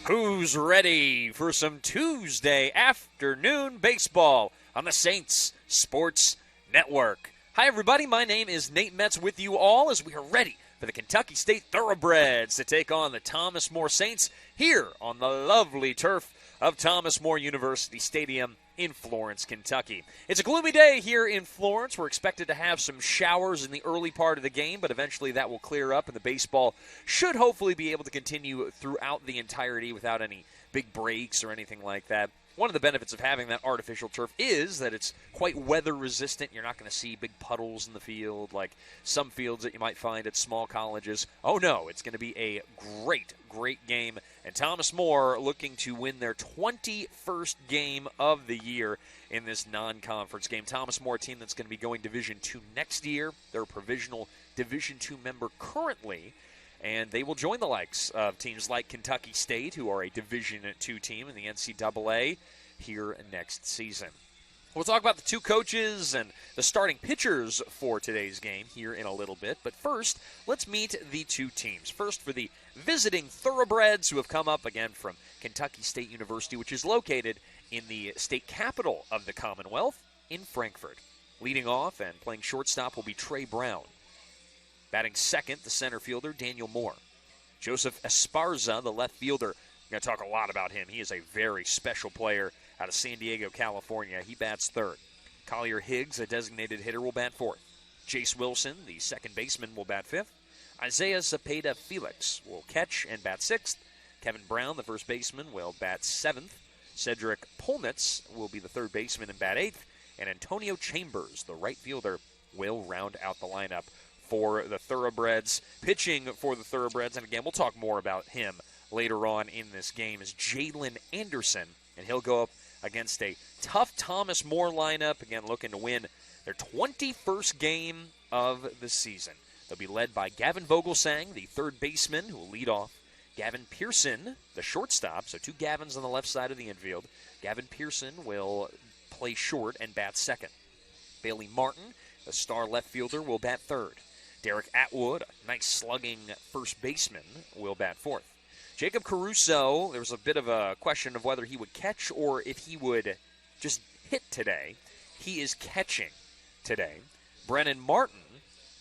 Who's ready for some Tuesday afternoon baseball on the Saints Sports Network? Hi, everybody. My name is Nate Metz with you all as we are ready for the Kentucky State Thoroughbreds to take on the Thomas More Saints here on the lovely turf of Thomas More University Stadium in Florence, Kentucky. It's a gloomy day here in Florence. We're expected to have some showers in the early part of the game, but eventually that will clear up, and the baseball should hopefully be able to continue throughout the entirety without any big breaks or anything like that. One of the benefits of having that artificial turf is that it's quite weather resistant. You're not going to see big puddles in the field like some fields that you might find at small colleges. Oh no, it's going to be a great game. And Thomas More looking to win their 21st game of the year in this non-conference game. Thomas More, a team that's going to be going Division II next year. They're a provisional Division II member currently. And they will join the likes of teams like Kentucky State, who are a Division II team in the NCAA, here next season. We'll talk about the two coaches and the starting pitchers for today's game here in a little bit. But first, let's meet the two teams. First, for the visiting Thoroughbreds, who have come up again from Kentucky State University, which is located in the state capital of the Commonwealth, in Frankfort. Leading off and playing shortstop will be Trey Brown. Batting second, the center fielder, Daniel Moore. Joseph Esparza, the left fielder. We're going to talk a lot about him. He is a very special player out of San Diego, California. He bats third. Collier Higgs, a designated hitter, will bat fourth. Jace Wilson, the second baseman, will bat fifth. Isaiah Zepeda Felix will catch and bat sixth. Kevin Brown, the first baseman, will bat seventh. Cedric Polnitz will be the third baseman and bat eighth. And Antonio Chambers, the right fielder, will round out the lineup for the Thoroughbreds. Pitching for the Thoroughbreds, and again, we'll talk more about him later on in this game, is Jalen Anderson, and he'll go up against a tough Thomas More lineup, again, looking to win their 21st game of the season. They'll be led by Gavin Vogelsang, the third baseman, who will lead off. Gavin Pearson, the shortstop, so two Gavins on the left side of the infield. Gavin Pearson will play short and bat second. Bailey Martin, the star left fielder, will bat third. Derek Atwood, a nice slugging first baseman, will bat fourth. Jacob Caruso, there was a bit of a question of whether he would catch or if he would just hit today. He is catching today. Brennan Martin,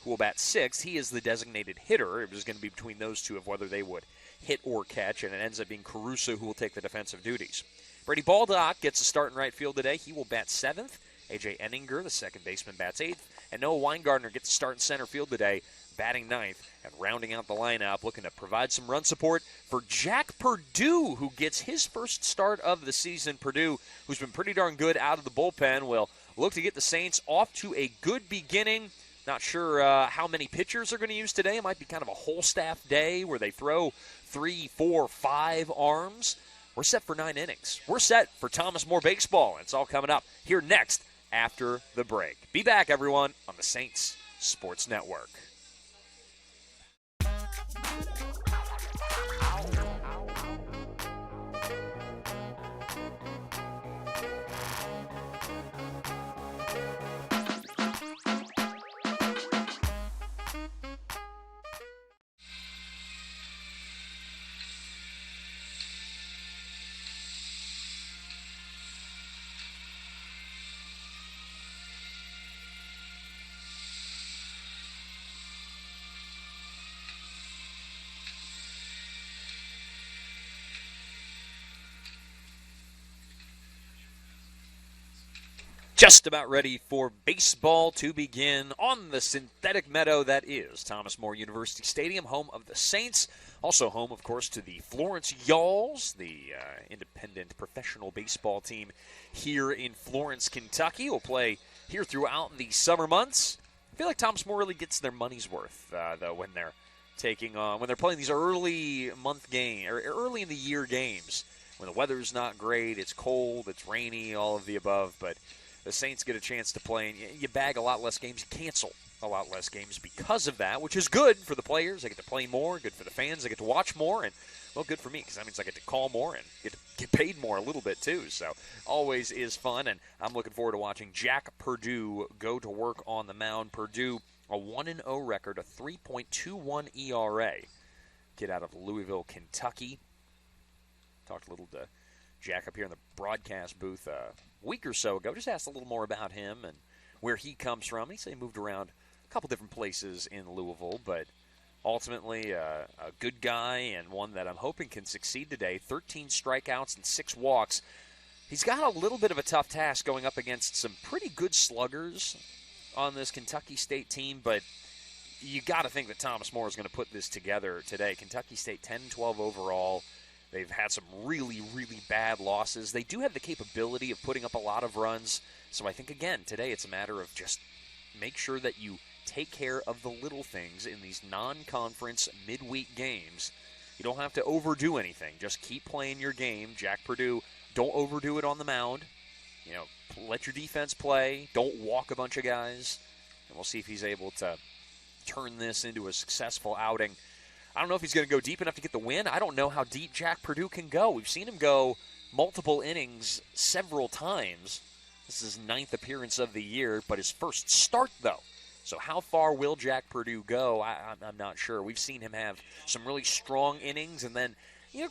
who will bat sixth, he is the designated hitter. It was going to be between those two of whether they would hit or catch, and it ends up being Caruso who will take the defensive duties. Brady Baldock gets a start in right field today. He will bat seventh. A.J. Enninger, the second baseman, bats eighth. And Noah Weingartner gets a start in center field today, batting ninth. And rounding out the lineup, looking to provide some run support for Jack Purdue, who gets his first start of the season. Purdue, who's been pretty darn good out of the bullpen, will look to get the Saints off to a good beginning. Not sure how many pitchers are going to use today. It might be kind of a whole staff day where they throw 3, 4, 5 arms. We're set for 9 innings. We're set for Thomas More baseball. It's all coming up here next after the break. Be back, everyone, on the Saints Sports Network. Just about ready for baseball to begin on the synthetic meadow that is Thomas More University Stadium, home of the Saints. Also home, of course, to the Florence Yalls, the independent professional baseball team here in Florence, Kentucky. Will play here throughout the summer months. I feel like Thomas More really gets their money's worth, though, when they're playing these early month game or early in the year games when the weather's not great, it's cold, it's rainy, all of the above, but the Saints get a chance to play, and you bag a lot less games. You cancel a lot less games because of that, which is good for the players. They get to play more, good for the fans. They get to watch more, and, well, good for me because that means I get to call more and get paid more a little bit too. So always is fun, and I'm looking forward to watching Jack Purdue go to work on the mound. Purdue, a 1-0 record, a 3.21 ERA. Kid out of Louisville, Kentucky. Talked a little to Jack up here in the broadcast booth a week or so ago. Just asked a little more about him and where he comes from. He said he moved around a couple different places in Louisville, but ultimately a good guy and one that I'm hoping can succeed today. 13 strikeouts and 6 walks. He's got a little bit of a tough task going up against some pretty good sluggers on this Kentucky State team, but you got to think that Thomas More is going to put this together today. Kentucky State 10-12 overall. They've had some really, really bad losses. They do have the capability of putting up a lot of runs. So I think, again, today it's a matter of just make sure that you take care of the little things in these non-conference midweek games. You don't have to overdo anything. Just keep playing your game. Jack Purdue, don't overdo it on the mound. You know, let your defense play. Don't walk a bunch of guys. And we'll see if he's able to turn this into a successful outing. I don't know if he's going to go deep enough to get the win. I don't know how deep Jack Purdue can go. We've seen him go multiple innings several times. This is his 9th appearance of the year, but his first start, though. So how far will Jack Purdue go? I'm not sure. We've seen him have some really strong innings and then,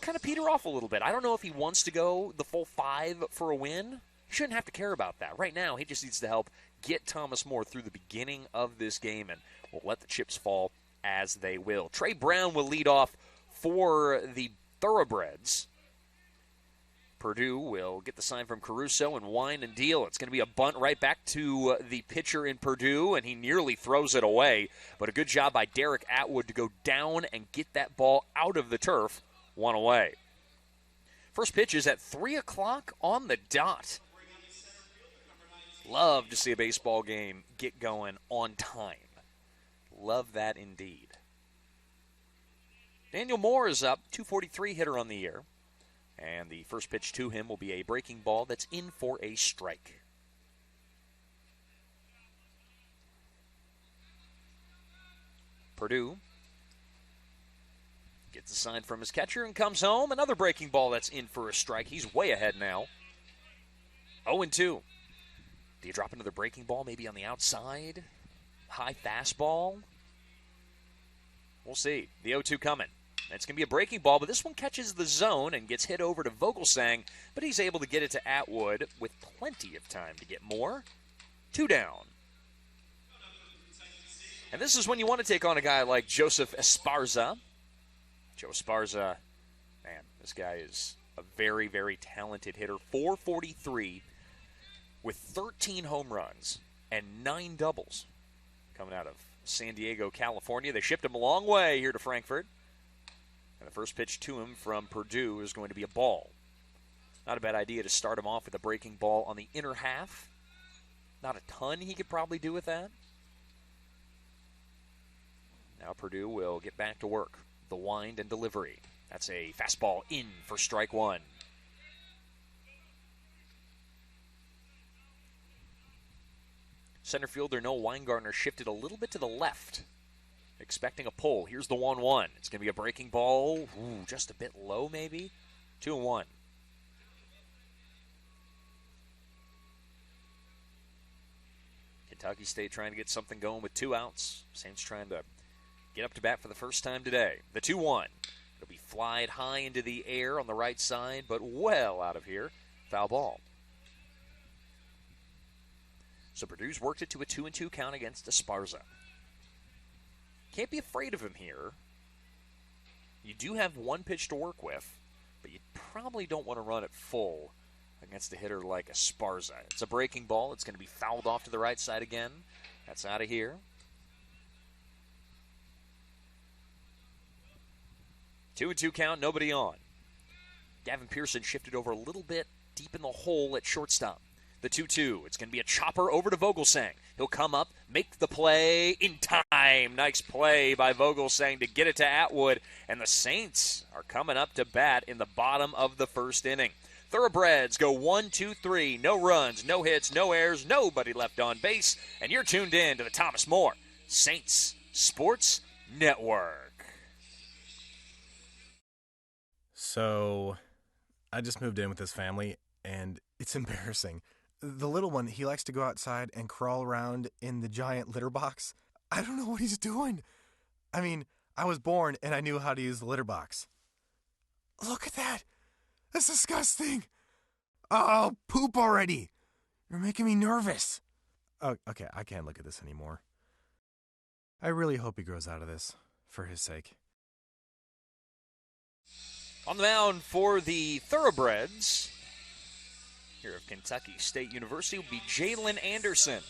kind of peter off a little bit. I don't know if he wants to go the full 5 for a win. He shouldn't have to care about that. Right now, he just needs to help get Thomas More through the beginning of this game, and we'll let the chips fall as they will. Trey Brown will lead off for the Thoroughbreds. Purdue will get the sign from Caruso and wind and deal. It's going to be a bunt right back to the pitcher in Purdue, and he nearly throws it away. But a good job by Derek Atwood to go down and get that ball out of the turf, 1 away. First pitch is at 3 o'clock on the dot. Love to see a baseball game get going on time. Love that indeed. Daniel Moore is up, 243 hitter on the year. And the first pitch to him will be a breaking ball that's in for a strike. Purdue gets a sign from his catcher and comes home. Another breaking ball that's in for a strike. He's way ahead now. 0-2. Do you drop another breaking ball maybe on the outside? High fastball? We'll see. The 0-2 coming. It's going to be a breaking ball, but this one catches the zone and gets hit over to Vogelsang, but he's able to get it to Atwood with plenty of time to get more. 2 down. And this is when you want to take on a guy like Joseph Esparza. Joe Esparza, man, this guy is a very, very talented hitter. 443 with 13 home runs and 9 doubles coming out of San Diego, California. They shipped him a long way here to Frankfurt. And the first pitch to him from Purdue is going to be a ball. Not a bad idea to start him off with a breaking ball on the inner half. Not a ton he could probably do with that. Now Purdue will get back to work. The wind and delivery. That's a fastball in for strike 1. Center fielder Noah Weingartner shifted a little bit to the left, expecting a pull. Here's the 1-1. It's going to be a breaking ball. Ooh, just a bit low maybe. 2-1. Kentucky State trying to get something going with 2 outs. Saints trying to get up to bat for the first time today. The 2-1. It'll be flied high into the air on the right side, but well out of here. Foul ball. So Purdue's worked it to a 2-2 count against Esparza. Can't be afraid of him here. You do have 1 pitch to work with, but you probably don't want to run it full against a hitter like Esparza. It's a breaking ball. It's going to be fouled off to the right side again. That's out of here. 2-2 count, nobody on. Gavin Pearson shifted over a little bit deep in the hole at shortstop. The 2-2. It's going to be a chopper over to Vogelsang. He'll come up, make the play in time. Nice play by Vogelsang to get it to Atwood. And the Saints are coming up to bat in the bottom of the first inning. Thoroughbreds go 1-2-3. No runs, no hits, no errors, nobody left on base. And you're tuned in to the Thomas More Saints Sports Network. So I just moved in with this family, and it's embarrassing. The little one, he likes to go outside and crawl around in the giant litter box. I don't know what he's doing. I mean, I was born and I knew how to use the litter box. Look at that. That's disgusting. Oh, poop already. You're making me nervous. Oh, okay, I can't look at this anymore. I really hope he grows out of this, for his sake. On the mound for the Thoroughbreds here of Kentucky State University will be Jalen Anderson.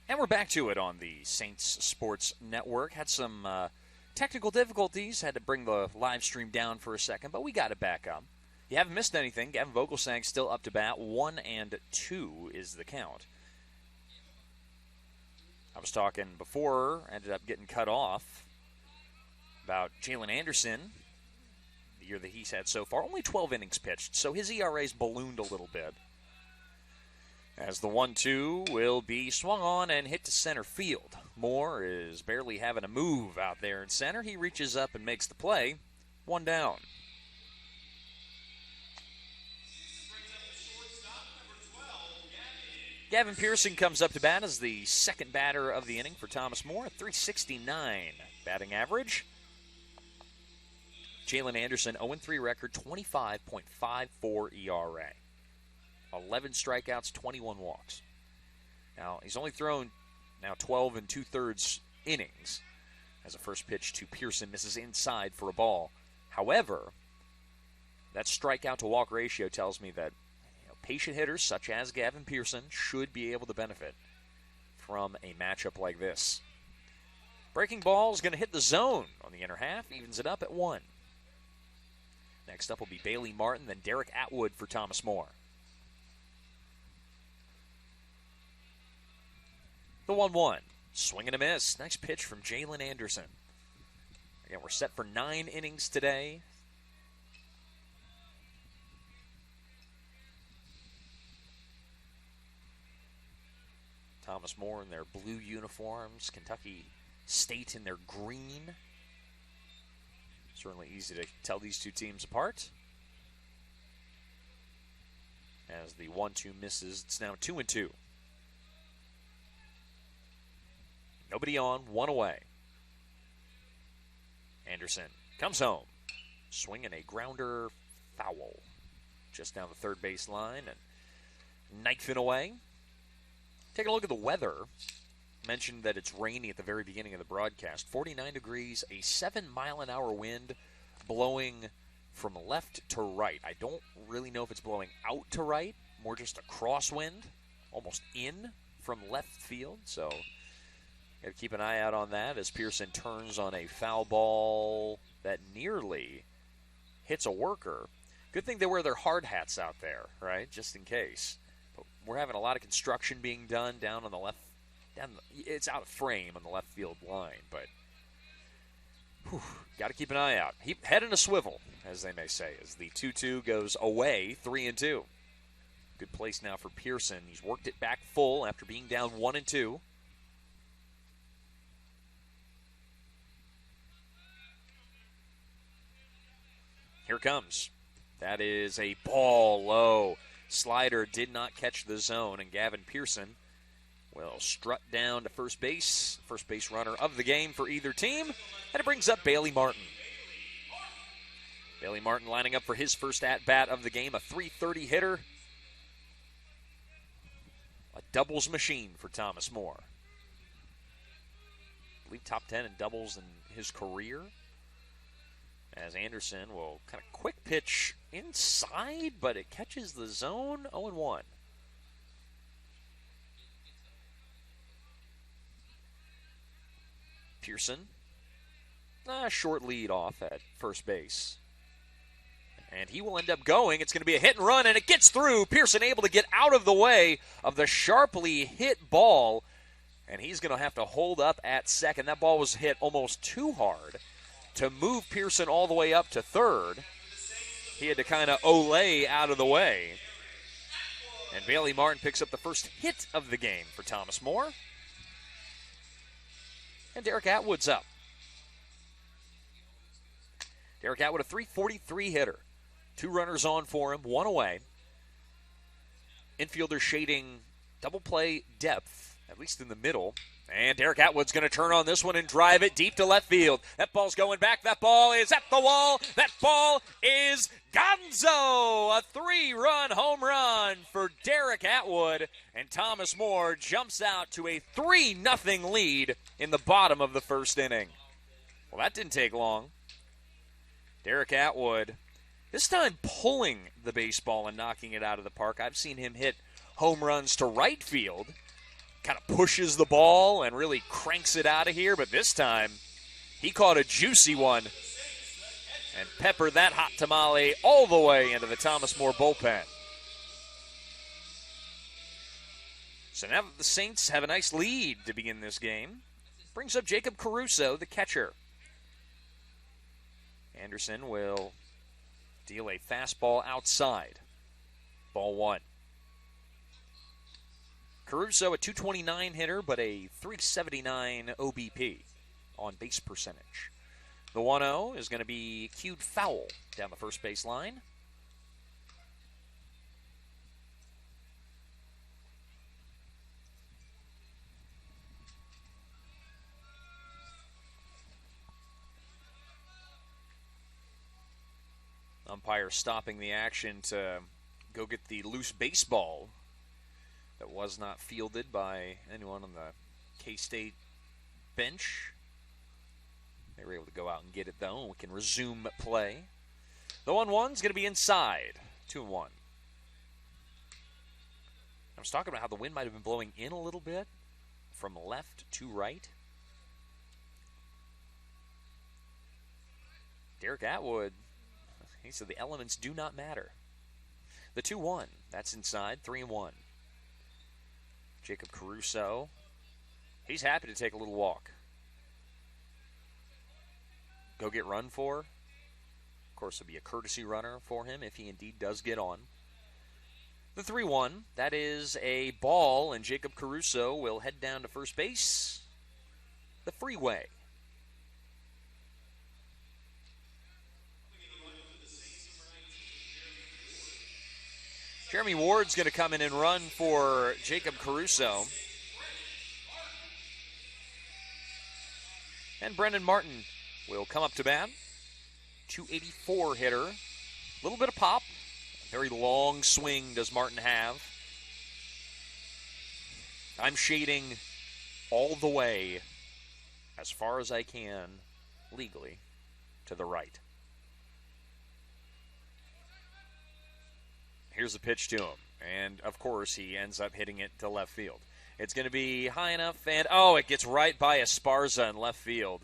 And we're back to it on the Saints Sports Network. Had some technical difficulties. Had to bring the live stream down for a second, but we got it back up. You haven't missed anything. Gavin Vogelsang still up to bat. 1-2 is the count. I was talking before, ended up getting cut off, about Jalen Anderson, the year that he's had so far. Only 12 innings pitched, so his ERA's ballooned a little bit. As the 1-2 will be swung on and hit to center field. Moore is barely having a move out there in center. He reaches up and makes the play. 1 down. Gavin Pearson comes up to bat as the second batter of the inning for Thomas More. A .369 batting average. Jalen Anderson, 0-3 record, 25.54 ERA. 11 strikeouts, 21 walks. Now, he's only thrown 12 2/3 innings as a first pitch to Pearson misses inside for a ball. However, that strikeout to walk ratio tells me that patient hitters such as Gavin Pearson should be able to benefit from a matchup like this. Breaking ball is going to hit the zone on the inner half, evens it up at 1. Next up will be Bailey Martin, then Derek Atwood for Thomas More. The 1-1. Swing and a miss. Nice pitch from Jalen Anderson. Again, we're set for 9 innings today. Thomas More in their blue uniforms. Kentucky State in their green. Certainly easy to tell these two teams apart. As the 1-2 misses, it's now 2-2. Nobody on, 1 away. Anderson comes home. Swinging a grounder foul. Just down the third base line and knifing away. Taking a look at the weather. Mentioned that it's rainy at the very beginning of the broadcast. 49 degrees, a 7-mile-an-hour wind blowing from left to right. I don't really know if it's blowing out to right, more just a crosswind, almost in from left field. So got to keep an eye out on that as Pearson turns on a foul ball that nearly hits a worker. Good thing they wear their hard hats out there, right, just in case. But we're having a lot of construction being done down on the left. It's out of frame on the left field line, but got to keep an eye out. Head in a swivel, as they may say, as the 2-2 goes away, 3-2. Good place now for Pearson. He's worked it back full after being down 1-2. Here comes. That is a ball low. Slider did not catch the zone, and Gavin Pearson will strut down to first base runner of the game for either team, and it brings up Bailey Martin. Bailey Martin lining up for his first at-bat of the game, a .330 hitter. A doubles machine for Thomas More. I believe top 10 in doubles in his career. As Anderson will kind of quick pitch inside, but it catches the zone. 0-1. Pearson, a short lead off at first base. And he will end up going. It's going to be a hit and run, and it gets through. Pearson able to get out of the way of the sharply hit ball, and he's going to have to hold up at second. That ball was hit almost too hard to move Pearson all the way up to third. He had to kind of olay out of the way. And Bailey Martin picks up the first hit of the game for Thomas More. And Derek Atwood's up. Derek Atwood, a .343 hitter. 2 runners on for him, 1 away. Infielder shading double play depth, at least in the middle. And Derek Atwood's going to turn on this one and drive it deep to left field. That ball's going back. That ball is at the wall. That ball is gonzo. A 3-run home run for Derek Atwood. And Thomas More jumps out to a 3-0 lead in the bottom of the first inning. Well, that didn't take long. Derek Atwood, this time pulling the baseball and knocking it out of the park. I've seen him hit home runs to right field. Kind of pushes the ball and really cranks it out of here. But this time, he caught a juicy one and peppered that hot tamale all the way into the Thomas More bullpen. So now the Saints have a nice lead to begin this game. Brings up Jacob Caruso, the catcher. Anderson will deal a fastball outside. Ball 1. Caruso, a .229 hitter, but a .379 OBP on base percentage. The 1-0 is going to be cued foul down the first base line. Umpire stopping the action to go get the loose baseball that was not fielded by anyone on the K-State bench. They were able to go out and get it, though. We can resume play. The 1-1 is going to be inside. 2-1. I was talking about how the wind might have been blowing in a little bit from left to right. Derek Atwood, he said the elements do not matter. The 2-1, that's inside. 3-1. Jacob Caruso, he's happy to take a little walk. Go get run for. Of course, it'll be a courtesy runner for him if he indeed does get on. The 3-1, that is a ball, and Jacob Caruso will head down to first base. The freeway. Jeremy Ward's going to come in and run for Jacob Caruso. And Brendan Martin will come up to bat. .284 hitter. A little bit of pop. A very long swing does Martin have. I'm shading all the way, as far as I can, legally, to the right. Here's the pitch to him. And, of course, he ends up hitting it to left field. It's going to be high enough, and, it gets right by Esparza in left field.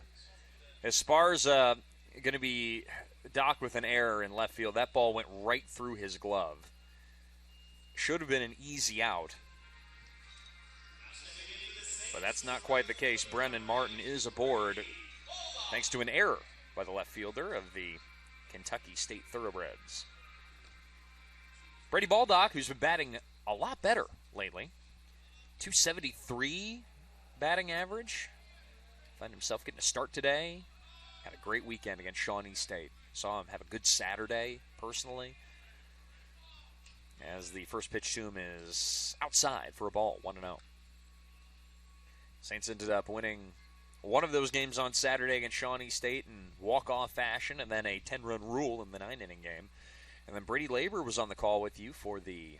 Esparza going to be docked with an error in left field. That ball went right through his glove. Should have been an easy out. But that's not quite the case. Brendan Martin is aboard thanks to an error by the left fielder of the Kentucky State Thoroughbreds. Brady Baldock, who's been batting a lot better lately. .273 batting average. Find himself getting a start today. Had a great weekend against Shawnee State. Saw him have a good Saturday, personally. As the first pitch to him is outside for a ball, 1-0. Saints ended up winning one of those games on Saturday against Shawnee State in walk-off fashion, and then a 10-run rule in the 9-inning game. And then Brady Labor was on the call with you for the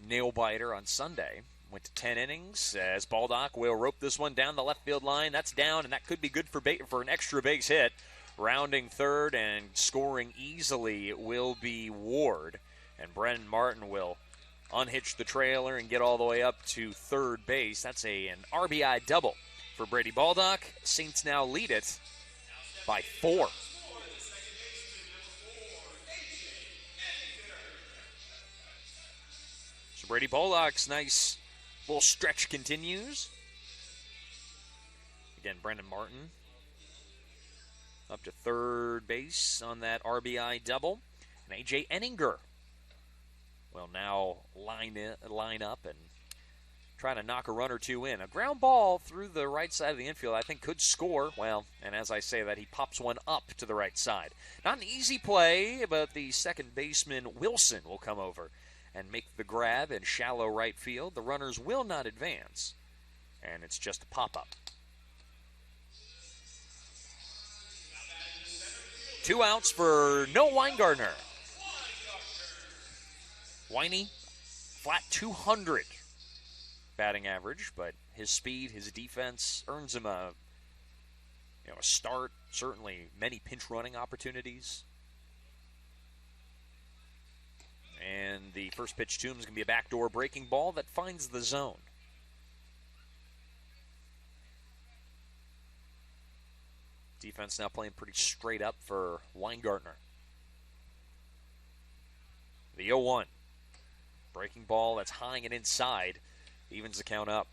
nail-biter on Sunday. Went to 10 innings as Baldock will rope this one down the left field line. That's down, and that could be good for an extra base hit. Rounding third and scoring easily will be Ward. And Brendan Martin will unhitch the trailer and get all the way up to third base. That's an RBI double for Brady Baldock. Saints now lead it by 4. So Brady Baldock's nice little stretch continues. Again, Brendan Martin up to third base on that RBI double. And A.J. Enninger will now line line up and trying to knock a run or two in. A ground ball through the right side of the infield I think could score. Well, and as I say that, he pops one up to the right side. Not an easy play, but the second baseman, Wilson, will come over and make the grab in shallow right field. The runners will not advance, and it's just a pop-up. 2 outs for Noah Weingartner. Winey, flat 200 batting average, but his speed, his defense earns him a start, certainly many pinch running opportunities. And the first pitch to him is going to be a backdoor breaking ball that finds the zone. Defense now playing pretty straight up for Weingartner. The 0-1. Breaking ball that's high and inside. Evens the count up.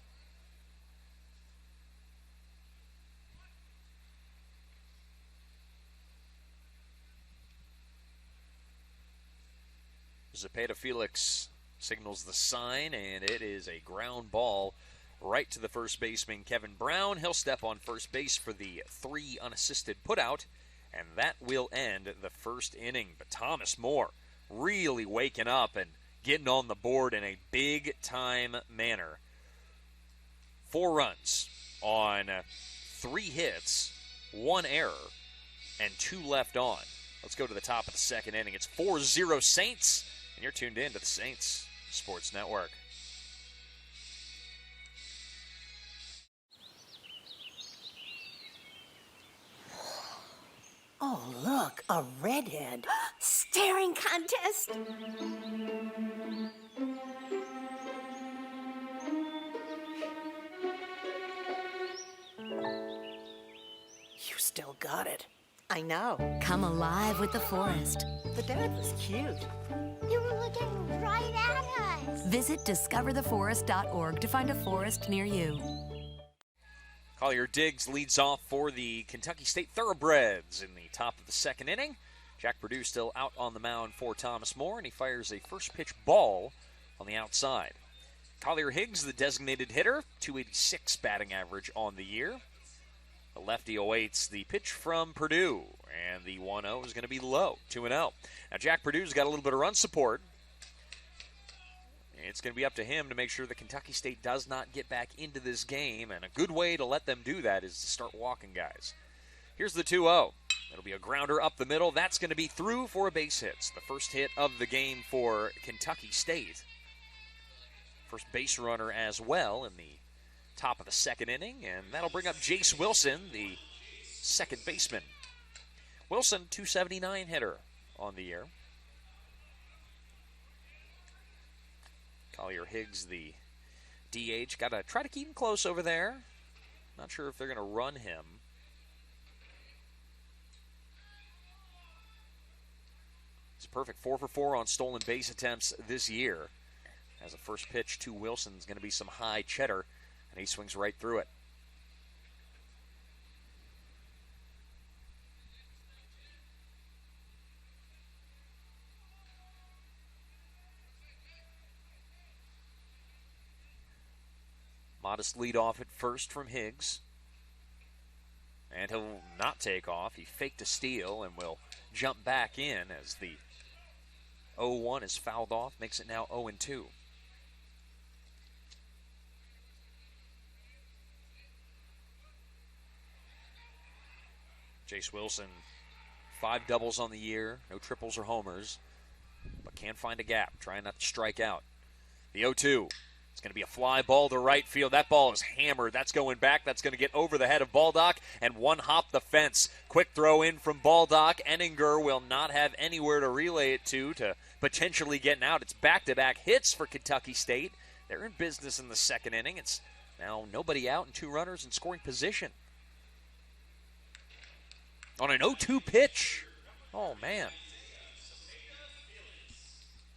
Zepeda Felix signals the sign, and it is a ground ball right to the first baseman, Kevin Brown. He'll step on first base for the 3 unassisted putout, and that will end the first inning. But Thomas More really waking up and getting on the board in a big-time manner. 4 runs on 3 hits, 1 error, and 2 left on. Let's go to the top of the second inning. It's 4-0 Saints, and you're tuned in to the Saints Sports Network. Oh, look, a redhead. Staring contest. You still got it. I know. Come alive with the forest. The dad was cute. You were looking right at us. Visit discovertheforest.org to find a forest near you. Collier Diggs leads off for the Kentucky State Thoroughbreds in the top of the second inning. Jack Perdue still out on the mound for Thomas More, and he fires a first pitch ball on the outside. Collier Higgs, the designated hitter, 286 batting average on the year. The lefty awaits the pitch from Perdue, and the 1-0 is going to be low, 2-0. Now Jack Perdue's got a little bit of run support. It's going to be up to him to make sure that Kentucky State does not get back into this game, and a good way to let them do that is to start walking guys. Here's the 2-0. It'll be a grounder up the middle. That's going to be through for a base hit. It's the first hit of the game for Kentucky State. First base runner as well in the top of the second inning, and that'll bring up Jace Wilson, the second baseman. Wilson, 279 hitter on the year. Collier Higgs, the DH. Got to try to keep him close over there. Not sure if they're going to run him. He's perfect 4 for 4 on stolen base attempts this year. As a first pitch to Wilson is going to be some high cheddar, and he swings right through it. Modest lead off at first from Higgs. And he'll not take off. He faked a steal and will jump back in as the 0-1 is fouled off. Makes it now 0-2. Jace Wilson, 5 doubles on the year. No triples or homers. But can't find a gap. Trying not to strike out. The 0-2. It's going to be a fly ball to right field. That ball is hammered. That's going back. That's going to get over the head of Baldock and one hop the fence. Quick throw in from Baldock. Enninger will not have anywhere to relay it to potentially getting out. It's back-to-back hits for Kentucky State. They're in business in the second inning. It's now nobody out and 2 runners in scoring position. On an 0-2 pitch. Oh, man.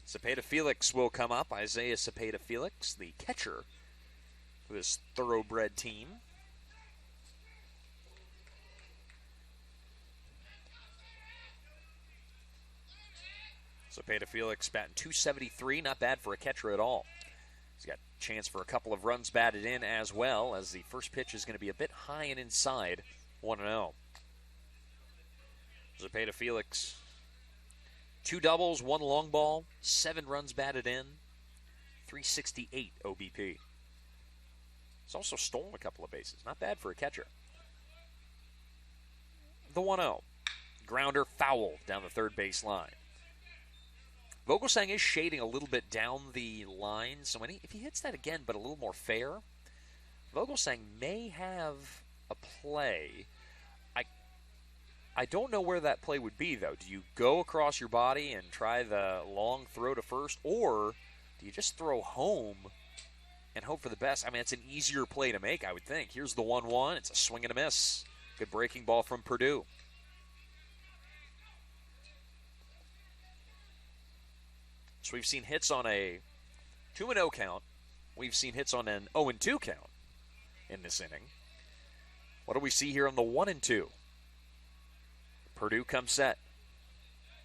Zepeda Felix will come up. Isaiah Zepeda Felix, the catcher for this thoroughbred team. Zepeda Felix batting .273, not bad for a catcher at all. He's got a chance for a couple of runs batted in as well, as the first pitch is going to be a bit high and inside, 1-0. Zepeda Felix, 2 doubles, 1 long ball, 7 runs batted in, 368 OBP. He's also stolen a couple of bases. Not bad for a catcher. The 1-0. Grounder foul down the third base line. Vogelsang is shading a little bit down the line, so if he hits that again but a little more fair, Vogelsang may have a play. I don't know where that play would be, though. Do you go across your body and try the long throw to first, or do you just throw home and hope for the best? I mean, it's an easier play to make, I would think. Here's the 1-1. It's a swing and a miss. Good breaking ball from Purdue. So we've seen hits on a 2-0 count. We've seen hits on an 0-2 count in this inning. What do we see here on the 1-2? Purdue comes set.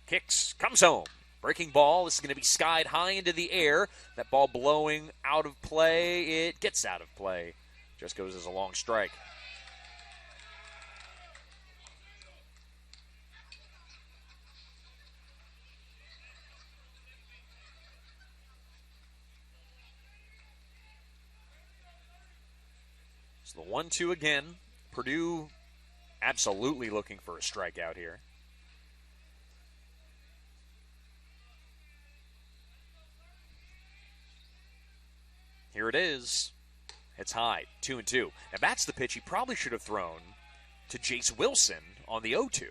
Kicks, comes home. Breaking ball. This is going to be skied high into the air. That ball blowing out of play. It gets out of play. Just goes as a long strike. So the 1-2 again. Purdue absolutely looking for a strikeout here. Here it is. It's high, 2-2. Now that's the pitch he probably should have thrown to Jace Wilson on the 0-2,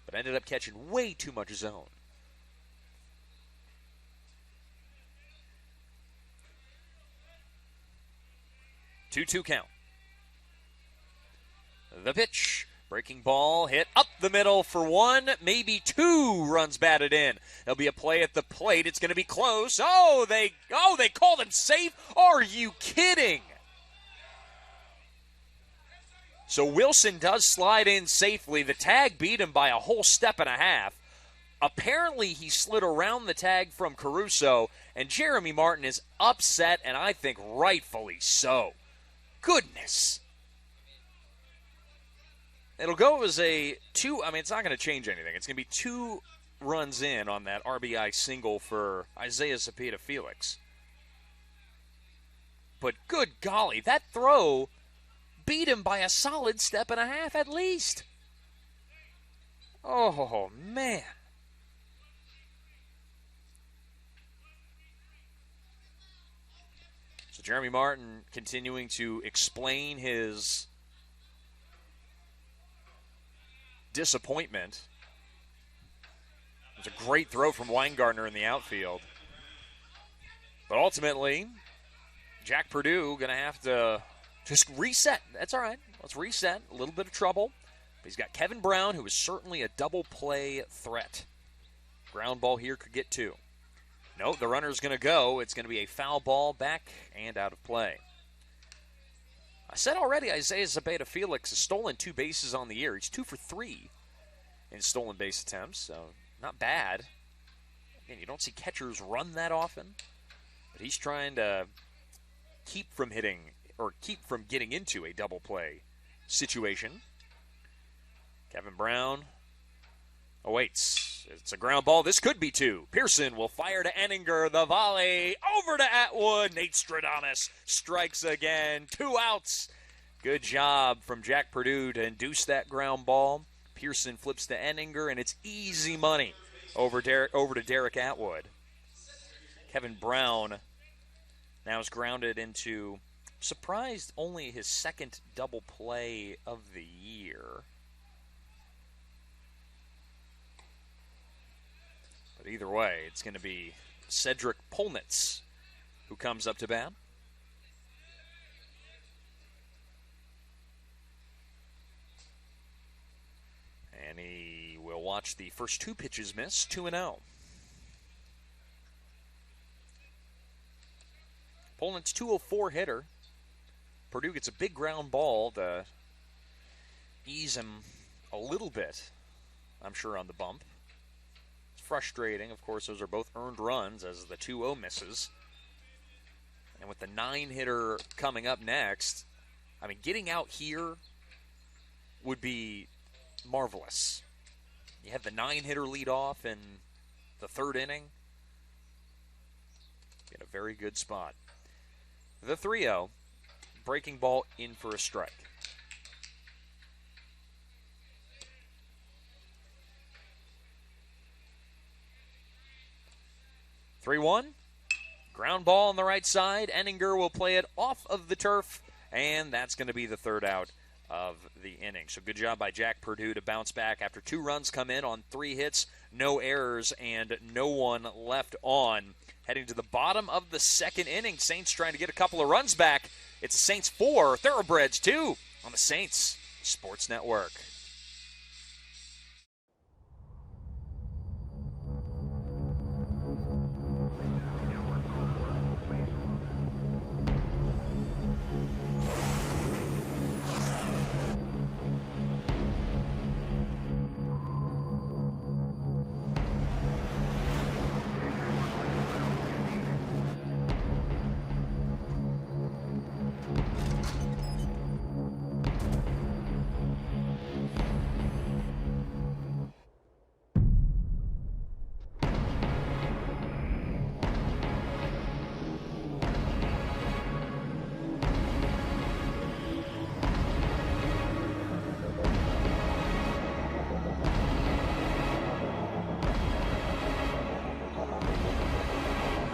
but ended up catching way too much zone. Two count. The pitch. Breaking ball hit up the middle for 1, maybe 2 runs batted in. There'll be a play at the plate. It's going to be close. They called him safe. Are you kidding? So Wilson does slide in safely. The tag beat him by a whole step and a half. Apparently he slid around the tag from Caruso, and Jeremy Martin is upset, and I think rightfully so. Goodness. It'll go as a 2. I mean, it's not going to change anything. It's going to be 2 runs in on that RBI single for Isaiah Zepeda Felix. But good golly, that throw beat him by a solid step and a half at least. Oh, man. So Jeremy Martin continuing to explain his disappointment. It was a great throw from Weingartner in the outfield. But ultimately, Jack Purdue going to have to just reset. That's all right. Let's reset. A little bit of trouble. But he's got Kevin Brown, who is certainly a double play threat. Ground ball here could get 2. No, the runner's going to go. It's going to be a foul ball back and out of play. I said already, Isaiah Zepeda Felix has stolen 2 bases on the year. He's 2 for 3 in stolen base attempts, so not bad. Again, you don't see catchers run that often, but he's trying to keep from getting into a double play situation. Kevin Brown awaits. It's a ground ball. This could be 2. Pearson will fire to Enninger. The volley over to Atwood. Nate Stradamus strikes again. 2 outs. Good job from Jack Purdue to induce that ground ball. Pearson flips to Enninger, and it's easy money over to Derek Atwood. Kevin Brown now is grounded into, surprised, only his 2nd double play of the year. But either way, it's going to be Cedric Polnitz who comes up to bat. And he will watch the first 2 pitches miss, 2-0. Polnitz, 204 hitter. Purdue gets a big ground ball to ease him a little bit, I'm sure, on the bump. frustrating. Of course, those are both earned runs as the 2-0 misses. And with the 9-hitter coming up next, I mean, getting out here would be marvelous. You have the 9-hitter lead off in the 3rd inning. In a very good spot. The 3-0, breaking ball in for a strike. (3-1), ground ball on the right side. Enninger will play it off of the turf, and that's going to be the 3rd out of the inning. So good job by Jack Perdue to bounce back after 2 runs come in on 3 hits, no errors, and no one left on. Heading to the bottom of the 2nd inning, Saints trying to get a couple of runs back. It's Saints 4, Thoroughbreds 2 on the Saints Sports Network.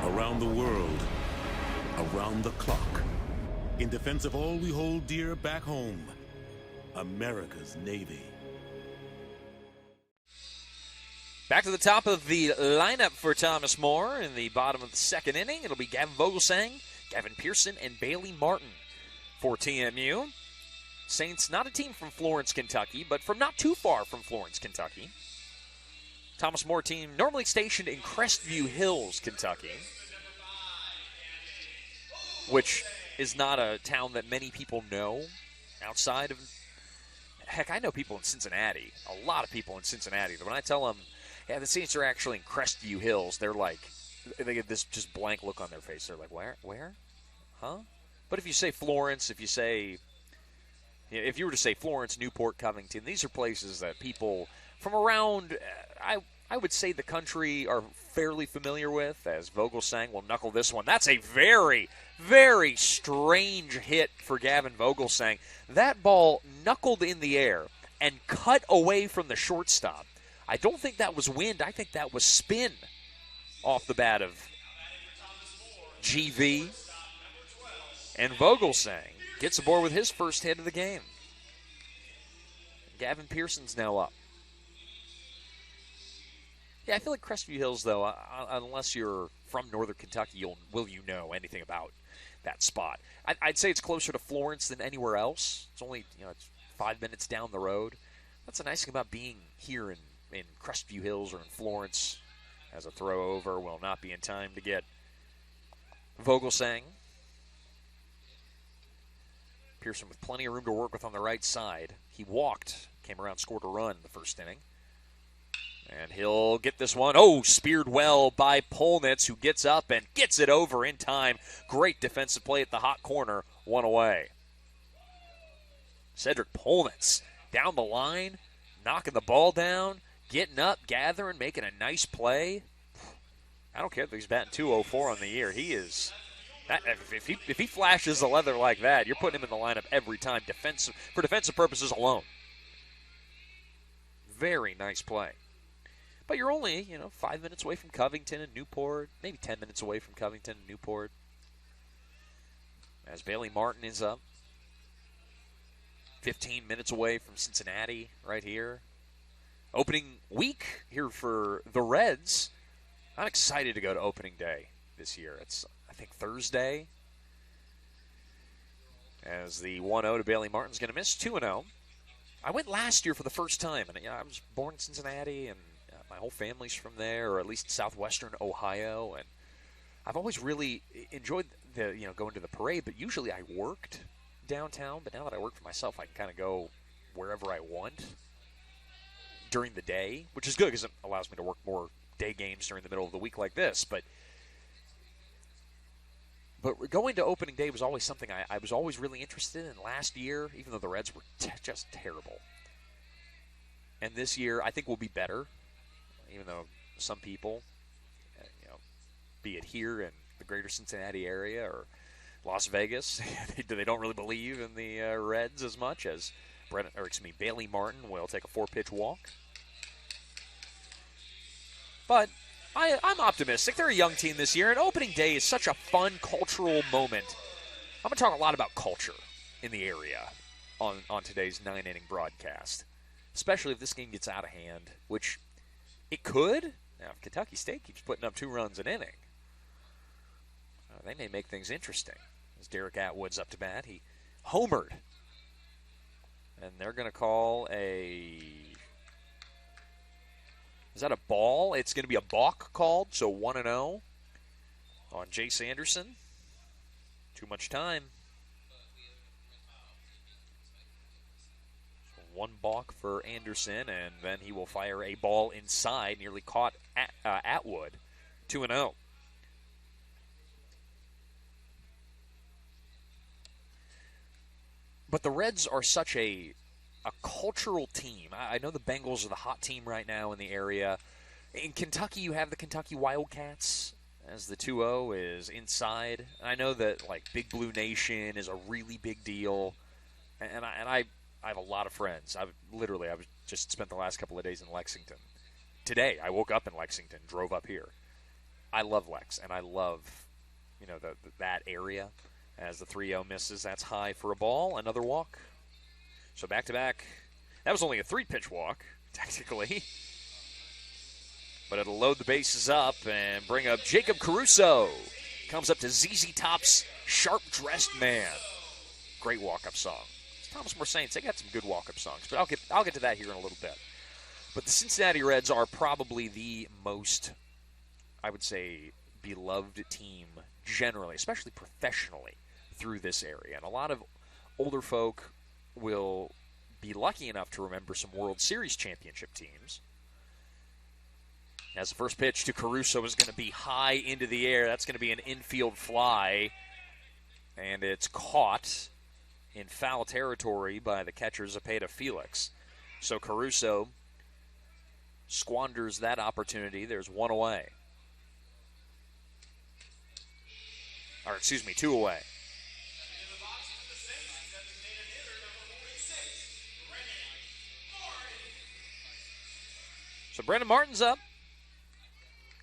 Around the world, around the clock, in defense of all we hold dear back home, America's Navy. Back to the top of the lineup for Thomas More in the bottom of the 2nd inning. It'll be Gavin Vogelsang, Gavin Pearson, and Bailey Martin for TMU. Saints, not a team from Florence, Kentucky, but from not too far from Florence, Kentucky. Thomas More team normally stationed in Crestview Hills, Kentucky, which is not a town that many people know outside of. Heck, I know people in Cincinnati, a lot of people in Cincinnati. When I tell them, yeah, the Saints are actually in Crestview Hills, they're like, they get this just blank look on their face. They're like, where? Huh? But if you say Florence, if you say, if you were to say Florence, Newport, Covington, these are places that people from around, I would say the country are fairly familiar with, as Vogelsang will knuckle this one. That's a very, very strange hit for Gavin Vogelsang. That ball knuckled in the air and cut away from the shortstop. I don't think that was wind. I think that was spin off the bat of GV. And Vogelsang gets aboard with his first hit of the game. Gavin Pearson's now up. Yeah, I feel like Crestview Hills, though, unless you're from Northern Kentucky, will you know anything about that spot? I'd say it's closer to Florence than anywhere else. It's only, it's 5 minutes down the road. That's the nice thing about being here in Crestview Hills or in Florence, as a throw over will not be in time to get Vogelsang. Pearson with plenty of room to work with on the right side. He walked, came around, scored a run in the first inning. And he'll get this one. Oh, speared well by Polnitz, who gets up and gets it over in time. Great defensive play at the hot corner. One away. Cedric Polnitz down the line, knocking the ball down, getting up, gathering, making a nice play. I don't care if he's batting .204 on the year. He is. If he flashes the leather like that, you're putting him in the lineup every time, for defensive purposes alone. Very nice play. But you're only, 5 minutes away from Covington and Newport, maybe 10 minutes away from Covington and Newport. As Bailey Martin is up. 15 minutes away from Cincinnati right here. Opening week here for the Reds. I'm excited to go to opening day this year. It's, I think, Thursday. As the 1-0 to Bailey Martin's going to miss 2-0. I went last year for the first time, and I was born in Cincinnati, and my whole family's from there, or at least southwestern Ohio, and I've always really enjoyed going to the parade, but usually I worked downtown, but now that I work for myself, I can kind of go wherever I want during the day, which is good because it allows me to work more day games during the middle of the week like this. But going to opening day was always something I was always really interested in. Last year, even though the Reds were just terrible. And this year, I think we'll be better, even though some people, be it here in the greater Cincinnati area or Las Vegas, they don't really believe in the Reds as much as Bailey Martin will take a 4-pitch walk. But I'm optimistic. They're a young team this year, and opening day is such a fun cultural moment. I'm going to talk a lot about culture in the area on today's 9-inning broadcast, especially if this game gets out of hand, which it could. Now, if Kentucky State keeps putting up 2 runs an inning, they may make things interesting. As Derek Atwood's up to bat, he homered. And they're going to call is that a ball? It's going to be a balk called, so 1-0 on Jace Anderson. Too much time. So 1 balk for Anderson, and then he will fire a ball inside, nearly caught Atwood. 2-0. But the Reds are such a cultural team. I know the Bengals are the hot team right now in the area. In Kentucky, you have the Kentucky Wildcats, as the 2-0 is inside. I know that Big Blue Nation is a really big deal, and I have a lot of friends. I just spent the last couple of days in Lexington. Today, I woke up in Lexington, drove up here. I love Lex, and I love that area. As the 3-0 misses, that's high for a ball. Another walk. So back-to-back. That was only a 3-pitch walk, technically. But it'll load the bases up and bring up Jacob Caruso. Comes up to ZZ Top's Sharp Dressed Man. Great walk-up song. It's Thomas More Saints. They got some good walk-up songs, but I'll get to that here in a little bit. But the Cincinnati Reds are probably the most, I would say, beloved team generally, especially professionally, through this area. And a lot of older folk will be lucky enough to remember some World Series championship teams. As the first pitch to Caruso is going to be high into the air. That's going to be an infield fly. And it's caught in foul territory by the catcher Zepeda Felix. So Caruso squanders that opportunity. There's 1 away. Or, excuse me, 2 away. So Brendan Martin's up.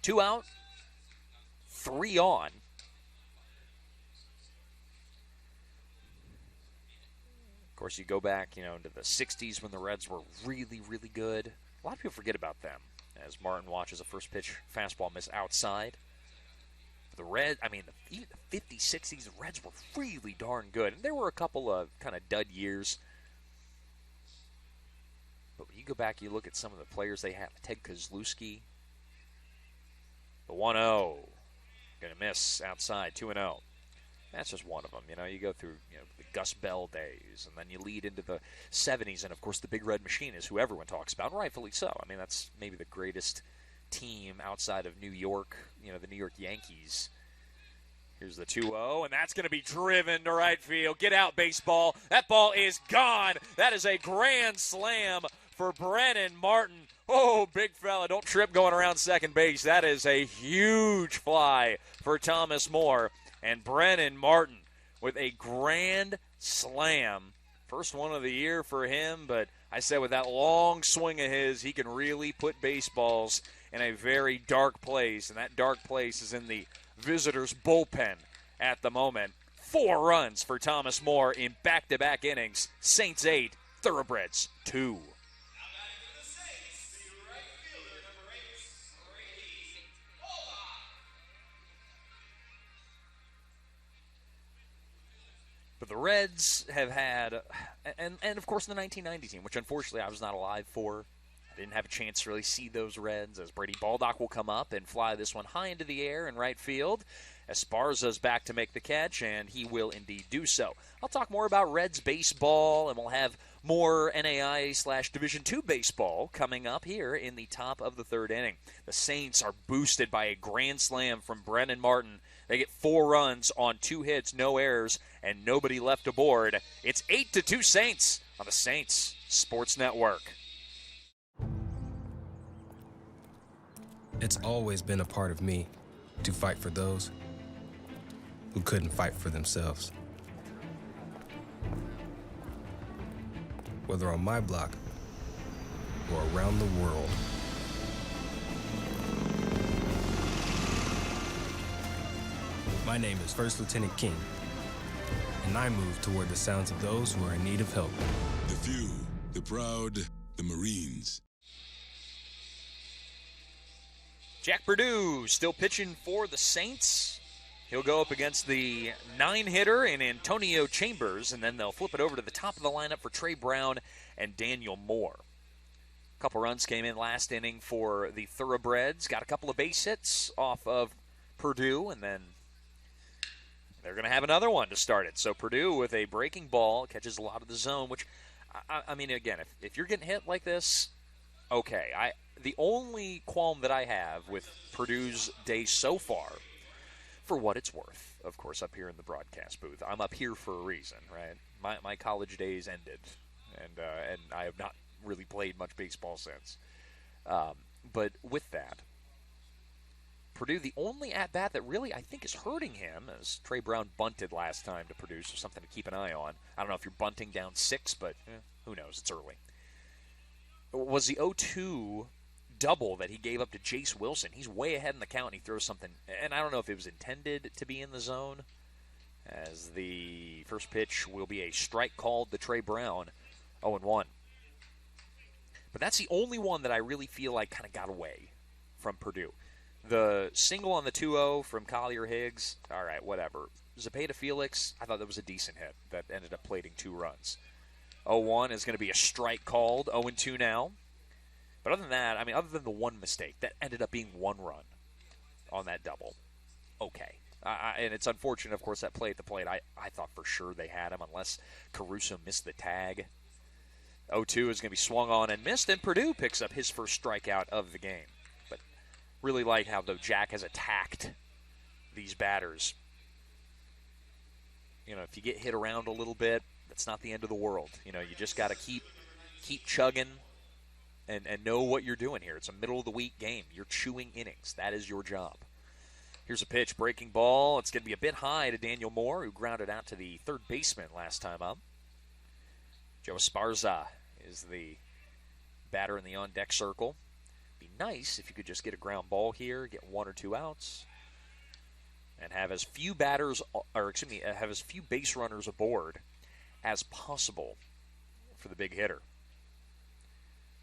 2 out. 3 on. Of course, you go back, into the 60s when the Reds were really, really good. A lot of people forget about them as Martin watches a first pitch fastball miss outside. The Reds, even the 50s, 60s, the Reds were really darn good. And there were a couple of kind of dud years. But when you go back, you look at some of the players they have. Ted Kozlowski. The 1-0. Going to miss outside, 2-0. That's just one of them. You go through the Gus Bell days, and then you lead into the 70s. And, of course, the Big Red Machine is who everyone talks about, and rightfully so. That's maybe the greatest team outside of New York, the New York Yankees. Here's the 2-0, and that's going to be driven to right field. Get out, baseball. That ball is gone. That is a grand slam for Brennan Martin. Oh, big fella, don't trip going around second base. That is a huge fly for Thomas More. And Brennan Martin with a grand slam. First one of the year for him, but I said with that long swing of his, he can really put baseballs in a very dark place, and that dark place is in the visitors' bullpen at the moment. 4 runs for Thomas More in back-to-back innings. Saints 8, Thoroughbreds 2. But the Reds have had, and of course the 1990 team, which unfortunately I was not alive for. I didn't have a chance to really see those Reds, as Brady Baldock will come up and fly this one high into the air in right field. Esparza's back to make the catch, and he will indeed do so. I'll talk more about Reds baseball, and we'll have More NAI/Division II baseball coming up here in the top of the third inning. The Saints are boosted by a grand slam from Brennan Martin. They get 4 runs on 2 hits, no errors, and nobody left aboard. It's 8-2 Saints on the Saints Sports Network. It's always been a part of me to fight for those who couldn't fight for themselves. Whether on my block or around the world. My name is First Lieutenant King, and I move toward the sounds of those who are in need of help. The few, the proud, the Marines. Jack Purdue still pitching for the Saints. He'll go up against the 9-hitter in Antonio Chambers, and then they'll flip it over to the top of the lineup for Trey Brown and Daniel Moore. A couple runs came in last inning for the Thoroughbreds. Got a couple of base hits off of Purdue, and then they're going to have another one to start it. So Purdue with a breaking ball catches a lot of the zone, which, I mean, again, if you're getting hit like this, okay. The only qualm that I have with Purdue's day so far, for what it's worth, of course, up here in the broadcast booth. I'm up here for a reason, right? My college days ended, and I have not really played much baseball since. But with that, Purdue, the only at-bat that really I think is hurting him, as Trey Brown bunted last time to Purdue, so something to keep an eye on. I don't know if you're bunting down 6, but who knows? It's early. Was the 0-2 double that he gave up to Jace Wilson. He's way ahead in the count, and he throws something, and I don't know if it was intended to be in the zone, as the first pitch will be a strike called to Trey Brown, 0-1. But that's the only one that I really feel like kind of got away from Purdue. The single on the 2-0 from Collier Higgs, all right, whatever. Zepeda Felix, I thought that was a decent hit that ended up plating 2 runs. 0-1 is going to be a strike called, 0-2 now. But other than that, I mean, other than the one mistake, that ended up being 1 run on that double. Okay. And it's unfortunate, of course, that play at the plate. I thought for sure they had him unless Caruso missed the tag. 0-2 is going to be swung on and missed, and Purdue picks up his first strikeout of the game. But really like how, though, Jack has attacked these batters. You know, if you get hit around a little bit, that's not the end of the world. You know, you just got to keep chugging. And know what you're doing here. It's a middle-of-the-week game. You're chewing innings. That is your job. Here's a pitch, breaking ball. It's going to be a bit high to Daniel Moore, who grounded out to the third baseman last time up. Joe Esparza is the batter in the on-deck circle. Be nice if you could just get a ground ball here, get 1 or 2 outs, and have as few have as few base runners aboard as possible for the big hitter.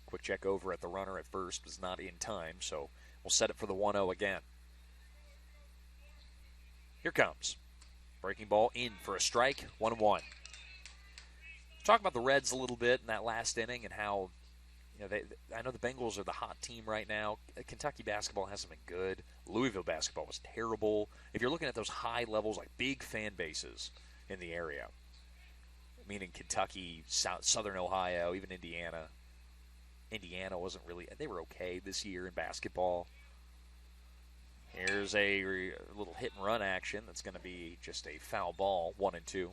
Quick check over at the runner at first was not in time, so we'll set it for the 1-0 again. Here comes. Breaking ball in for a strike, 1-1. Talk about the Reds a little bit in that last inning and how, you know, I know the Bengals are the hot team right now. Kentucky basketball hasn't been good. Louisville basketball was terrible. If you're looking at those high levels, like big fan bases in the area, meaning Kentucky, Southern Ohio, even Indiana. Indiana wasn't really, they were okay this year in basketball. Here's a little hit and run action that's going to be just a foul ball, 1-2. So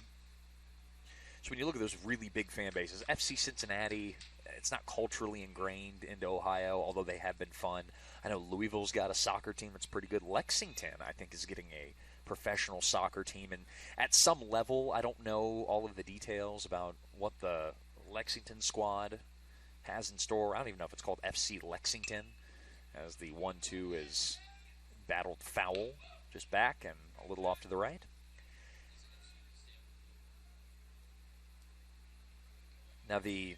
when you look at those really big fan bases, FC Cincinnati, it's not culturally ingrained into Ohio, although they have been fun. I know Louisville's got a soccer team that's pretty good. Lexington, I think, is getting a professional soccer team. And at some level, I don't know all of the details about what the Lexington squad has in store. I don't even know if it's called FC Lexington, as the 1-2 is battled foul just back and a little off to the right. Now the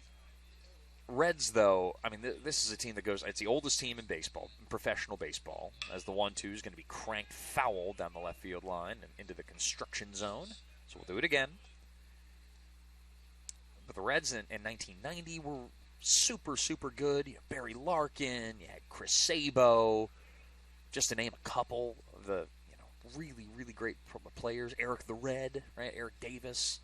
Reds, though, I mean, this is a team that goes, it's the oldest team in baseball, in professional baseball, as the 1-2 is going to be cranked foul down the left field line and into the construction zone. So we'll do it again. But the Reds in 1990 were super, super good. You had Barry Larkin, you had Chris Sabo, just to name a couple of the really, really great players. Eric the Red, right? Eric Davis.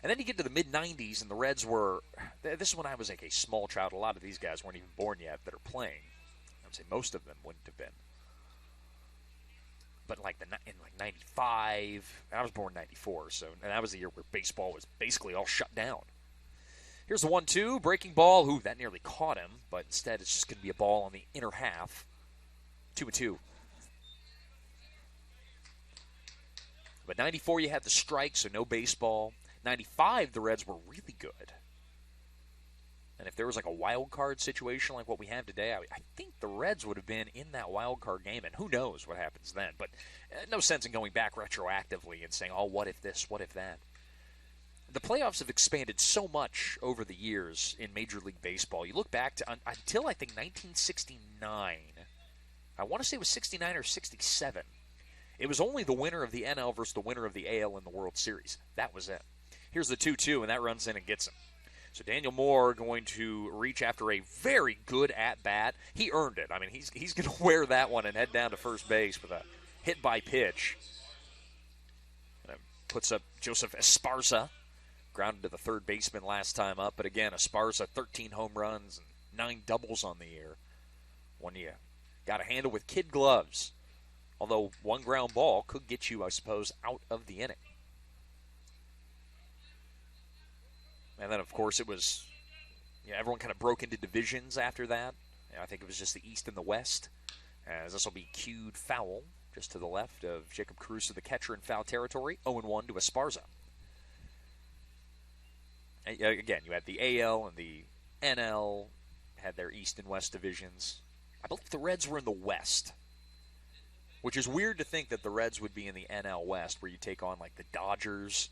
And then you get to the mid-'90s, and the Reds were – this is when I was like a small child. A lot of these guys weren't even born yet that are playing. I would say most of them wouldn't have been. But in 95, I was born in 94, and that was the year where baseball was basically all shut down. Here's the 1-2, breaking ball. Ooh, that nearly caught him, but instead it's just going to be a ball on the inner half. 2-2. But 94, you had the strike, so no baseball. 95, the Reds were really good. And if there was like a wild card situation like what we have today, I think the Reds would have been in that wild card game, and who knows what happens then. But no sense in going back retroactively and saying, oh, what if this, what if that. The playoffs have expanded so much over the years in Major League Baseball. You look back to until I think 1969. I want to say it was 69 or 67. It was only the winner of the NL versus the winner of the AL in the World Series. That was it. Here's the 2-2, and that runs in and gets him. So Daniel Moore going to reach after a very good at-bat. He earned it. I mean, he's going to wear that one and head down to first base with a hit by pitch. And it puts up Joseph Esparza, grounded to the third baseman last time up. But again, Esparza, 13 home runs and 9 doubles on the year. One you got to handle with kid gloves. Although one ground ball could get you, I suppose, out of the inning. And then, of course, it was, everyone kind of broke into divisions after that. I think it was just the East and the West, as this will be cued foul just to the left of Jacob Caruso, the catcher, in foul territory. 0-1 to Esparza. And again, you had the AL and the NL had their East and West divisions. I believe the Reds were in the West, which is weird to think that the Reds would be in the NL West, where you take on like the Dodgers.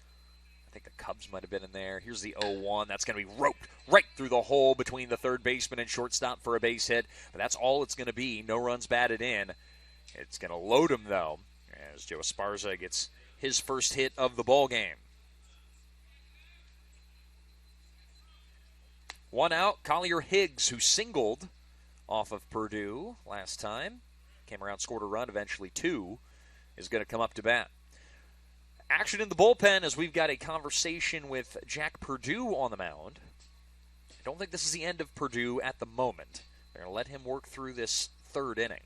I think the Cubs might have been in there. Here's the 0-1. That's going to be roped right through the hole between the third baseman and shortstop for a base hit. But that's all it's going to be. No runs batted in. It's going to load him, though, as Joe Esparza gets his first hit of the ball game. One out, Collier Higgs, who singled off of Purdue last time. Came around, scored a run, eventually 2, is going to come up to bat. Action in the bullpen as we've got a conversation with Jack Purdue on the mound. I don't think this is the end of Purdue at the moment. They're going to let him work through this third inning.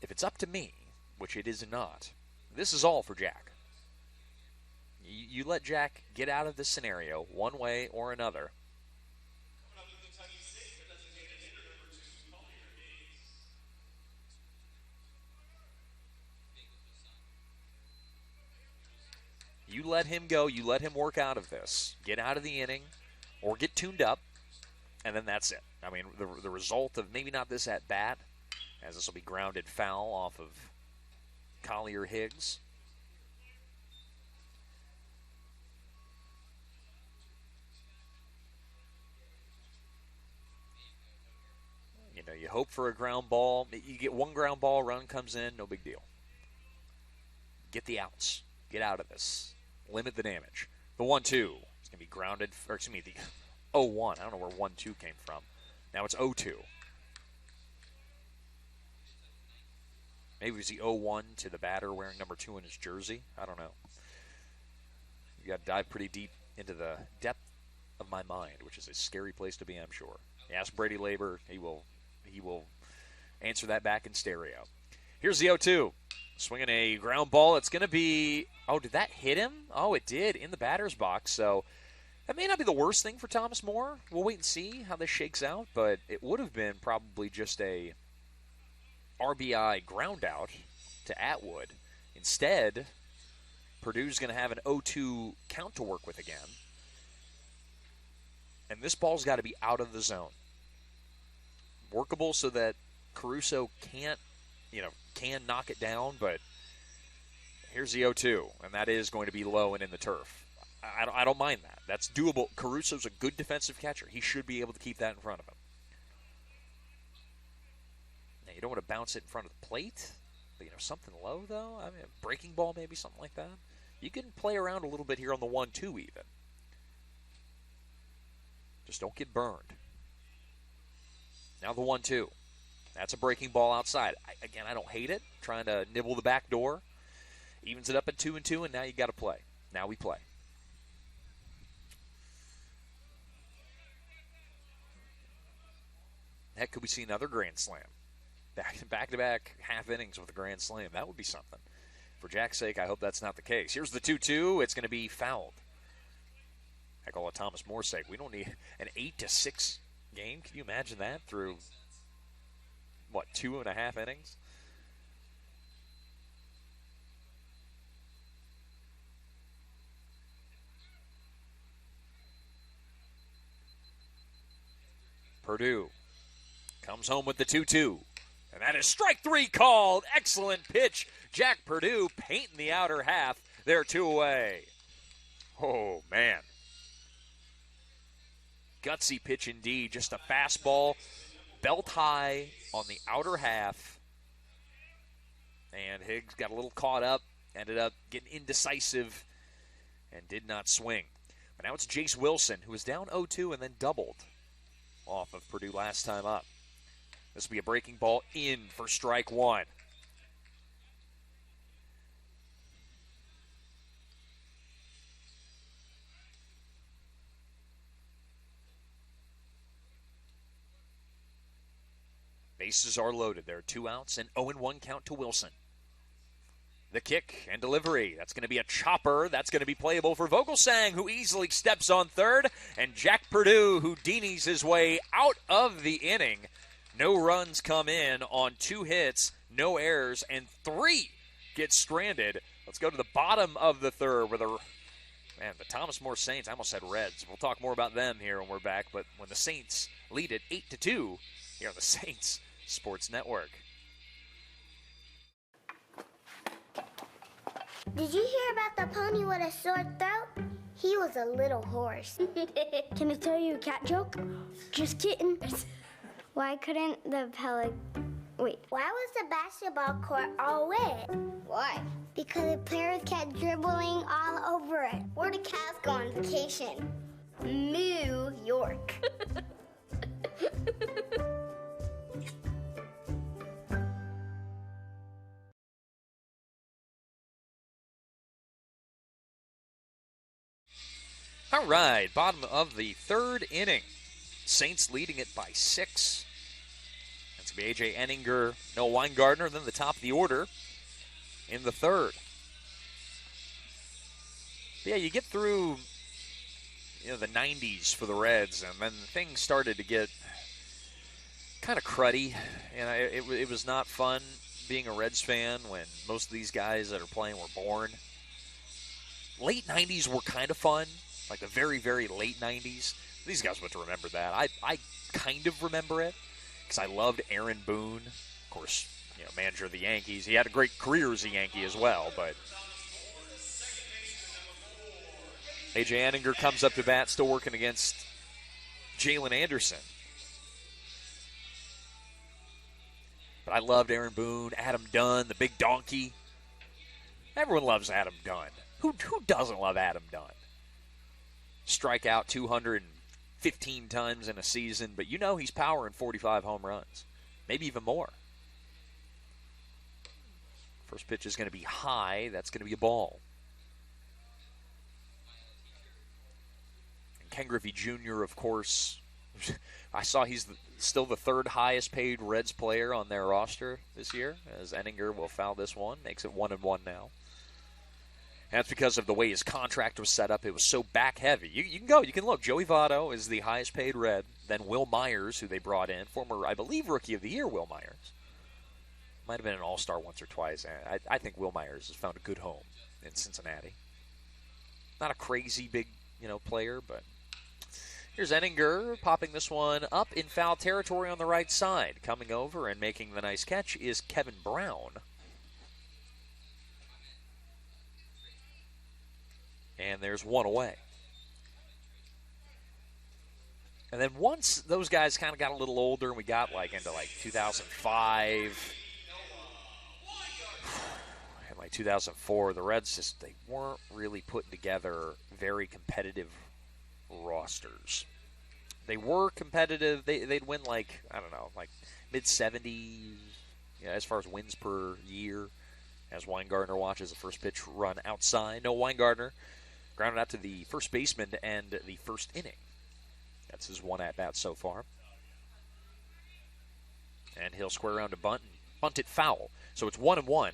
If it's up to me, which it is not, this is all for Jack. You let Jack get out of this scenario one way or another. You let him go. You let him work out of this. Get out of the inning or get tuned up, and then that's it. I mean, the result of maybe not this at bat, as this will be grounded foul off of Collier Higgs. You hope for a ground ball. You get one ground ball, run comes in, no big deal. Get the outs. Get out of this. Limit the damage. The 1-2 is going to be grounded, or excuse me, the 0-1. I don't know where 1-2 came from. Now it's 0-2. Maybe it was the 0-1 to the batter wearing number 2 in his jersey. I don't know. You got to dive pretty deep into the depth of my mind, which is a scary place to be, I'm sure. You ask Brady Labor, he will answer that back in stereo. Here's the 0-2. Swinging a ground ball. It's going to be, did that hit him? Oh, it did, in the batter's box. So that may not be the worst thing for Thomas Moore. We'll wait and see how this shakes out, but it would have been probably just a RBI ground out to Atwood. Instead, Purdue's going to have an 0-2 count to work with again. And this ball's got to be out of the zone. Workable so that Caruso can knock it down, but here's the 0-2, and that is going to be low and in the turf. I don't mind that. That's doable. Caruso's a good defensive catcher. He should be able to keep that in front of him. Now, you don't want to bounce it in front of the plate, but, something low, though. I mean, a breaking ball, maybe something like that. You can play around a little bit here on the 1-2 even. Just don't get burned. Now the 1-2. That's a breaking ball outside. I don't hate it. Trying to nibble the back door. Evens it up at 2-2, and now you got to play. Now we play. Heck, could we see another grand slam? Back-to-back half innings with a grand slam. That would be something. For Jack's sake, I hope that's not the case. Here's the 2-2. It's going to be fouled. Heck, all of Thomas Moore's sake, we don't need an 8-6 game. Can you imagine that through, 2.5 innings? Purdue comes home with the 2-2. And that is strike 3 called. Excellent pitch. Jack Purdue painting the outer half. They're 2 away. Oh, man. Gutsy pitch indeed. Just a fastball, belt high on the outer half. And Higgs got a little caught up, ended up getting indecisive, and did not swing. But now it's Jace Wilson, who was down 0-2 and then doubled off of Purdue last time up. This will be a breaking ball in for strike 1. Bases are loaded. There are 2 outs, and 0-1 count to Wilson. The kick and delivery. That's going to be a chopper. That's going to be playable for Vogelsang, who easily steps on third. And Jack Purdue, who Houdini's his way out of the inning. No runs come in on 2 hits, no errors, and 3 get stranded. Let's go to the bottom of the third where the Thomas More Saints, I almost said Reds. We'll talk more about them here when we're back. But when the Saints lead it 8-2 here on the Saints Sports Network. Did you hear about the pony with a sore throat? He was a little horse. Can I tell you a cat joke? Just kidding. Why couldn't the Why was the basketball court all wet? Why? Because the players kept dribbling all over it. Where the cats go on vacation? New York. All right, bottom of the third inning. Saints leading it by 6. That's going to be A.J. Enninger, Noah Weingartner, then the top of the order in the third. But yeah, you get through the 90s for the Reds, and then things started to get kind of cruddy. And it was not fun being a Reds fan when most of these guys that are playing were born. Late 90s were kind of fun, like the very, very late 90s. These guys would remember that. I kind of remember it because I loved Aaron Boone. Of course, manager of the Yankees. He had a great career as a Yankee as well, but A.J. Enninger comes up to bat, still working against Jalen Anderson. But I loved Aaron Boone, Adam Dunn, the big donkey. Everyone loves Adam Dunn. Who doesn't love Adam Dunn? Strike out 215 times in a season, but he's powering 45 home runs, maybe even more. First pitch is going to be high. That's going to be a ball. And Ken Griffey Jr., of course, I saw he's still the 3rd highest paid Reds player on their roster this year, as Enninger will foul this one, makes it 1-1 now. And that's because of the way his contract was set up. It was so back-heavy. You can go. You can look. Joey Votto is the highest-paid Red. Then Will Myers, who they brought in, former, I believe, Rookie of the Year Will Myers. Might have been an All-Star once or twice. I think Will Myers has found a good home in Cincinnati. Not a crazy big, player, but here's Enninger popping this one up in foul territory on the right side. Coming over and making the nice catch is Kevin Brown. And there's 1 away. And then once those guys kind of got a little older and we got into 2005 and 2004, the Reds they weren't really putting together very competitive rosters. They were competitive. They'd win mid-70s as far as wins per year. As Weingartner watches the first pitch run outside. No, Weingartner grounded out to the first baseman to end the first inning. That's his 1 at-bat so far. And he'll square around to bunt and bunt it foul. So it's 1-1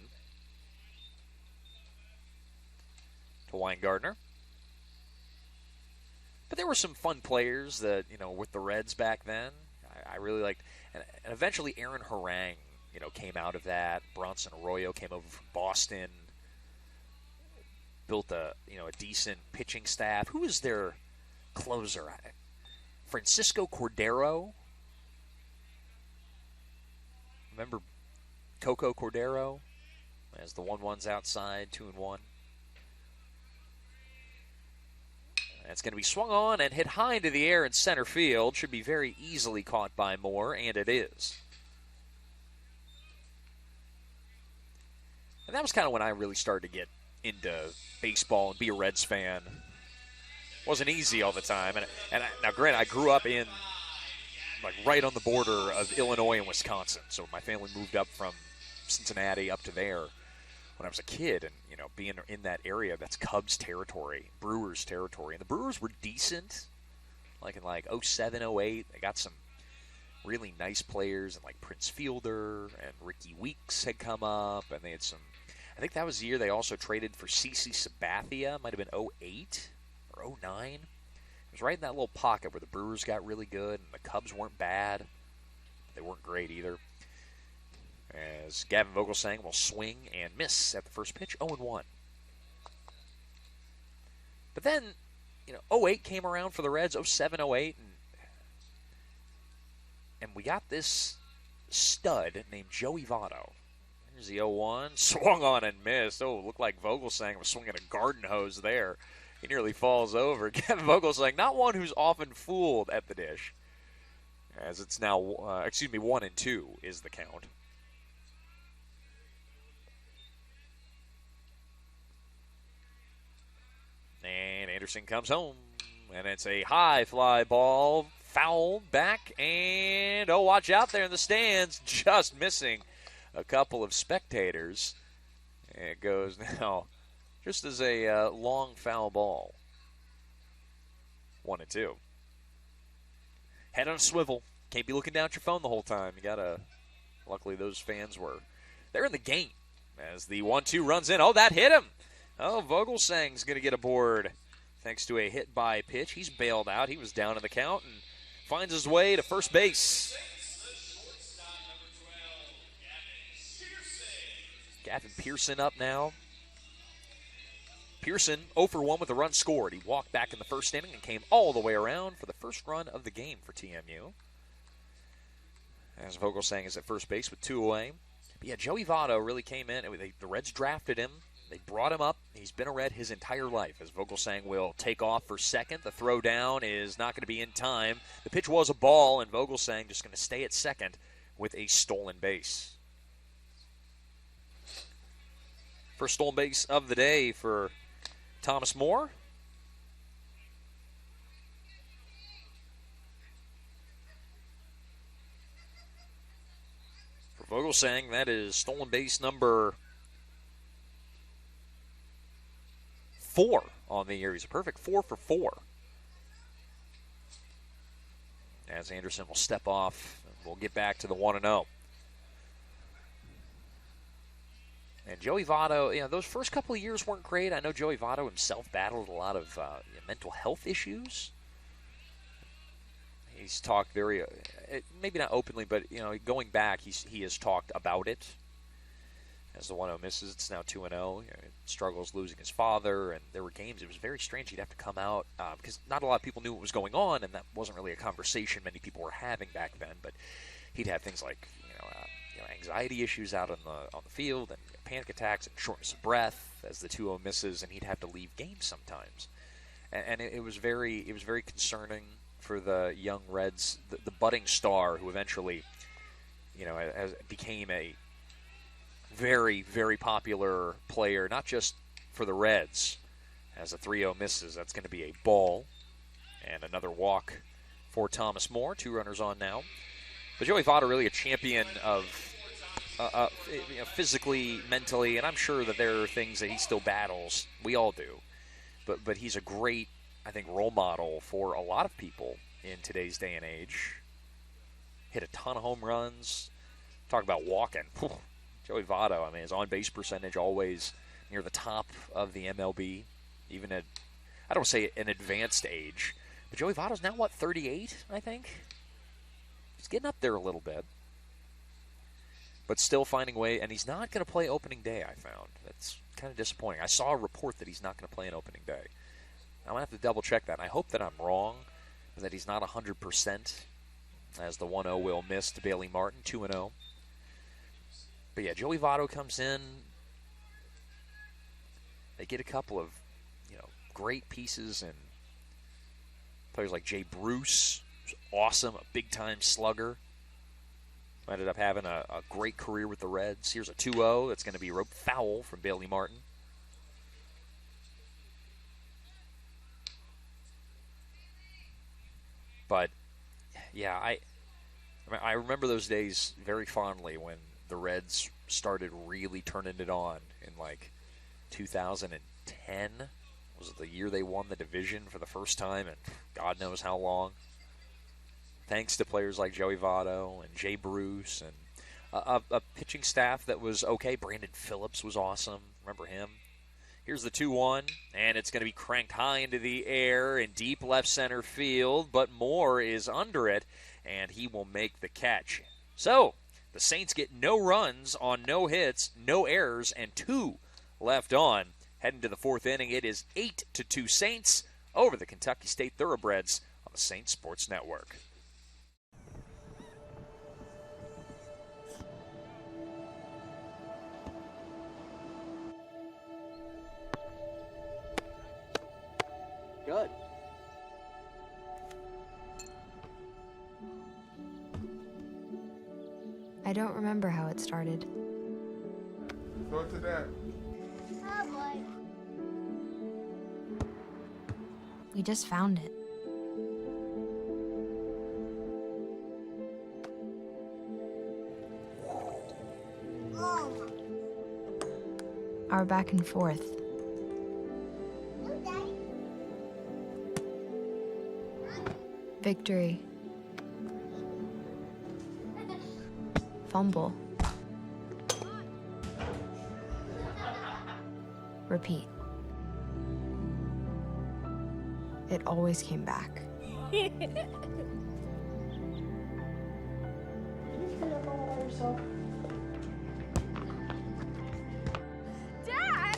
to Weingartner. But there were some fun players that, with the Reds back then. I really liked. And eventually Aaron Harang, came out of that. Bronson Arroyo came over from Boston. Built a decent pitching staff. Who was their closer? Francisco Cordero. Remember Coco Cordero? As the 1-1's outside, 2-1. It's going to be swung on and hit high into the air in center field. Should be very easily caught by Moore, and it is. And that was kind of when I really started to get into baseball and be a Reds fan. Wasn't easy all the time. Now, granted, I grew up in, right on the border of Illinois and Wisconsin. So my family moved up from Cincinnati up to there when I was a kid, and being in that area, that's Cubs territory, Brewers territory, and the Brewers were decent, in 07, 08. They got some really nice players, and Prince Fielder and Ricky Weeks had come up, and they had some. I think that was the year they also traded for CC Sabathia. Might have been 08 or 09. It was right in that little pocket where the Brewers got really good, and the Cubs weren't bad. They weren't great either. As Gavin Vogelsang will swing and miss at the first pitch, 0-1. But then, 08 came around for the Reds, 07, 08, and we got this stud named Joey Votto. Here's the 0-1, swung on and missed. Oh, looked like Vogelsang was swinging a garden hose there. He nearly falls over. Gavin Vogelsang, not one who's often fooled at the dish, as it's now, 1-2 is the count. And Anderson comes home, and it's a high fly ball, fouled back, and watch out there in the stands, just missing a couple of spectators. And it goes now just as a long foul ball. 1-2. Head on a swivel. Can't be looking down at your phone the whole time. You gotta. Luckily, those fans they're in the game as the 1-2 runs in. Oh, that hit him. Oh, Vogelsang's going to get aboard thanks to a hit by pitch. He's bailed out. He was down in the count and finds his way to first base. Gavin Pearson up now. Pearson 0 for 1 with a run scored. He walked back in the first inning and came all the way around for the first run of the game for TMU. As Vogelsang is at first base with 2 away. But yeah, Joey Votto really came in. The Reds drafted him. They brought him up. He's been a Red his entire life, as Vogelsang will take off for second. The throw down is not going to be in time. The pitch was a ball, and Vogelsang just going to stay at second with a stolen base. First stolen base of the day for Thomas Moore. For Vogelsang, that is stolen base number 4 on the year. He's a perfect 4 for 4. As Anderson will step off, we'll get back to the 1-0. And Joey Votto, those first couple of years weren't great. I know Joey Votto himself battled a lot of mental health issues. He's talked very, maybe not openly, but going back, he has talked about it. As the 1-0 misses, it's now 2-0. Struggles losing his father, and there were games. It was very strange. He'd have to come out because not a lot of people knew what was going on, and that wasn't really a conversation many people were having back then. But he'd have things like anxiety issues out on the field, and panic attacks and shortness of breath as the 2-0 misses, and he'd have to leave games sometimes. And it was very concerning for the young Reds, the budding star who eventually, became a very, very popular player, not just for the Reds. As the 3-0 misses, that's going to be a ball and another walk for Thomas Moore. 2 runners on now. But Joey Votto really a champion of physically, mentally, and I'm sure that there are things that he still battles. We all do. But he's a great, I think, role model for a lot of people in today's day and age. Hit a ton of home runs. talk about walking. Joey Votto, I mean, his on-base percentage always near the top of the MLB, even at, I don't say an advanced age, but Joey Votto's now, 38, I think? He's getting up there a little bit. But still finding a way, and he's not going to play opening day, I found. That's kind of disappointing. I saw a report that he's not going to play an opening day. I'm going to have to double-check that. I hope that I'm wrong, that he's not 100%, as the 1-0 will miss to Bailey Martin, 2-0. But yeah, Joey Votto comes in. They get a couple of, great pieces, and players like Jay Bruce, who's awesome, a big-time slugger. Ended up having a great career with the Reds. Here's a 2-0 that's going to be roped foul from Bailey Martin. But, yeah, I remember those days very fondly when the Reds started really turning it on in, 2010. Was it the year they won the division for the first time in God knows how long? Thanks to players like Joey Votto and Jay Bruce and a pitching staff that was okay. Brandon Phillips was awesome. Remember him? Here's the 2-1, and it's going to be cranked high into the air in deep left center field, but Moore is under it, and he will make the catch. So, the Saints get no runs on no hits, no errors, and 2 left on. Heading to the 4th inning, it is 8-2 Saints over the Kentucky State Thoroughbreds on the Saints Sports Network. Good. I don't remember how it started. Go to that. Oh boy. We just found it. Our back and forth. Victory. Fumble. Repeat. It always came back. Dad!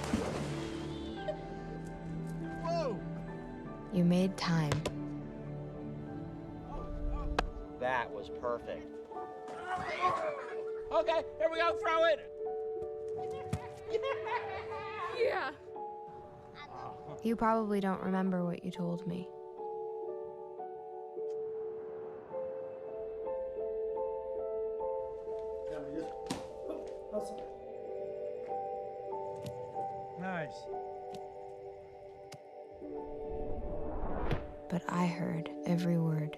Whoa! You made time. That was perfect. Okay, here we go, throw it! Yeah. You probably don't remember what you told me. Nice. But I heard every word.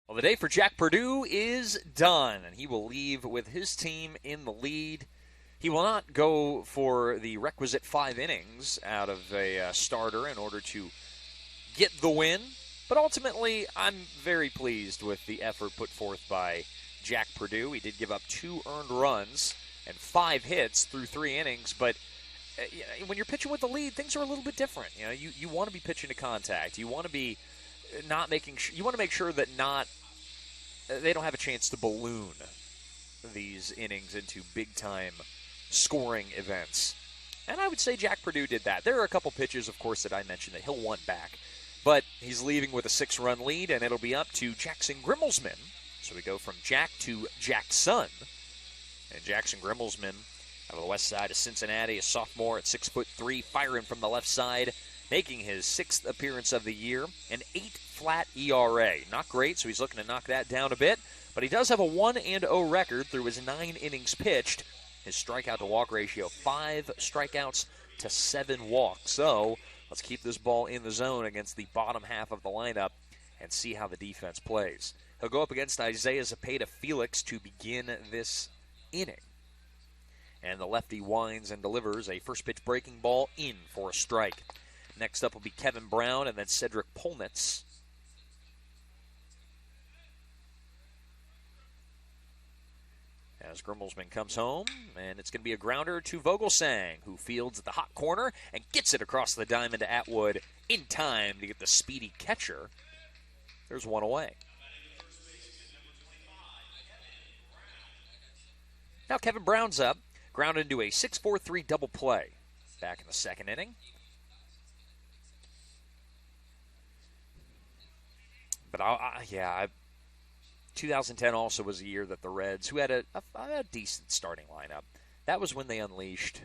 Well, the day for Jack Purdue is done, and he will leave with his team in the lead. He will not go for the requisite 5 innings out of a starter in order to get the win, but ultimately I'm very pleased with the effort put forth by Jack Purdue. He did give up 2 earned runs and 5 hits through 3 innings, but when you're pitching with the lead, things are a little bit different. You want to be pitching to contact. You want to be not making. You want to make sure that they don't have a chance to balloon these innings into big-time scoring events. And I would say Jack Purdue did that. There are a couple pitches, of course, that I mentioned that he'll want back. But he's leaving with a 6-run lead, and it'll be up to Jackson Grimmelsman. So we go from Jack to Jackson. And Jackson Grimmelsman, out of the west side of Cincinnati, a sophomore at 6'3", firing from the left side, making his 6th appearance of the year, an 8-flat ERA. Not great, so he's looking to knock that down a bit. But he does have a 1-0 record through his 9 innings pitched. His strikeout-to-walk ratio, 5 strikeouts to 7 walks. So let's keep this ball in the zone against the bottom half of the lineup and see how the defense plays. He'll go up against Isaiah Zepeda-Felix to begin this inning. And the lefty winds and delivers a first pitch breaking ball in for a strike. Next up will be Kevin Brown and then Cedric Polnitz. As Grimmelsman comes home, and it's going to be a grounder to Vogelsang, who fields at the hot corner and gets it across the diamond to Atwood in time to get the speedy catcher. There's one away. Now Kevin Brown's up, grounded into a 6-4-3 double play back in the second inning. But 2010 also was a year that the Reds, who had a decent starting lineup, that was when they unleashed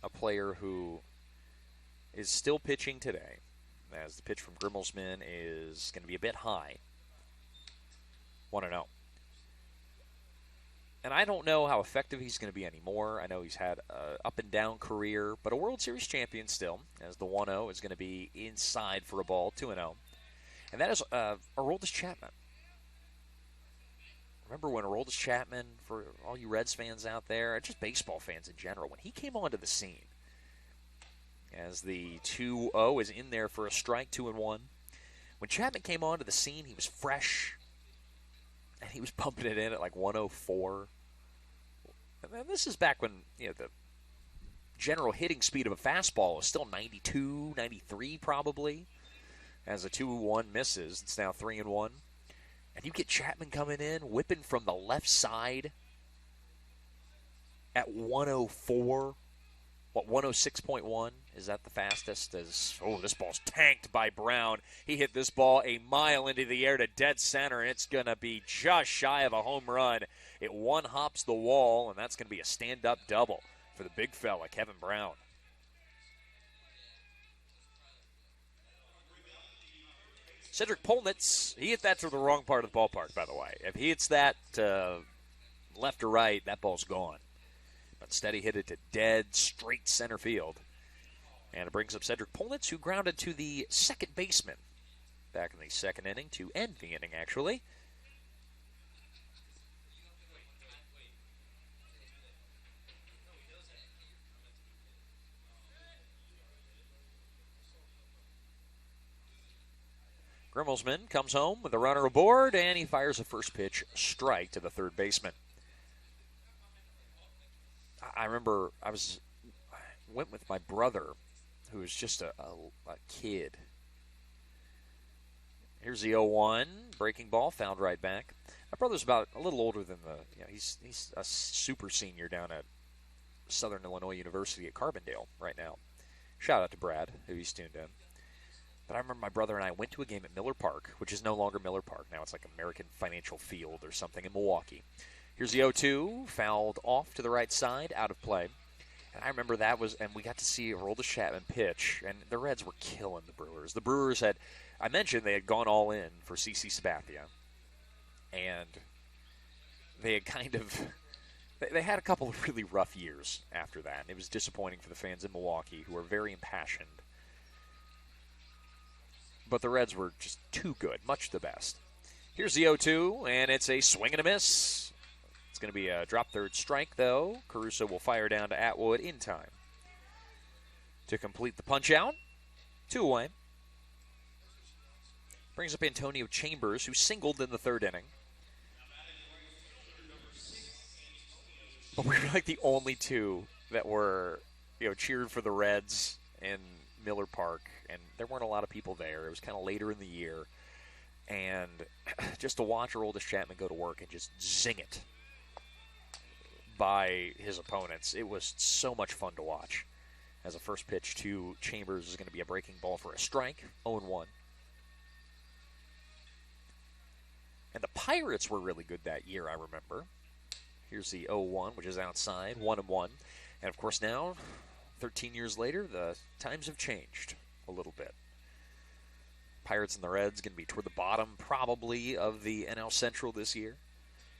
a player who is still pitching today, as the pitch from Grimmelsman is going to be a bit high. 1-0. And I don't know how effective he's going to be anymore. I know he's had an up-and-down career, but a World Series champion still, as the 1-0 is going to be inside for a ball, 2-0. And that is Aroldis Chapman. Remember when Aroldis Chapman, for all you Reds fans out there, and just baseball fans in general, when he came onto the scene, as the 2-0 is in there for a strike, 2-1. When Chapman came onto the scene, he was fresh, and he was pumping it in at like 104. And then this is back when the general hitting speed of a fastball was still 92, 93 probably. As a 2-1 misses, it's now 3-1. And you get Chapman coming in, whipping from the left side at 104. 106.1? Is that the fastest? This ball's tanked by Brown. He hit this ball a mile into the air to dead center, and it's going to be just shy of a home run. It one-hops the wall, and that's going to be a stand-up double for the big fella, Kevin Brown. Cedric Polnitz, he hit that to the wrong part of the ballpark, by the way. If he hits that left or right, that ball's gone. But instead he hit it to dead, straight center field. And it brings up Cedric Polnitz, who grounded to the second baseman back in the second inning, to end the inning, actually. Grimmelsman comes home with a runner aboard, and he fires a first pitch strike to the third baseman. I remember went with my brother, who was just a kid. Here's the 0-1 breaking ball, found right back. My brother's about a little older than he's a super senior down at Southern Illinois University at Carbondale right now. Shout out to Brad, who he's tuned in. But I remember my brother and I went to a game at Miller Park, which is no longer Miller Park. Now it's like American Financial Field or something in Milwaukee. Here's the 0-2, fouled off to the right side, out of play. And I remember and we got to see Aroldis Chapman pitch, and the Reds were killing the Brewers. The Brewers I mentioned they had gone all in for CC Sabathia. And they had they had a couple of really rough years after that. And it was disappointing for the fans in Milwaukee, who were very impassioned. But the Reds were just too good, much the best. Here's the 0-2, and it's a swing and a miss. It's going to be a drop third strike, though. Caruso will fire down to Atwood in time to complete the punch-out. 2 away. Brings up Antonio Chambers, who singled in the third inning. But we were like the only two that were, cheered for the Reds in Miller Park, and there weren't a lot of people there. It was kind of later in the year. And just to watch Aroldis Chapman go to work and just zing it by his opponents, it was so much fun to watch. As a first pitch to Chambers is going to be a breaking ball for a strike, 0-1. And the Pirates were really good that year, I remember. Here's the 0-1, which is outside, 1-1. And, of course, now, 13 years later, the times have changed a little bit. Pirates and the Reds going to be toward the bottom, probably, of the NL Central this year.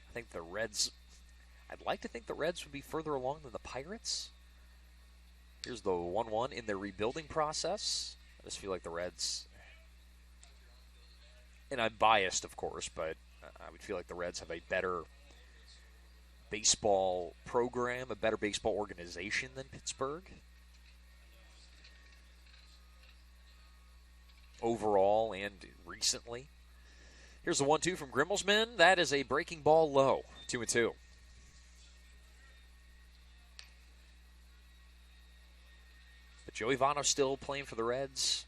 I think the Reds, I'd like to think the Reds would be further along than the Pirates. Here's the 1-1 in their rebuilding process. I just feel like the Reds, and I'm biased, of course, but I would feel like the Reds have a better baseball program, a better baseball organization than Pittsburgh. Overall and recently. Here's the 1-2 from Grimmelsman. That is a breaking ball low. 2-2. But Joey Votto still playing for the Reds.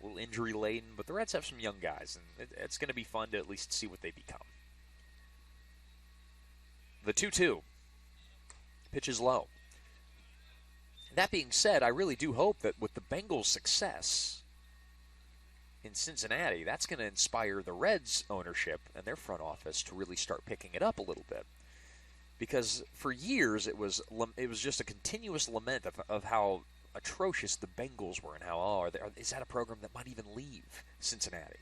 A little injury laden, but the Reds have some young guys, and it's going to be fun to at least see what they become. The 2-2. Pitch is low. That being said, I really do hope that with the Bengals' success in Cincinnati, that's going to inspire the Reds' ownership and their front office to really start picking it up a little bit. Because for years it was just a continuous lament of how atrocious the Bengals were and how, is that a program that might even leave Cincinnati?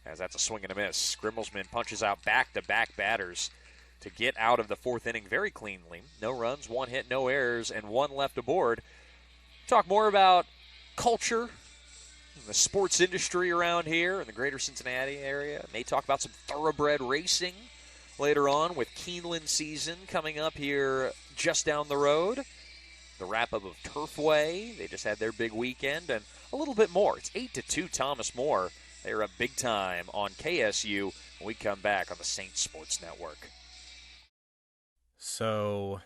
As that's a swing and a miss. Grimmelsman punches out back-to-back batters to get out of the fourth inning very cleanly. No runs, 1 hit, no errors, and 1 left aboard. Talk more about culture, the sports industry around here in the greater Cincinnati area. May talk about some thoroughbred racing later on with Keeneland season coming up here just down the road. The wrap-up of Turfway. They just had their big weekend, and a little bit more. It's 8-2 Thomas More. They're up big time on KSU when we come back on the Saints Sports Network. So,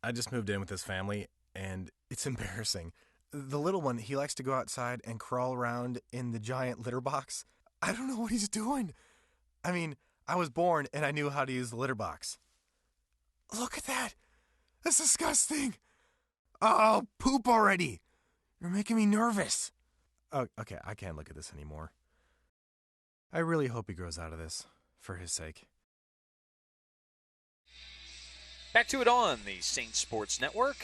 I just moved in with this family, and it's embarrassing. The little one, he likes to go outside and crawl around in the giant litter box. I don't know what he's doing. I mean, I was born and I knew how to use the litter box. Look at that. That's disgusting. Oh, poop already. You're making me nervous. Oh, okay, I can't look at this anymore. I really hope he grows out of this, for his sake. Back to it on the Saints Sports Network.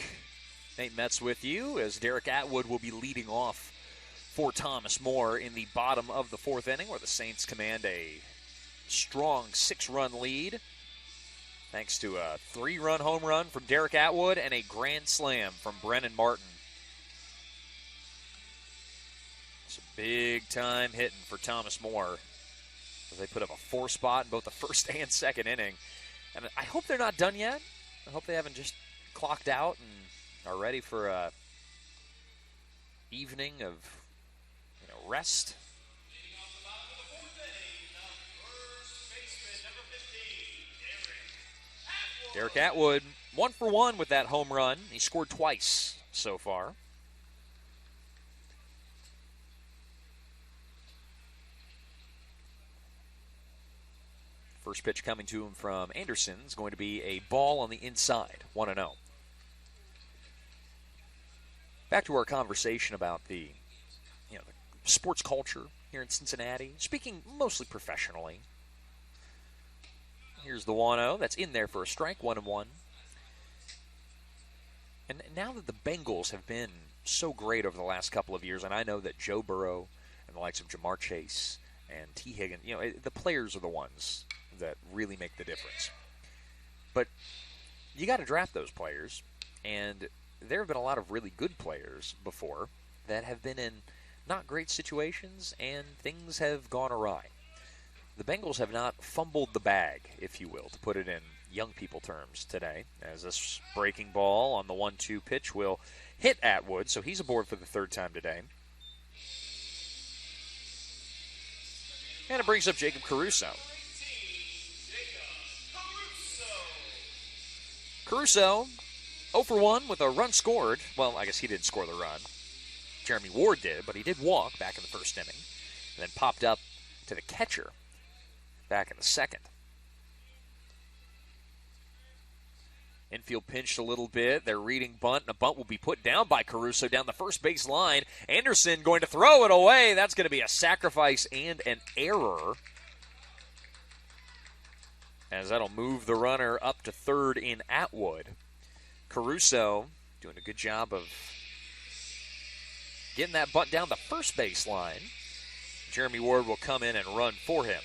Nate Metz with you as Derek Atwood will be leading off for Thomas More in the bottom of the fourth inning, where the Saints command a strong 6-run lead thanks to a 3-run home run from Derek Atwood and a grand slam from Brennan Martin. It's a big-time hitting for Thomas More as they put up a 4-spot in both the first and second inning. And I hope they're not done yet. I hope they haven't just clocked out and are ready for a evening of rest. Derek Atwood, 1 for 1 with that home run. He scored twice so far. First pitch coming to him from Anderson is going to be a ball on the inside, 1-0. Back to our conversation about the sports culture here in Cincinnati, speaking mostly professionally. Here's the 1-0. That's in there for a strike, 1-1. And now that the Bengals have been so great over the last couple of years, and I know that Joe Burrow and the likes of Jamar Chase and T. Higgins, the players are the ones that really make the difference. But you got to draft those players, and there have been a lot of really good players before that have been in not great situations, and things have gone awry. The Bengals have not fumbled the bag, if you will, to put it in young people terms today, as this breaking ball on the 1-2 pitch will hit Atwood, so he's aboard for the third time today. And it brings up Jacob Caruso. Caruso, 0 for 1 with a run scored. Well, I guess he didn't score the run. Jeremy Ward did, but he did walk back in the first inning. And then popped up to the catcher back in the second. Infield pinched a little bit. They're reading bunt, and a bunt will be put down by Caruso down the first base line. Anderson going to throw it away. That's going to be a sacrifice and an error, as that'll move the runner up to third in Atwood. Caruso doing a good job of getting that bunt down the first base line. Jeremy Ward will come in and run for him.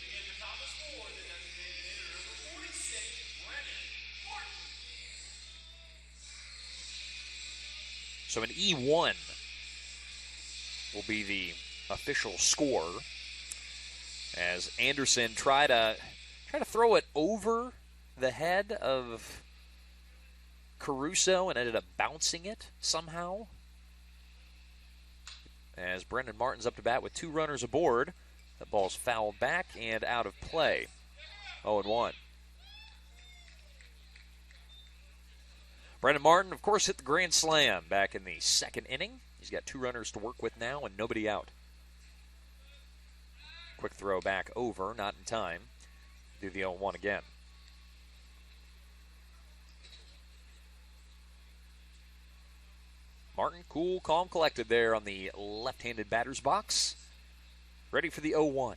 So an E1 will be the official score as Anderson tried to Try to throw it over the head of Caruso and ended up bouncing it somehow. As Brendan Martin's up to bat with 2 runners aboard. The ball's fouled back and out of play. 0-1. Brendan Martin, of course, hit the grand slam back in the 2nd inning. He's got 2 runners to work with now and nobody out. Quick throw back over, not in time. Do the 0-1 again. Martin, cool, calm, collected there on the left-handed batter's box. Ready for the 0-1.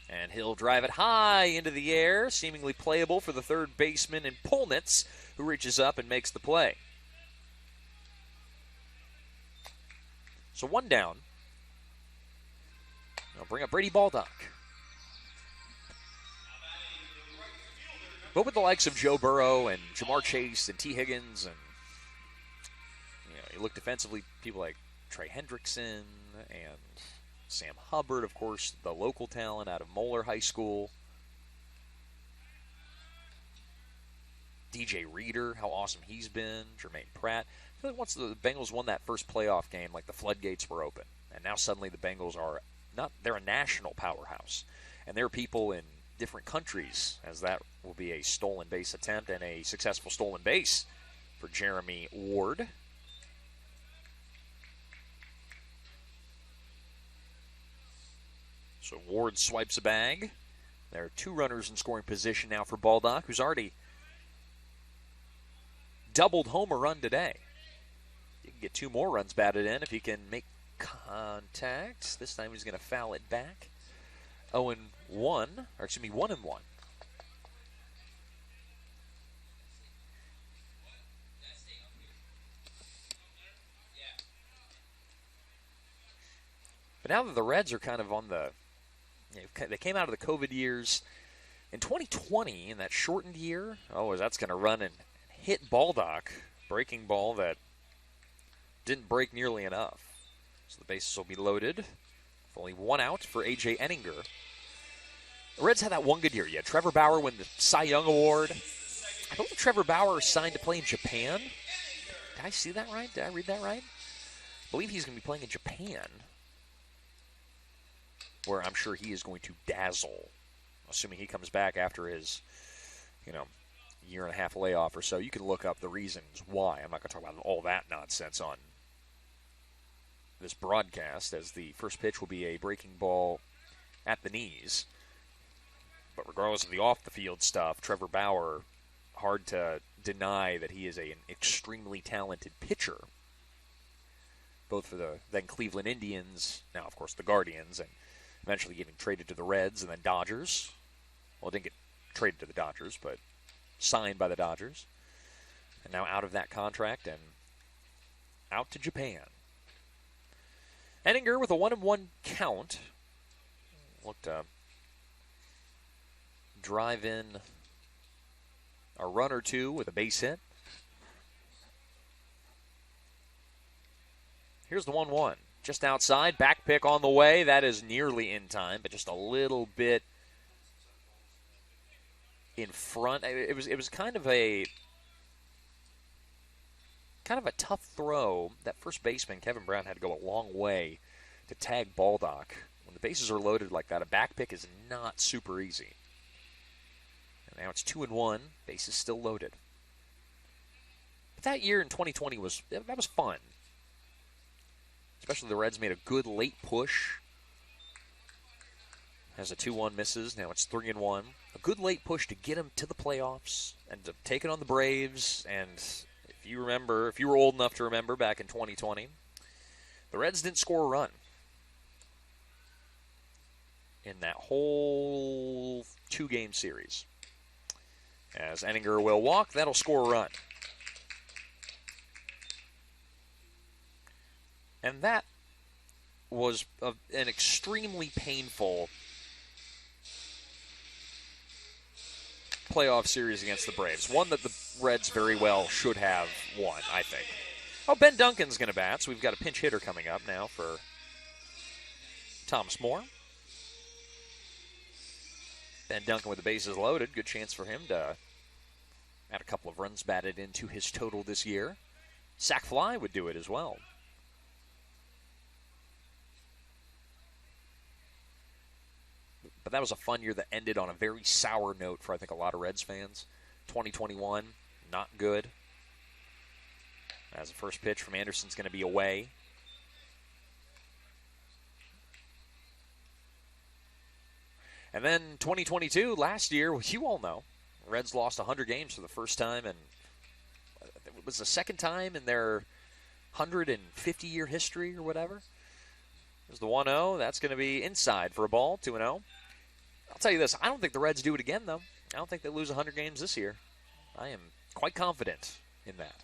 And he'll drive it high into the air, seemingly playable for the third baseman in Polnitz, who reaches up and makes the play. So 1 down. I'll bring up Brady Baldock. But with the likes of Joe Burrow and Jamar Chase and T. Higgins, and you look defensively, people like Trey Hendrickson and Sam Hubbard, of course, the local talent out of Moeller High School. DJ Reader, how awesome he's been. Jermaine Pratt. I feel like once the Bengals won that first playoff game, like the floodgates were open. And now suddenly the Bengals are they're a national powerhouse. And there are people in different countries, as that will be a stolen base attempt and a successful stolen base for Jeremy Ward. So Ward swipes a bag. There are 2 runners in scoring position now for Baldock, who's already doubled home a run today. You can get 2 more runs batted in if he can make contact. This time he's going to foul it back. 0-1, or excuse me, 1-1. But now that the Reds are kind of on the, they came out of the COVID years. In 2020, in that shortened year, that's going to run and hit Baldock, breaking ball that didn't break nearly enough. So the bases will be loaded. With only 1 out for A.J. Enninger. The Reds had that one good year. Trevor Bauer win the Cy Young Award. I believe Trevor Bauer signed to play in Japan. Did I see that right? Did I read that right? I believe he's going to be playing in Japan, where I'm sure he is going to dazzle, assuming he comes back after his, year and a half layoff or so. You can look up the reasons why. I'm not going to talk about all that nonsense on this broadcast, as the first pitch will be a breaking ball at the knees. But regardless of the off-the-field stuff, Trevor Bauer, hard to deny that he is an extremely talented pitcher, both for the then Cleveland Indians, now, of course, the Guardians, and eventually getting traded to the Reds and then Dodgers. Well, it didn't get traded to the Dodgers, but signed by the Dodgers. And now out of that contract and out to Japan. Enninger with a 1-1 count. Looked to drive in a run or 2 with a base hit. Here's the 1-1. Just outside, back pick on the way. That is nearly in time, but just a little bit in front. It was kind of a tough throw. That first baseman, Kevin Brown, had to go a long way to tag Baldock. When the bases are loaded like that, a back pick is not super easy. And now it's 2-1. Bases still loaded. But that year in 2020 was fun. Especially the Reds made a good late push. As a 2-1 misses, now it's 3-1. A good late push to get him to the playoffs and to take it on the Braves. And if you were old enough to remember back in 2020, the Reds didn't score a run in that whole 2-game series. As Enninger will walk, that'll score a run. And that was an extremely painful playoff series against the Braves. One that the Reds very well should have won, I think. Oh, Ben Duncan's going to bat, so we've got a pinch hitter coming up now for Thomas More. Ben Duncan with the bases loaded. Good chance for him to add a couple of runs batted into his total this year. Sac fly would do it as well. But that was a fun year that ended on a very sour note for, I think, a lot of Reds fans. 2021, not good. As the first pitch from Anderson's going to be away. And then 2022, last year, well, you all know, Reds lost 100 games for the first time, and it was the second time in their 150-year history or whatever. There's the 1-0. That's going to be inside for a ball, 2-0. I'll tell you this, I don't think the Reds do it again, though. I don't think they lose 100 games this year. I am quite confident in that.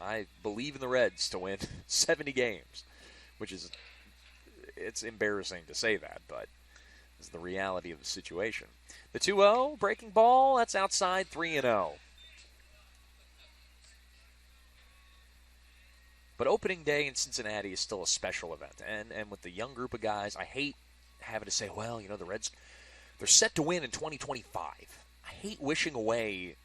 I believe in the Reds to win 70 games, which is, it's embarrassing to say that, but it's the reality of the situation. The 2-0, breaking ball, that's outside, 3-0. But opening day in Cincinnati is still a special event. And with the young group of guys, I hate having to say, well, you know, the Reds, they're set to win in 2025. I hate wishing away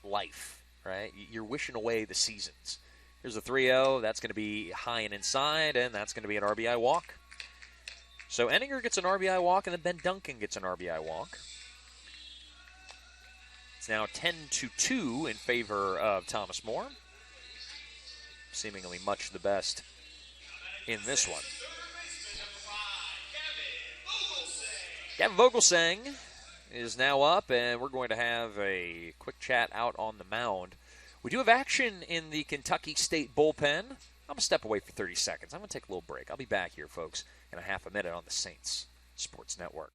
life, right? You're wishing away the seasons. Here's a 3-0. That's going to be high and inside, and that's going to be an RBI walk. So Enninger gets an RBI walk, and then Ben Duncan gets an RBI walk. It's now 10-2 in favor of Thomas More. Seemingly much the best in this one. Gavin Vogelsang is now up, and we're going to have a quick chat out on the mound. We do have action in the Kentucky State bullpen. I'm going to step away for 30 seconds. I'm going to take a little break. I'll be back here, folks, in a half a minute on the Saints Sports Network.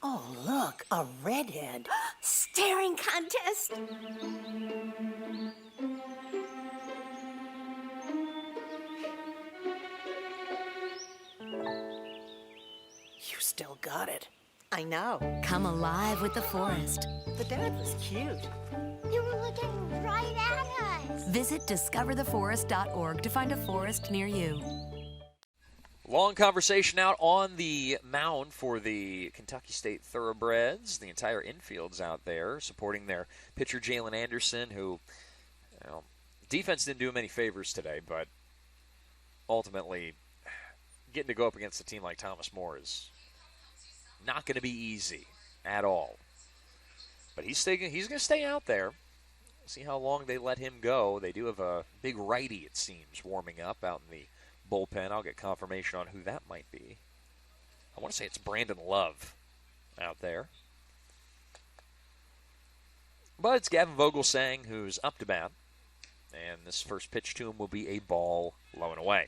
Oh, look, a redhead. Staring contest. You still got it. I know. Come alive with the forest. The dad was cute. You were looking right at us. Visit discovertheforest.org to find a forest near you. Long conversation out on the mound for the Kentucky State Thoroughbreds. The entire infield's out there supporting their pitcher, Jalen Anderson, who, you know, defense didn't do him any favors today, but ultimately getting to go up against a team like Thomas More is not going to be easy at all. But he's going to stay out there. See how long they let him go. They do have a big righty, it seems, warming up out in the bullpen. I'll get confirmation on who that might be. I want to say it's Brandon Love out there. But it's Gavin Vogelsang who's up to bat. And this first pitch to him will be a ball low and away.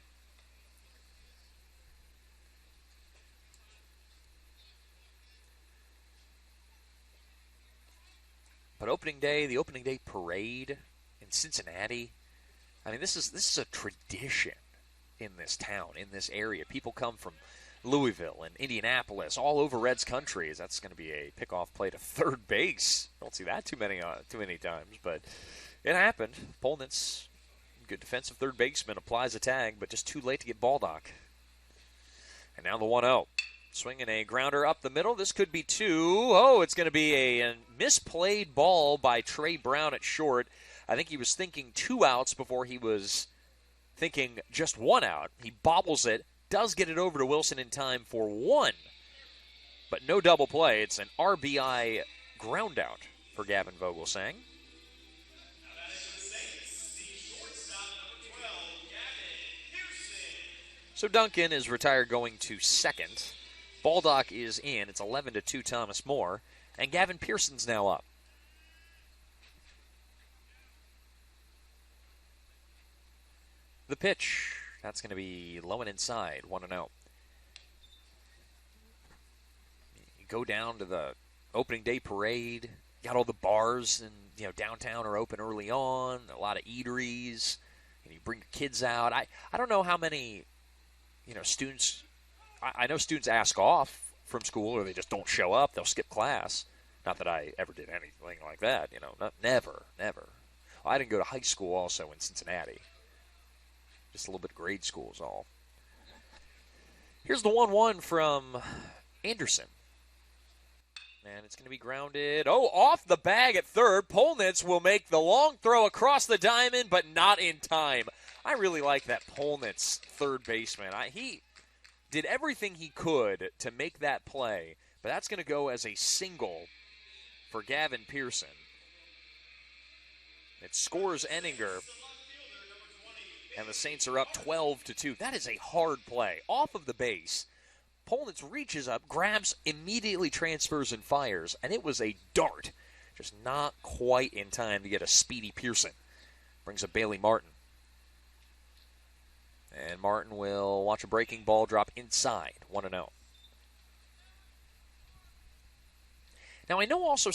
But opening day, the opening day parade in Cincinnati, I mean, this is a tradition in this town, in this area. People come from Louisville and Indianapolis, all over Reds country. That's going to be a pickoff play to third base. Don't see that too many times, but it happened. Polnitz, good defensive third baseman, applies a tag, but just too late to get Baldock. And now the 1-0. Swinging a grounder up the middle. This could be two. Oh, it's going to be a misplayed ball by Trey Brown at short. I think he was thinking 2 outs before he was thinking just 1 out. He bobbles it, does get it over to Wilson in time for 1. But no double play. It's an RBI ground out for Gavin Vogelsang. So Duncan is retired going to second. Baldock is in. It's 11-2 Thomas More. And Gavin Pearson's now up. The pitch, that's going to be low and inside, 1-0. You go down to the opening day parade. Got all the bars in downtown are open early on. A lot of eateries. And you bring your kids out. I don't know how many students. I know students ask off from school, or they just don't show up. They'll skip class. Not that I ever did anything like that. Never. Well, I didn't go to high school also in Cincinnati. Just a little bit of grade school is all. Here's the 1-1 from Anderson. And it's going to be grounded. Oh, off the bag at third. Polnitz will make the long throw across the diamond, but not in time. I really like that Polnitz third baseman. He did everything he could to make that play, but that's going to go as a single for Gavin Pearson. It scores Enninger, and the Saints are up 12-2. That is a hard play. Off of the base, Polnitz reaches up, grabs, immediately transfers and fires, and it was a dart. Just not quite in time to get a speedy Pearson. Brings up Bailey Martin. And Martin will watch a breaking ball drop inside, 1-0. Now, I know also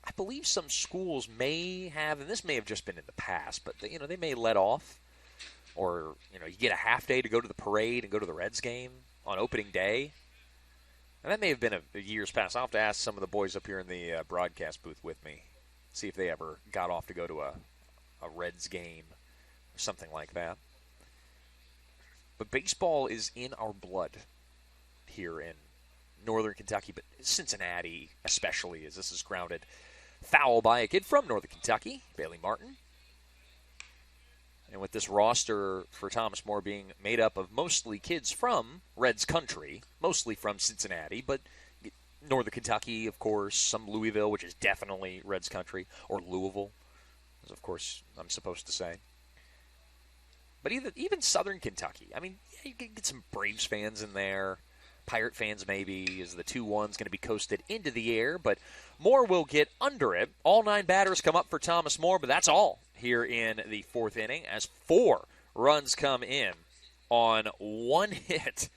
I believe some schools may have, and this may have just been in the past, but they may let off, or you get a half day to go to the parade and go to the Reds game on opening day. And that may have been a years past. I'll have to ask some of the boys up here in the broadcast booth with me, see if they ever got off to go to a Reds game or something like that. But baseball is in our blood here in northern Kentucky, but Cincinnati especially, as this is grounded foul by a kid from northern Kentucky, Bailey Martin. And with this roster for Thomas More being made up of mostly kids from Reds country, mostly from Cincinnati, but northern Kentucky, of course, some Louisville, which is definitely Reds country, or Louisville, as of course I'm supposed to say. But even southern Kentucky, I mean, you can get some Braves fans in there. Pirate fans maybe, as the 2-1's going to be coasted into the air, but Moore will get under it. All 9 batters come up for Thomas More, but that's all here in the 4th inning as 4 runs come in on 1 hit.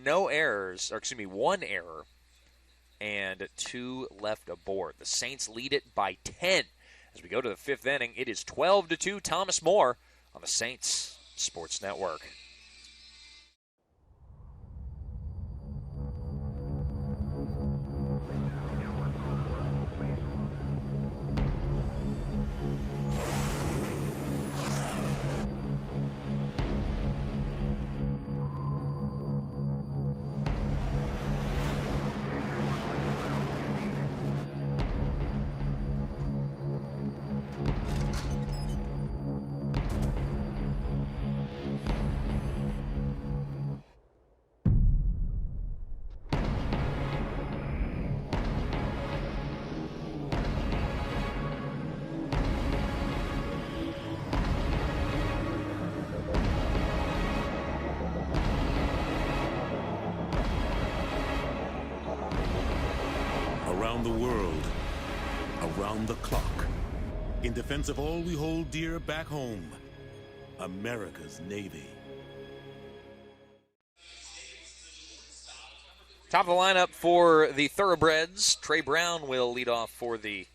No errors, or excuse me, 1 error, and 2 left aboard. The Saints lead it by 10. As we go to the 5th inning, it is 12-2, Thomas More on the Saints Sports Network. Around the world, around the clock, in defense of all we hold dear back home, America's Navy. Top of the lineup for the Thoroughbreds. Trey Brown will lead off for the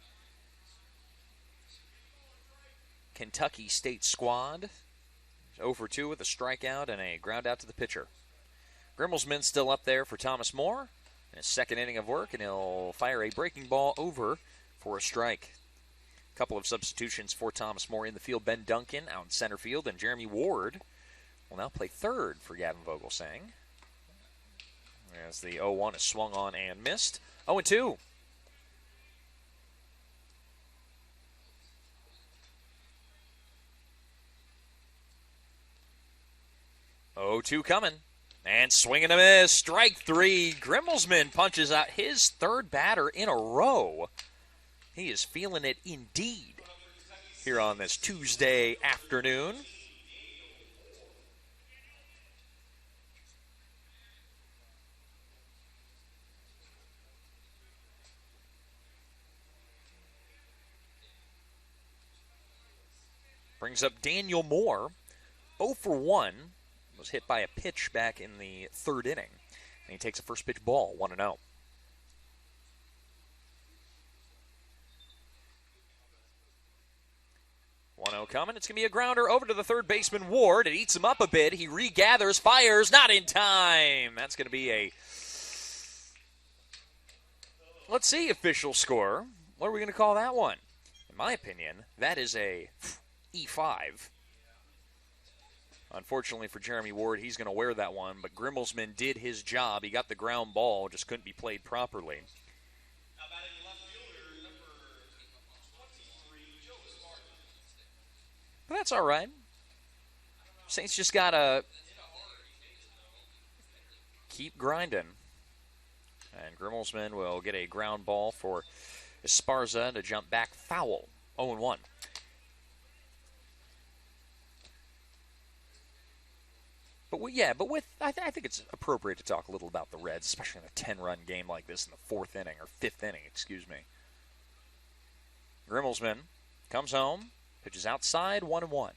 Kentucky State squad. 0 for 2 with a strikeout and a ground out to the pitcher. Grimmelsman still up there for Thomas More in his 2nd inning of work, and he'll fire a breaking ball over for a strike. A couple of substitutions for Thomas More in the field. Ben Duncan out in center field, and Jeremy Ward will now play 3rd for Gavin Vogelsang. As the 0-1 is swung on and missed. 0-2. 0-2 coming. And swinging a miss. Strike 3. Grimmelsman punches out his 3rd batter in a row. He is feeling it indeed here on this Tuesday afternoon. Brings up Daniel Moore. 0 for 1. Was hit by a pitch back in the 3rd inning. And he takes a first pitch ball, 1-0. 1-0 coming. It's going to be a grounder over to the 3rd baseman, Ward. It eats him up a bit. He regathers, fires, not in time. That's going to be a, let's see, official score. What are we going to call that one? In my opinion, that is a E5. Unfortunately for Jeremy Ward, he's going to wear that one, but Grimmelsman did his job. He got the ground ball, just couldn't be played properly. But that's all right. Saints just got to keep grinding. And Grimmelsman will get a ground ball for Esparza to jump back foul. 0-1. I think it's appropriate to talk a little about the Reds, especially in a 10-run game like this in the fifth inning, excuse me. Grimmelsman comes home, pitches outside, 1-1.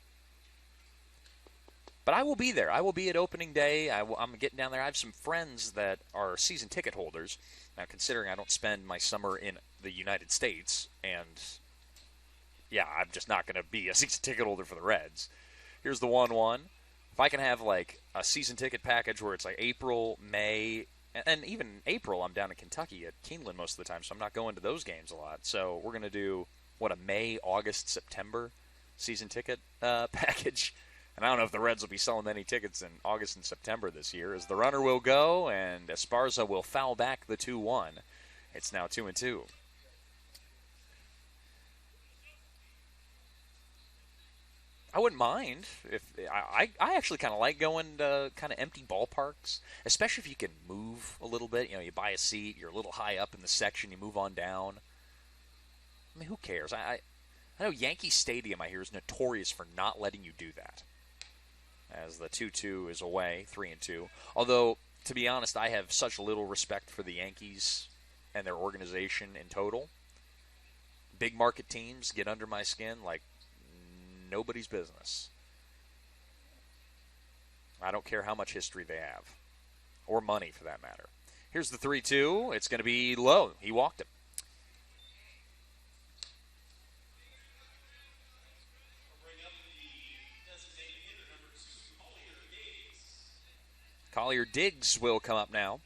But I will be there. I will be at opening day. I'm getting down there. I have some friends that are season ticket holders. Now, considering I don't spend my summer in the United States, and yeah, I'm just not going to be a season ticket holder for the Reds. Here's the 1-1. If I can have like a season ticket package where it's like April, May, and even April, I'm down in Kentucky at Keeneland most of the time, so I'm not going to those games a lot. So we're going to do, a May, August, September season ticket package. And I don't know if the Reds will be selling any tickets in August and September this year, as the runner will go and Esparza will foul back the 2-1. It's now 2-2. I wouldn't mind if I actually kind of like going to kind of empty ballparks, especially if you can move a little bit. You know, you buy a seat, you're a little high up in the section, you move on down. I mean, who cares? I know Yankee Stadium, I hear, is notorious for not letting you do that. As the 2-2 is away, 3-2. Although, to be honest, I have such little respect for the Yankees and their organization in total. Big market teams get under my skin like nobody's business. I don't care how much history they have, or money for that matter. Here's the 3-2. It's going to be low. He walked him. Collier Diggs will come up now.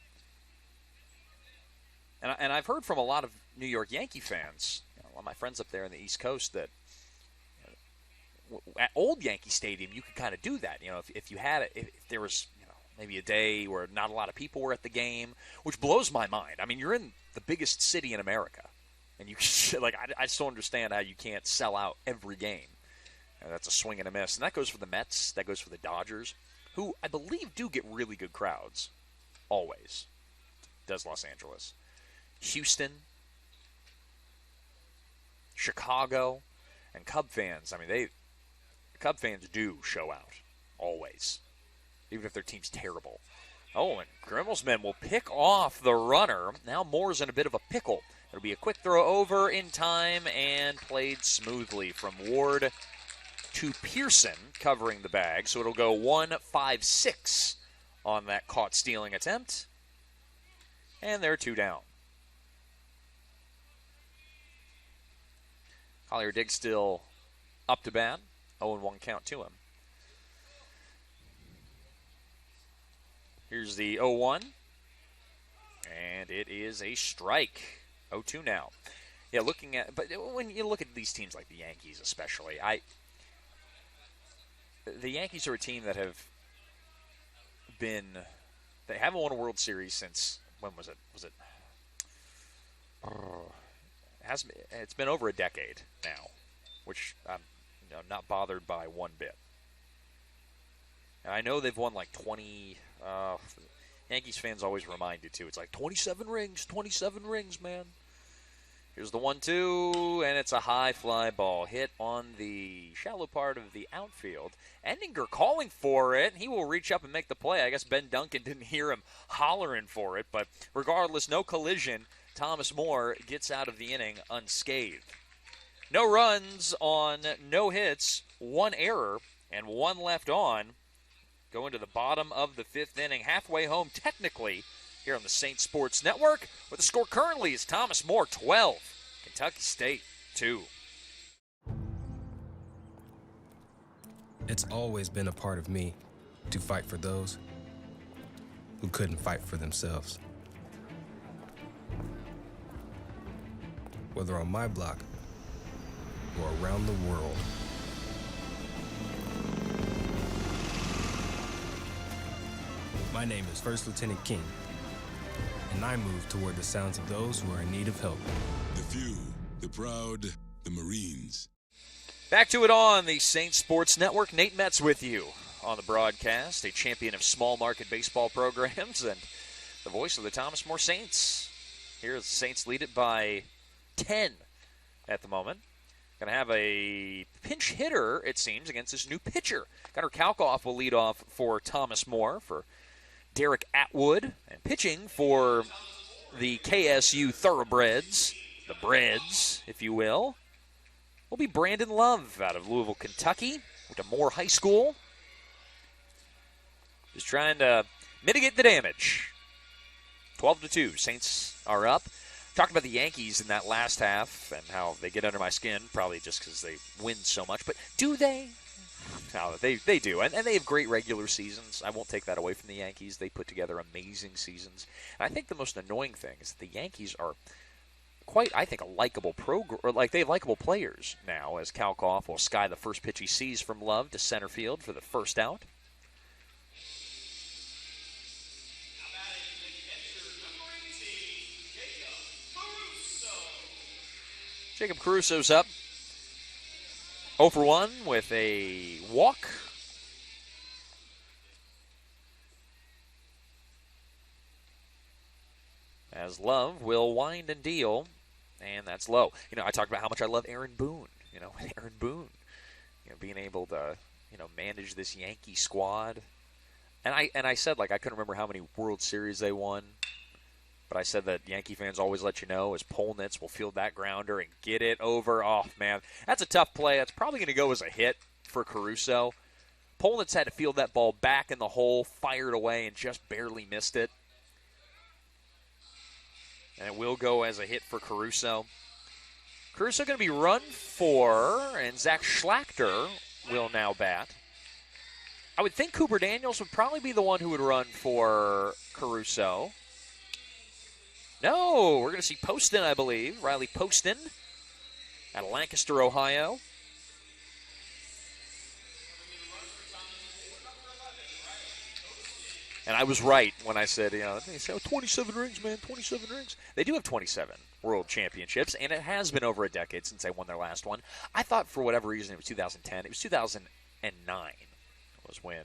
And I've heard from a lot of New York Yankee fans, a lot of my friends up there in the East Coast, that at old Yankee Stadium you could kind of do that. You know, if you had it, if there was maybe a day where not a lot of people were at the game, which blows my mind. I mean, you're in the biggest city in America, and you I just don't understand how you can't sell out every game. That's a swing and a miss, and that goes for the Mets. That goes for the Dodgers, who I believe do get really good crowds, always. Does Los Angeles. Houston, Chicago, and Cub fans. I mean, Cub fans do show out, always, even if their team's terrible. Oh, and Grimmelsman will pick off the runner. Now Moore's in a bit of a pickle. It'll be a quick throw over in time and played smoothly from Ward to Pearson, covering the bag. So it'll go 1-5-6 on that caught stealing attempt. And they're 2 down. Collier Diggs still up to bat. 0-1 count to him. Here's the 0-1. And it is a strike. 0-2 now. Yeah, but when you look at these teams like the Yankees especially, the Yankees are a team that they haven't won a World Series since, when was it? It's been over a decade now, which I'm not bothered by one bit. And I know they've won like 20. Yankees fans always remind you too. It's like 27 rings, man. Here's the 1-2, and it's a high fly ball hit on the shallow part of the outfield. Endinger calling for it. He will reach up and make the play. I guess Ben Duncan didn't hear him hollering for it, but regardless, no collision. Thomas Moore gets out of the inning unscathed. No runs on no hits, 1 error, and 1 left on. Going to the bottom of the 5th inning, halfway home technically here on the Saints Sports Network, where the score currently is Thomas Moore 12, Kentucky State 2. It's always been a part of me to fight for those who couldn't fight for themselves. Whether on my block or around the world. My name is First Lieutenant King, and I move toward the sounds of those who are in need of help. The few, the proud, the Marines. Back to it on the Saints Sports Network. Nate Metz with you on the broadcast, a champion of small market baseball programs and the voice of the Thomas More Saints. Here the Saints lead it by 10 at the moment. Going to have a pinch hitter, it seems, against this new pitcher. Gunnar Kalkoff will lead off for Thomas More, for Derek Atwood, and pitching for the KSU Thoroughbreds, the Breads, if you will be Brandon Love out of Louisville, Kentucky, to Moore High School. Just trying to mitigate the damage. 12-2, Saints are up. Talked about the Yankees in that last half and how they get under my skin, probably just because they win so much. But do they? No, they do. And they have great regular seasons. I won't take that away from the Yankees. They put together amazing seasons. And I think the most annoying thing is that the Yankees are quite, I think, a likable program, or like they have likable players now, as Kalkoff will sky the first pitch he sees from Love to center field for the first out. Jacob Caruso's up 0 for 1 with a walk. As Love will wind and deal, and that's low. You know, I talked about how much I love Aaron Boone. You know, Aaron Boone, being able to, manage this Yankee squad. And I said, like, I couldn't remember how many World Series they won, but I said that Yankee fans always let you know as Polnitz will field that grounder and get it over. Oh, man, that's a tough play. That's probably going to go as a hit for Caruso. Polnitz had to field that ball back in the hole, fired away, and just barely missed it. And it will go as a hit for Caruso. Caruso going to be run for, and Zach Schlachter will now bat. I would think Cooper Daniels would probably be the one who would run for Caruso. No, we're going to see Poston, I believe. Riley Poston out of Lancaster, Ohio. And I was right when I said, they say, 27 rings, man, 27 rings. They do have 27 world championships, and it has been over a decade since they won their last one. I thought for whatever reason it was 2010. It was 2009 was when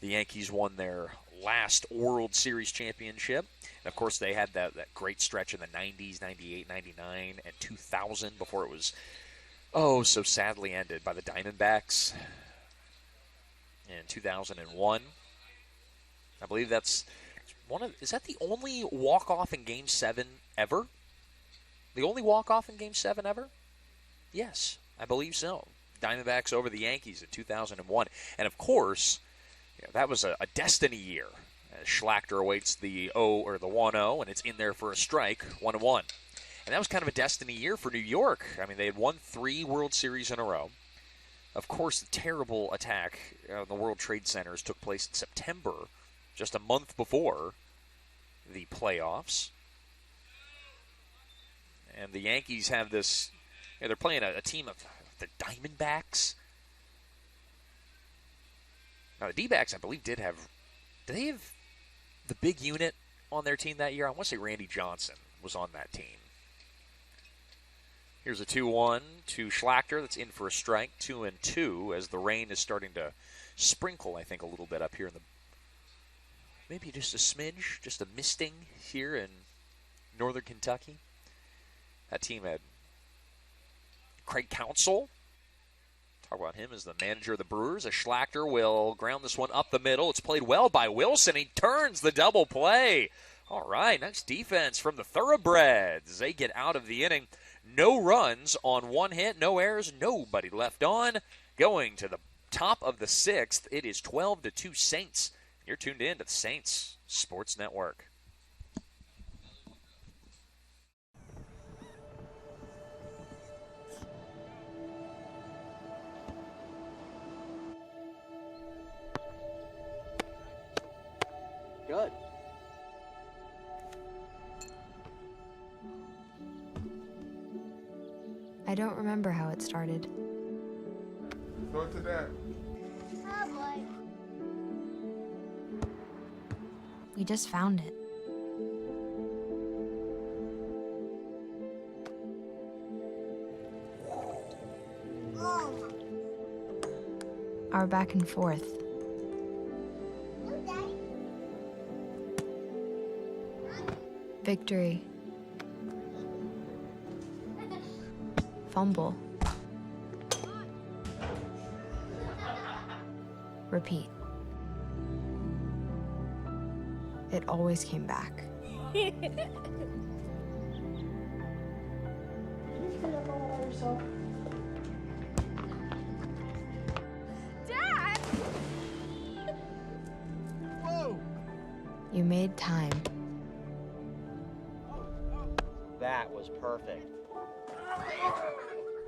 the Yankees won their last World Series championship. And, of course, they had that great stretch in the 90s, 98, 99, and 2000 before it was, so sadly ended by the Diamondbacks in 2001. I believe that's is that the only walk-off in Game 7 ever? The only walk-off in Game 7 ever? Yes, I believe so. Diamondbacks over the Yankees in 2001. And, of course, that was a destiny year. As Schlachter awaits the 1-0, and it's in there for a strike, 1-1. And that was kind of a destiny year for New York. I mean, they had won 3 World Series in a row. Of course, the terrible attack on the World Trade Centers took place in September, just a month before the playoffs. And the Yankees have this, they're playing a team of the Diamondbacks. Now, the D-backs, I believe, did they have the big unit on their team that year? I want to say Randy Johnson was on that team. Here's a 2-1 to Schlachter. That's in for a strike, 2-2, as the rain is starting to sprinkle, I think, a little bit up here in the, maybe just a smidge, just a misting here in northern Kentucky. That team had Craig Counsell. Talk about him as the manager of the Brewers. As Schlachter will ground this one up the middle. It's played well by Wilson. He turns the double play. All right, nice defense from the Thoroughbreds. They get out of the inning. No runs on one hit, no errors, nobody left on. Going to the top of the 6th, it is 12-2 Saints. You're tuned in to the Saints Sports Network. Good. I don't remember how it started. Throw it to that. Oh boy. We just found it. Our back and forth. Victory. Fumble. Repeat. It always came back. Dad! Whoa! You made time. That was perfect.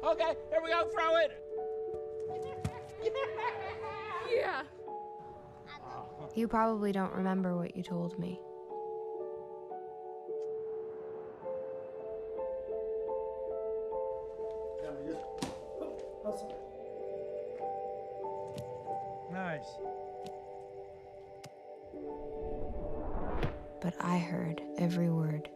Okay, here we go, throw it! Yeah. You probably don't remember what you told me. Nice. But I heard every word.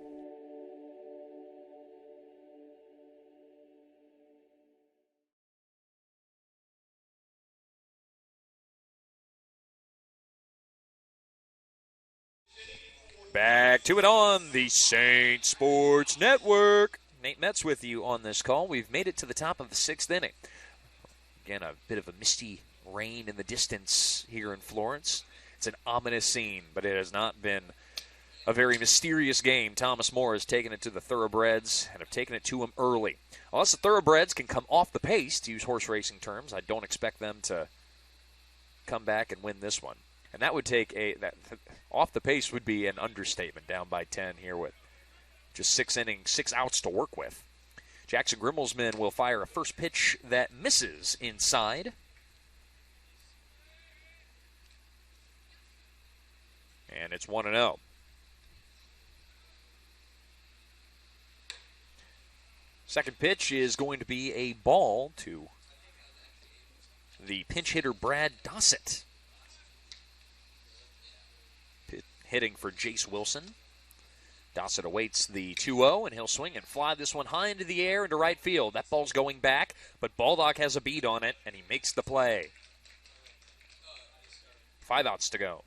Back to it on the Saint Sports Network. Nate Metz with you on this call. We've made it to the top of the 6th inning. Again, a bit of a misty rain in the distance here in Florence. It's an ominous scene, but it has not been a very mysterious game. Thomas More has taken it to the Thoroughbreds and have taken it to him early. Unless the Thoroughbreds can come off the pace, to use horse racing terms, I don't expect them to come back and win this one. And that would take off the pace would be an understatement, down by 10 here with just 6 innings, 6 outs to work with. Jackson Grimmelsman will fire a first pitch that misses inside. And it's 1-0. Second pitch is going to be a ball to the pinch hitter Brad Dossett. Hitting for Jace Wilson. Dossett awaits the 2-0, and he'll swing and fly this one high into the air into right field. That ball's going back, but Baldock has a beat on it, and he makes the play. 5 outs to go.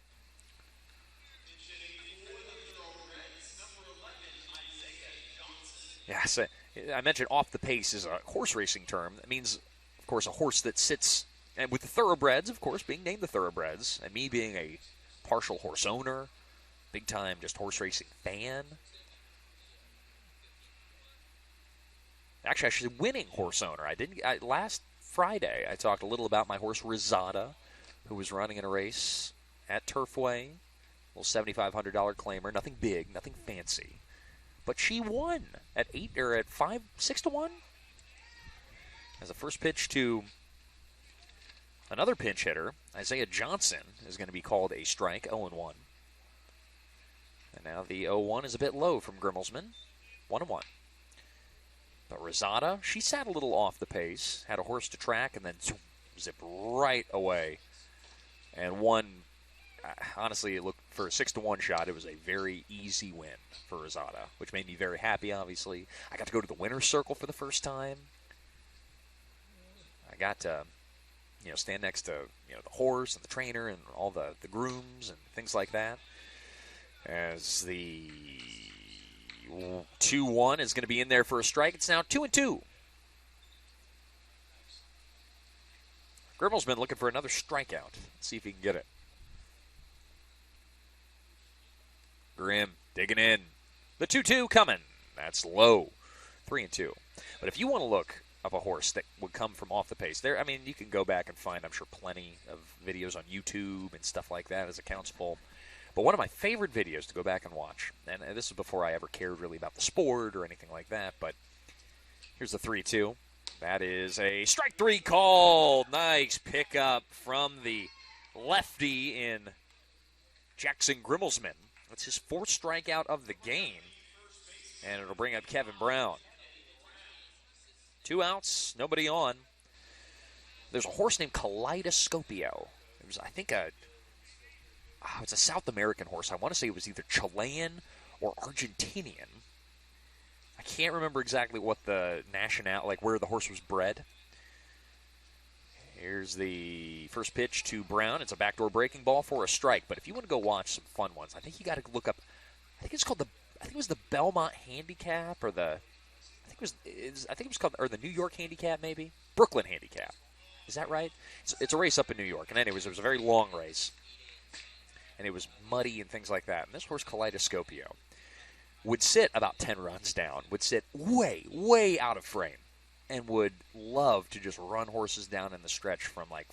Yeah, so I mentioned off the pace is a horse racing term. That means, of course, a horse that sits, and with the Thoroughbreds, of course, being named the Thoroughbreds, and me being a partial horse owner, big time just horse racing fan. Actually, I should say winning horse owner. Last Friday, I talked a little about my horse Rosada, who was running in a race at Turfway. A little $7,500 claimer, nothing big, nothing fancy. But she won at 6 to 1. As a first pitch to another pinch hitter, Isaiah Johnson, is going to be called a strike, 0-1. And now the 0-1 is a bit low from Grimmelsman, 1-1. But Rosada, she sat a little off the pace, had a horse to track, and then zipped right away. And won. Honestly, it looked for a 6-1 shot. It was a very easy win for Rosada, which made me very happy. Obviously, I got to go to the winner's circle for the first time. I got to, stand next to the horse and the trainer and all the grooms and things like that. As the 2-1 is going to be in there for a strike. It's now 2-2. Grimmelsman looking for another strikeout. Let's see if he can get it. Grimm digging in. The 2-2 coming. That's low. 3-2. But if you want to look up a horse that would come from off the pace, you can go back and find, I'm sure, plenty of videos on YouTube and stuff like that as accounts full. But one of my favorite videos to go back and watch, and this is before I ever cared really about the sport or anything like that, but here's the 3-2. That is a strike 3 call. Nice pickup from the lefty in Jackson Grimmelsman. That's his 4th strikeout of the game, and it'll bring up Kevin Brown. 2 outs, nobody on. There's a horse named Kaleidoscopio. It was, I think, it's a South American horse. I want to say it was either Chilean or Argentinian. I can't remember exactly what the where the horse was bred. Here's the first pitch to Brown. It's a backdoor breaking ball for a strike. But if you want to go watch some fun ones, I think you got to look up. I think it was the Belmont Handicap or the. I think it was called, or the New York Handicap, maybe Brooklyn Handicap. Is that right? It's a race up in New York, and anyways, it was a very long race, and it was muddy and things like that. And this horse, Kaleidoscopio, would sit about 10 runs down, would sit way out of frame, and would love to just run horses down in the stretch from like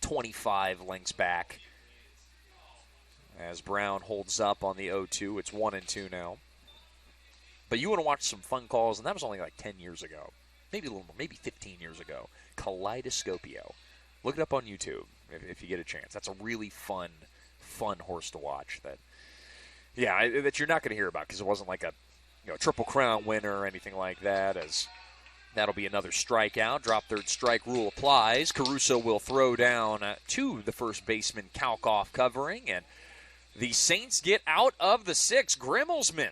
25 lengths back. As Brown holds up on the 0-2, it's 1-2 now. But you want to watch some fun calls, and that was only like 10 years ago. Maybe a little more, maybe 15 years ago. Kaleidoscopio. Look it up on YouTube if you get a chance. That's a really fun horse to watch that you're not going to hear about because it wasn't like a Triple Crown winner or anything like that, as that'll be another strikeout. Drop third strike rule applies. Caruso will throw down to the first baseman, Kalkoff covering, and the Saints get out of the sixth. Grimmelsman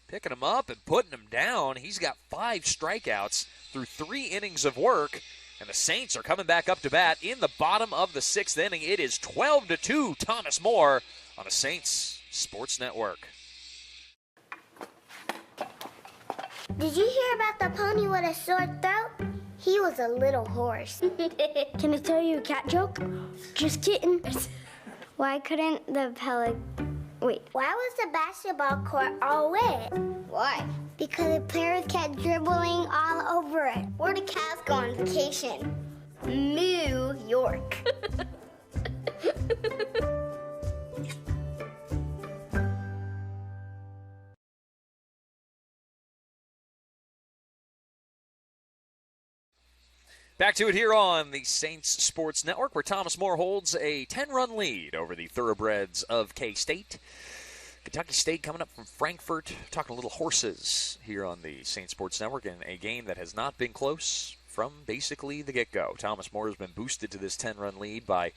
picking him up and putting him down. He's got 5 strikeouts through 3 innings of work, and the Saints are coming back up to bat in the bottom of the 6th inning. It is 12-2, Thomas More on the Saints Sports Network. Did you hear about the pony with a sore throat? He was a little horse. Can I tell you a cat joke? Just kidding. Why couldn't the Why was the basketball court all wet? Why? Because the players kept dribbling all over it. Where the Cavs go on vacation? New York. Back to it here on the Saints Sports Network, where Thomas More holds a 10-run lead over the Thoroughbreds of K-State. Kentucky State coming up from Frankfurt, talking a little horses here on the Saints Sports Network in a game that has not been close from basically the get-go. Thomas More has been boosted to this 10-run lead by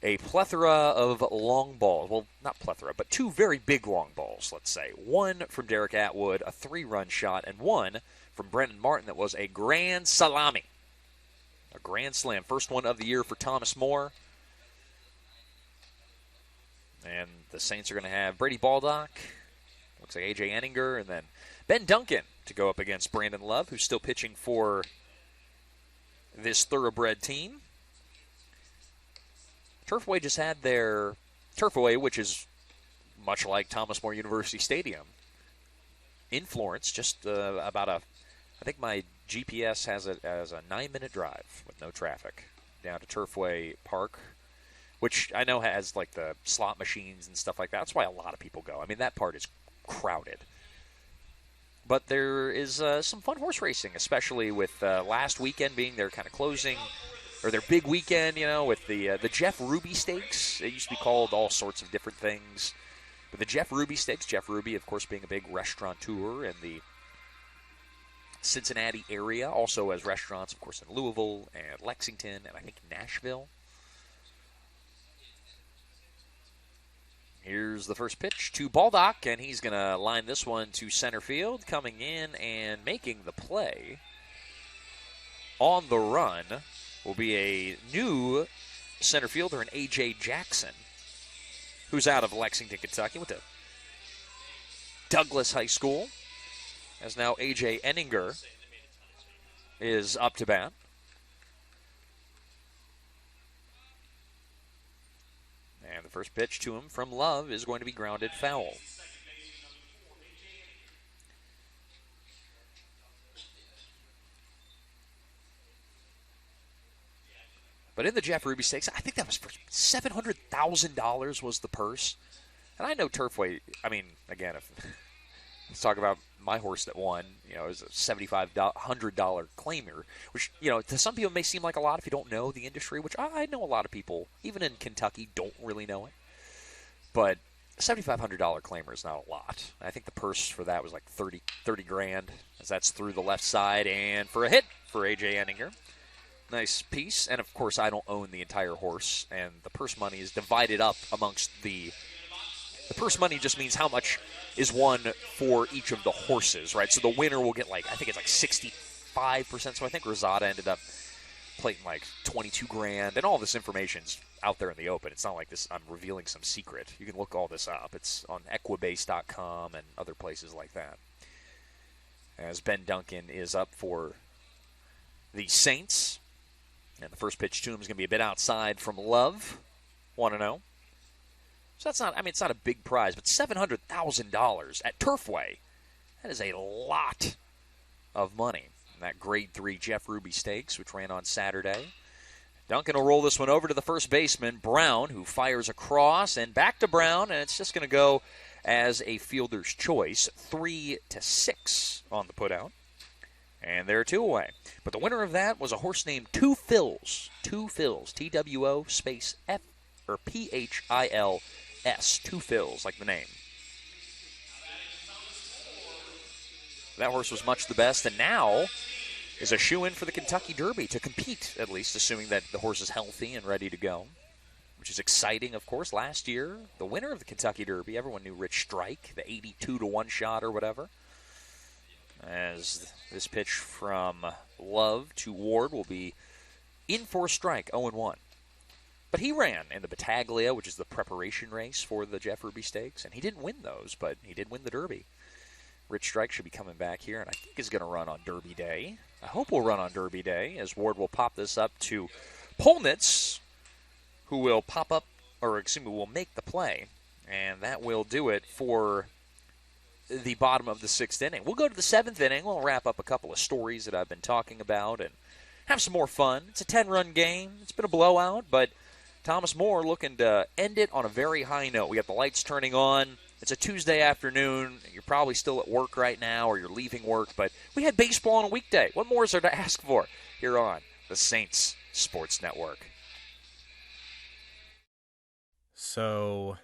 a plethora of long balls. Well, not plethora, but 2 very big long balls, let's say. One from Derek Atwood, a 3-run shot, and one from Brendan Martin that was a grand salami. A grand slam. First one of the year for Thomas More. And the Saints are going to have Brady Baldock, looks like A.J. Enninger, and then Ben Duncan to go up against Brandon Love, who's still pitching for this Thoroughbred team. Turfway just had their Turfway, which is much like Thomas More University Stadium in Florence, just about I think my GPS has it as a 9-minute drive with no traffic down to Turfway Park, which I know has like the slot machines and stuff like that. That's why a lot of people go. I mean, that part is crowded. But there is some fun horse racing, especially with last weekend being their kind of closing, or their big weekend, with the Jeff Ruby Stakes. It used to be called all sorts of different things. But the Jeff Ruby Stakes, Jeff Ruby, of course, being a big restaurateur in the Cincinnati area, also has restaurants, of course, in Louisville and Lexington and I think Nashville. Here's the first pitch to Baldock, and he's going to line this one to center field. Coming in and making the play on the run will be a new center fielder, an A.J. Jackson, who's out of Lexington, Kentucky, went to Douglas High School. As now A.J. Enninger is up to bat. And the first pitch to him from Love is going to be grounded foul. But in the Jeff Ruby Stakes, I think that was for $700,000 was the purse. And I know Turfway, I mean, again, if let's talk about my horse that won, it was a $7,500 claimer, which, to some people may seem like a lot if you don't know the industry, which I know a lot of people, even in Kentucky, don't really know it. But a $7,500 claimer is not a lot. I think the purse for that was like 30 grand, as that's through the left side, and for a hit for A.J. Enninger. Nice piece. And, of course, I don't own the entire horse, and the purse money is divided up amongst the purse money just means how much is won for each of the horses, right? So the winner will get, I think it's 65%. So I think Rosada ended up playing 22 grand, and all this information's out there in the open. It's not like this I'm revealing some secret. You can look all this up. It's on equibase.com and other places like that. As Ben Duncan is up for the Saints. And the first pitch to him is going to be a bit outside from Love, 1-0. So that's not, it's not a big prize, but $700,000 at Turfway. That is a lot of money. And that Grade 3 Jeff Ruby Stakes, which ran on Saturday. Duncan will roll this one over to the first baseman, Brown, who fires across and back to Brown, and it's just going to go as a fielder's choice, 3-6 on the putout. And they're 2 away. But the winner of that was a horse named Two Phils. Two Phils. T-W-O space F or P-H-I-L-S. Two Phils, like the name. That horse was much the best, and now is a shoe-in for the Kentucky Derby to compete, at least, assuming that the horse is healthy and ready to go, which is exciting, of course. Last year, the winner of the Kentucky Derby, everyone knew Rich Strike, the 82-1 shot or whatever. As this pitch from Love to Ward will be in for a strike, 0-1. But he ran in the Battaglia, which is the preparation race for the Jeff Ruby Stakes, and he didn't win those, but he did win the Derby. Rich Strike should be coming back here, and I think is going to run on Derby Day. I hope we'll run on Derby Day, as Ward will pop this up to Polnitz, who will will make the play, and that will do it for the bottom of the 6th inning. We'll go to the 7th inning. We'll wrap up a couple of stories that I've been talking about and have some more fun. It's a 10-run game. It's been a blowout, but Thomas More looking to end it on a very high note. We got the lights turning on. It's a Tuesday afternoon. You're probably still at work right now or you're leaving work, but we had baseball on a weekday. What more is there to ask for here on the Saints Sports Network? So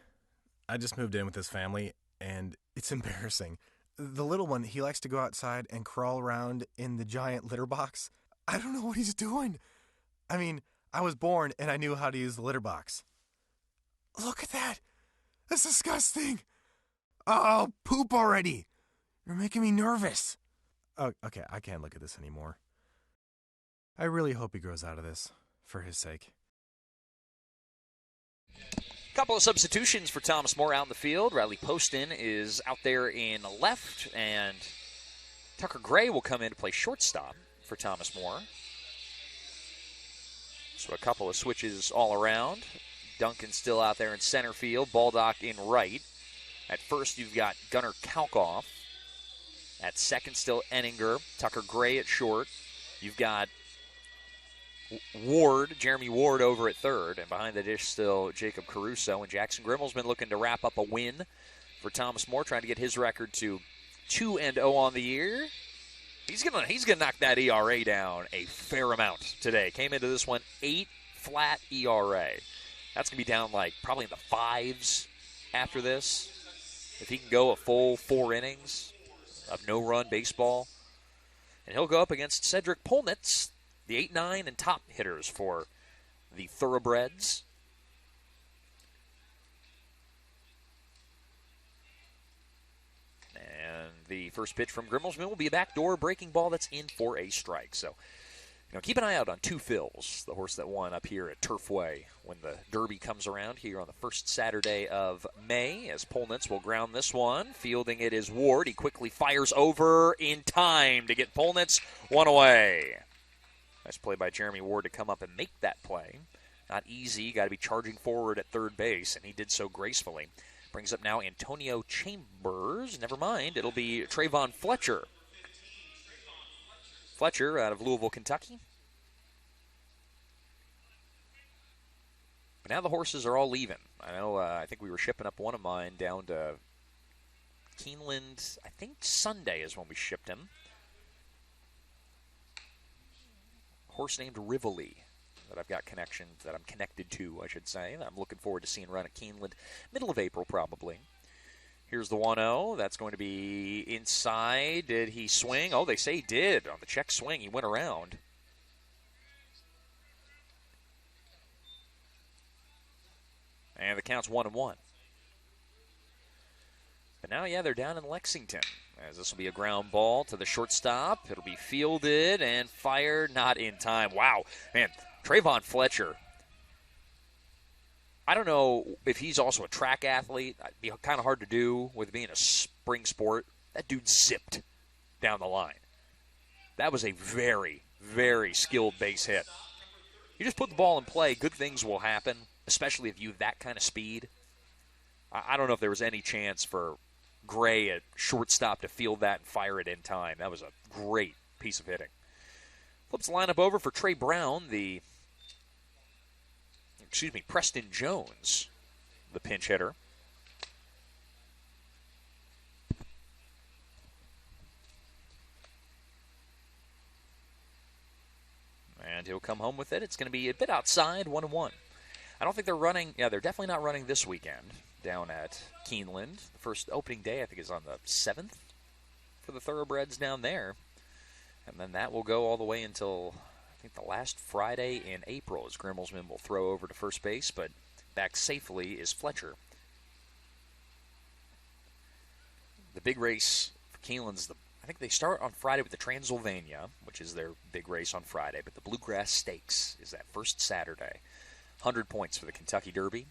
I just moved in with his family, and it's embarrassing. The little one, he likes to go outside and crawl around in the giant litter box. I don't know what he's doing. I was born and I knew how to use the litter box. Look at that. That's disgusting. Oh, poop already. You're making me nervous. Oh, okay, I can't look at this anymore. I really hope he grows out of this, for his sake. Couple of substitutions for Thomas More out in the field. Riley Poston is out there in left, and Tucker Gray will come in to play shortstop for Thomas More. So a couple of switches all around. Duncan still out there in center field. Baldock in right. At first, you've got Gunnar Kalkoff. At second, still Enninger. Tucker Gray at short. You've got Jeremy Ward over at third, and behind the dish still Jacob Caruso. And Jackson Grimmel's been looking to wrap up a win for Thomas More, trying to get his record to 2-0 on the year. He's gonna knock that ERA down a fair amount today. Came into this one 8 flat ERA. That's gonna be down probably in the 5s after this. If he can go a full 4 innings of no-run baseball, and he'll go up against Cedric Polnitz, the 8-9 and top hitters for the Thoroughbreds. And the first pitch from Grimmelsman will be a backdoor breaking ball that's in for a strike. So, keep an eye out on Two Phils, the horse that won up here at Turfway when the Derby comes around here on the first Saturday of May, as Polnitz will ground this one. Fielding it is Ward. He quickly fires over in time to get Polnitz one away. Nice play by Jeremy Ward to come up and make that play. Not easy. Got to be charging forward at third base, and he did so gracefully. Brings up now Antonio Chambers. Never mind. It'll be Trayvon Fletcher. Fletcher out of Louisville, Kentucky. But now the horses are all leaving. I know. I think we were shipping up one of mine down to Keeneland. I think Sunday is when we shipped him. Horse named Rivoli that I've got that I'm connected to, I should say. I'm looking forward to seeing run at Keeneland middle of April, probably. Here's the 1-0. That's going to be inside. Did he swing? Oh, they say he did. On the check swing, he went around. And the count's 1-1. But now, they're down in Lexington, as this will be a ground ball to the shortstop. It'll be fielded and fired, not in time. Wow, man, Trayvon Fletcher. I don't know if he's also a track athlete. It'd be kind of hard to do with being a spring sport. That dude zipped down the line. That was a very, very skilled base hit. You just put the ball in play, good things will happen, especially if you have that kind of speed. I don't know if there was any chance for Gray at shortstop to field that and fire it in time. That was a great piece of hitting. Flips the lineup over for Trey Brown, Preston Jones, the pinch hitter. And he'll come home with it. It's going to be a bit outside, 1-1. I don't think they're running. Yeah, they're definitely not running this weekend down at Keeneland. The first opening day, I think, is on the 7th for the Thoroughbreds down there. And then that will go all the way until, I think, the last Friday in April, as Grimmelsman will throw over to first base. But back safely is Fletcher. The big race for Keeneland's I think they start on Friday with the Transylvania, which is their big race on Friday. But the Bluegrass Stakes is that first Saturday. 100 points for the Kentucky Derby.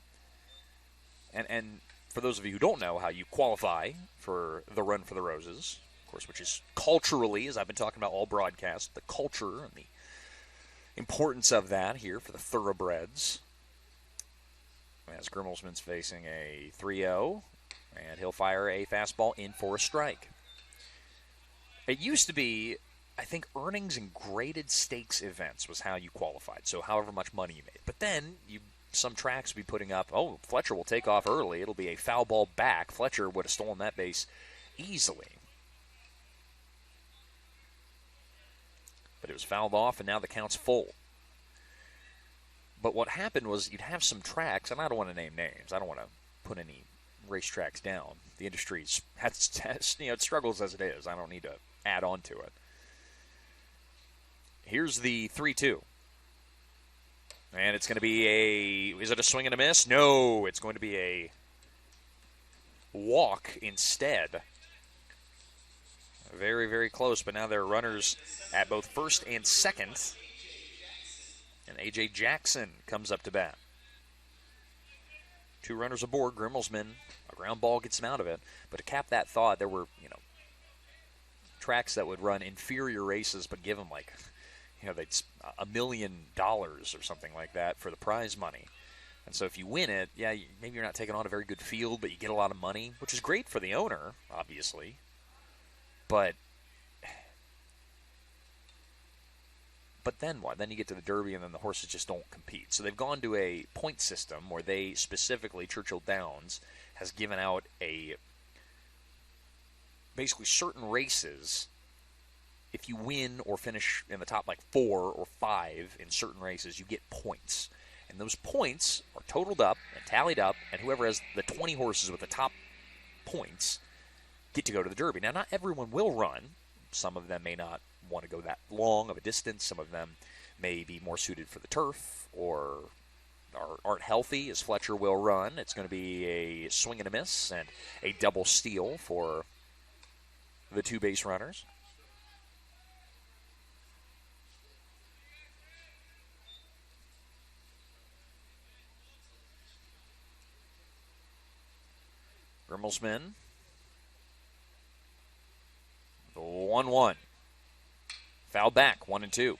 And for those of you who don't know how you qualify for the Run for the Roses, of course, which is culturally, as I've been talking about all broadcast, the culture and the importance of that here for the Thoroughbreds. As Grimmelsman's facing a 3-0, and he'll fire a fastball in for a strike. It used to be, I think, earnings and graded stakes events was how you qualified, so however much money you made. But then some tracks would be putting up, Fletcher will take off early. It'll be a foul ball back. Fletcher would have stolen that base easily. But it was fouled off, and now the count's full. But what happened was you'd have some tracks, and I don't want to name names. I don't want to put any racetracks down. The industry's it struggles as it is. I don't need to add on to it. Here's the 3-2. And it's going to be is it a swing and a miss? No, it's going to be a walk instead. Very, very close, but now there are runners at both first and second. And A.J. Jackson comes up to bat. 2 runners aboard. Grimmelsman, a ground ball gets him out of it. But to cap that thought, there were, tracks that would run inferior races but give them they'd $1 million or something like that for the prize money. And so if you win it, maybe you're not taking on a very good field, but you get a lot of money, which is great for the owner, obviously. But then what? Then you get to the Derby, and then the horses just don't compete. So they've gone to a point system where they specifically, Churchill Downs, has given out basically certain races. If you win or finish in the top 4 or 5 in certain races, you get points. And those points are totaled up and tallied up, and whoever has the 20 horses with the top points get to go to the Derby. Now, not everyone will run. Some of them may not want to go that long of a distance. Some of them may be more suited for the turf or aren't healthy, as Fletcher will run. It's going to be a swing and a miss and a double steal for the 2 base runners. Grimmelsman. 1-1. Foul back, 1-2.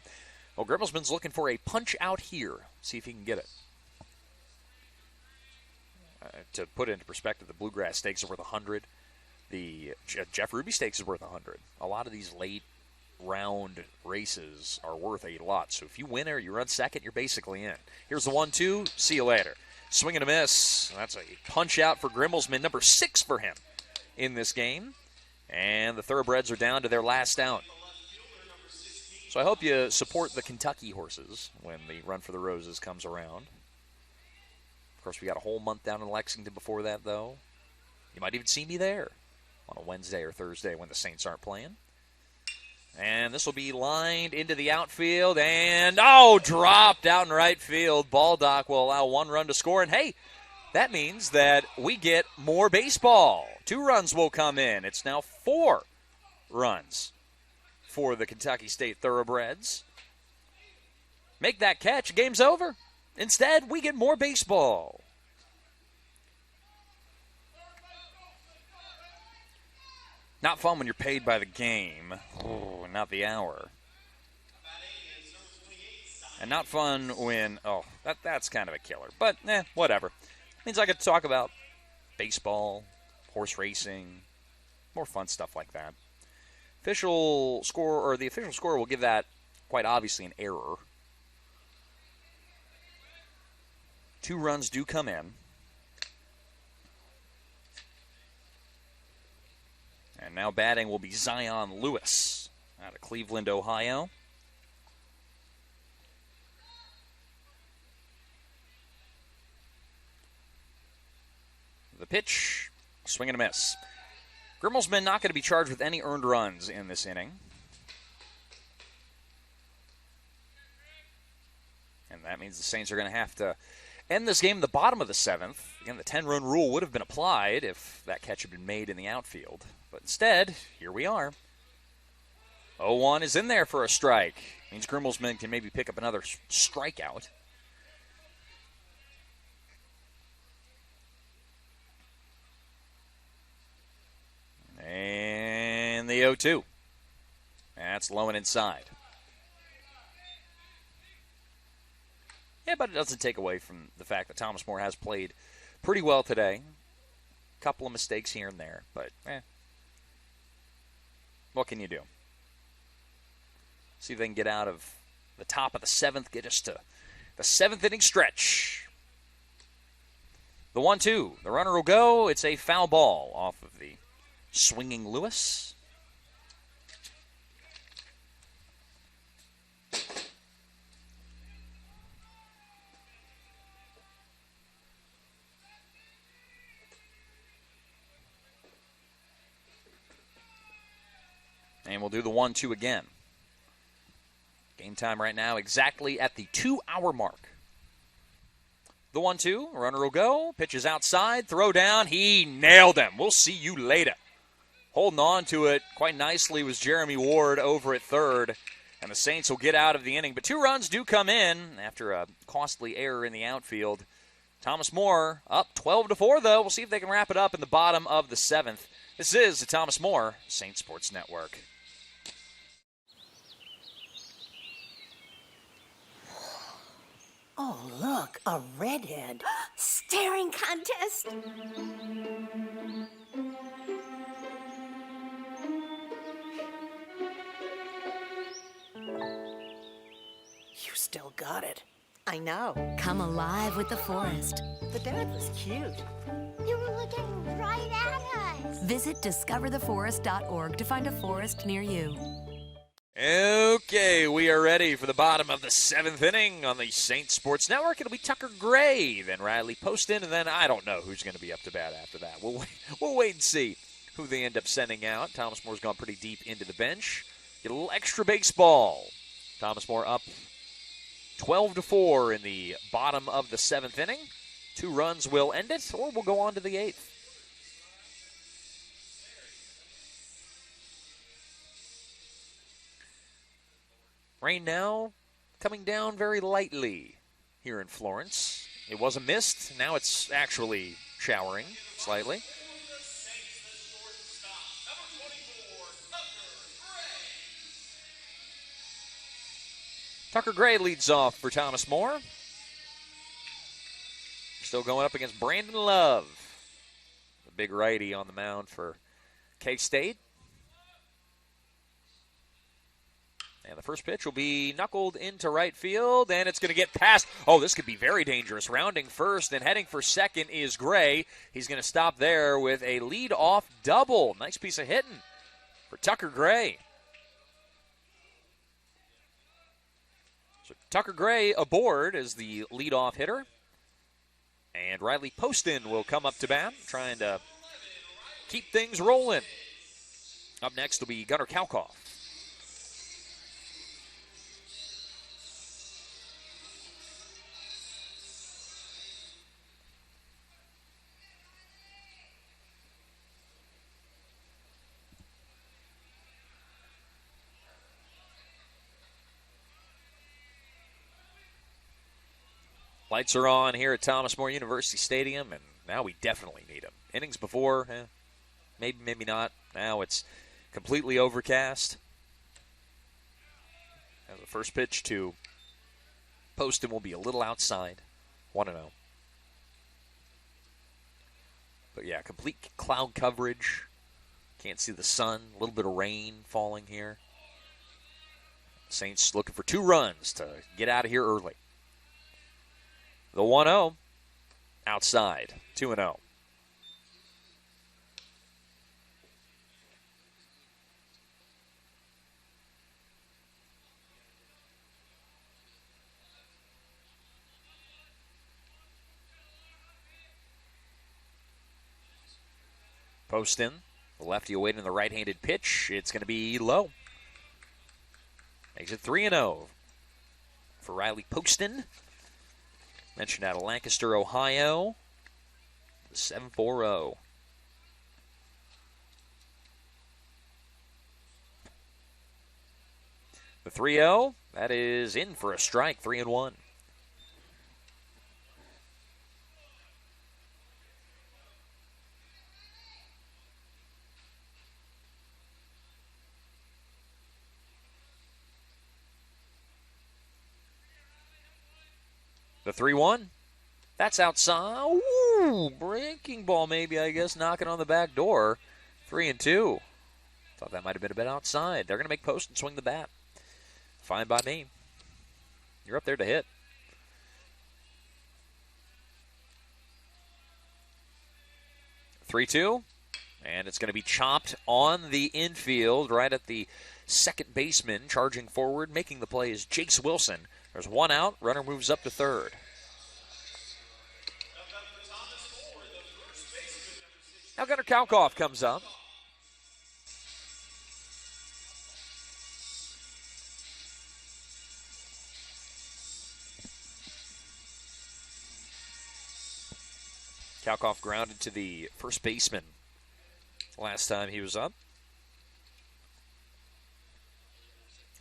Well, Grimmelsman's looking for a punch out here. See if he can get it. To put it into perspective, the Bluegrass Stakes are worth 100. The Jeff Ruby Stakes is worth 100. A lot of these late round races are worth a lot. So if you win or you run second, you're basically in. Here's the 1-2. See you later. Swing and a miss. That's a punch out for Grimmelsman, number 6 for him in this game. And the Thoroughbreds are down to their last out. So I hope you support the Kentucky horses when the Run for the Roses comes around. Of course, we got a whole month down in Lexington before that, though. You might even see me there on a Wednesday or Thursday when the Saints aren't playing. And this will be lined into the outfield, and, dropped out in right field. Baldock will allow 1 run to score. And, hey, That means that we get more baseball. 2 runs will come in. It's now 4 runs for the Kentucky State Thoroughbreds. Make that catch, game's over. Instead, we get more baseball. Not fun when you're paid by the game, not the hour. And not fun when, that's kind of a killer. But, whatever. Means I get to talk about baseball, horse racing, more fun stuff like that. The official score will give that quite obviously an error. 2 runs do come in. And now batting will be Zion Lewis out of Cleveland, Ohio. The pitch, swing and a miss. Grimmelsman not going to be charged with any earned runs in this inning. And that means the Saints are going to have to end this game in the bottom of the 7th. Again, the 10-run rule would have been applied if that catch had been made in the outfield. But instead, here we are. 0-1 is in there for a strike. Means Grimmelsman can maybe pick up another strikeout. And the 0-2. That's low and inside. Yeah, but it doesn't take away from the fact that Thomas More has played pretty well today. A couple of mistakes here and there, but what can you do? See if they can get out of the top of the 7th, get us to the 7th inning stretch. The 1-2. The runner will go. It's a foul ball off of the swinging Lewis. And we'll do the 1-2 again. Game time right now exactly at the 2-hour mark. The 1-2, runner will go, pitches outside, throw down, he nailed him. We'll see you later. Holding on to it quite nicely was Jeremy Ward over at third, and the Saints will get out of the inning. But 2 runs do come in after a costly error in the outfield. Thomas More up 12-4, though. We'll see if they can wrap it up in the bottom of the 7th. This is the Thomas More Saints Sports Network. Oh, look, a redhead. Staring contest. You still got it. I know. Come alive with the forest. The dad was cute. You were looking right at us. Visit discovertheforest.org to find a forest near you. Okay, we are ready for the bottom of the 7th inning on the Saints Sports Network. It'll be Tucker Gray, then Riley Poston, and then I don't know who's going to be up to bat after that. We'll wait and see who they end up sending out. Thomas Moore's gone pretty deep into the bench. Get a little extra baseball. Thomas More up 12-4 in the bottom of the 7th inning. 2 runs will end it, or we'll go on to the 8th. Rain now coming down very lightly here in Florence. It was a mist. Now it's actually showering slightly. Tucker Gray leads off for Thomas More. Still going up against Brandon Love, the big righty on the mound for K-State. And the first pitch will be knuckled into right field, and it's going to get past. Oh, this could be very dangerous. Rounding first and heading for second is Gray. He's going to stop there with a lead-off double. Nice piece of hitting for Tucker Gray. So Tucker Gray aboard as the lead-off hitter. And Riley Poston will come up to bat, trying to keep things rolling. Up next will be Gunnar Kalkoff. Lights are on here at Thomas More University Stadium, and now we definitely need them. Innings before, maybe, maybe not. Now it's completely overcast. Now the first pitch to Poston will be a little outside, 1-0. But yeah, complete cloud coverage. Can't see the sun. A little bit of rain falling here. Saints looking for 2 runs to get out of here early. The 1-0 outside, 2-0. Poston, the lefty awaiting the right-handed pitch. It's going to be low. Makes it 3-0 for Riley Poston. Mentioned out of Lancaster, Ohio. 7-4-0. The 3-0, that is in for a strike, 3-1. The 3-1. That's outside. Ooh, breaking ball maybe, I guess, knocking on the back door. 3-2. Thought that might have been a bit outside. They're going to make Poston swing the bat. Fine by me. You're up there to hit. 3-2. And it's going to be chopped on the infield right at the second baseman. Charging forward, making the play is Jace Wilson. There's 1 out. Runner moves up to third. Now Gunnar Kalkoff comes up. Kalkoff grounded to the first baseman last time he was up.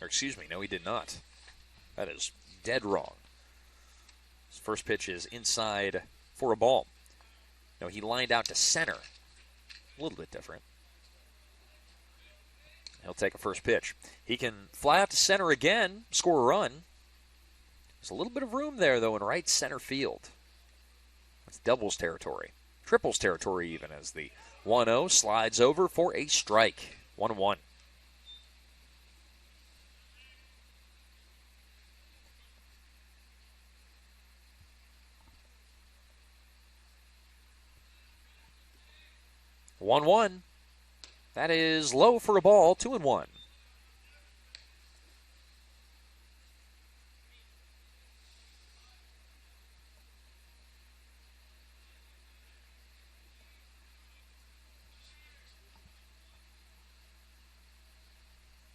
Or excuse me, no he did not. That is dead wrong. His first pitch is inside for a ball. No, he lined out to center. A little bit different. He'll take a first pitch. He can fly out to center again, score a run. There's a little bit of room there, though, in right center field. That's doubles territory. Triples territory, even, as the 1-0 slides over for a strike. 1-1. That is low for a ball, 2-1.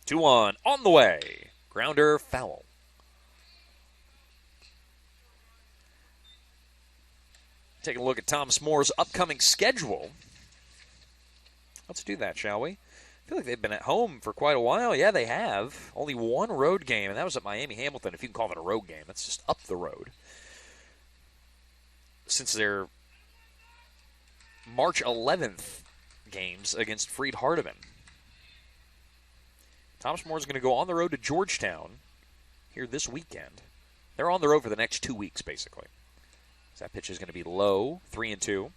Two on the way. Grounder foul. Taking a look at Thomas More's upcoming schedule. Let's do that, shall we? I feel like they've been at home for quite a while. Yeah, they have. Only 1 road game, and that was at Miami Hamilton, if you can call it a road game. That's just up the road. Since their March 11th games against Freed Hardeman. Thomas More is going to go on the road to Georgetown here this weekend. They're on the road for the next 2 weeks, basically. So that pitch is going to be low, 3-2. And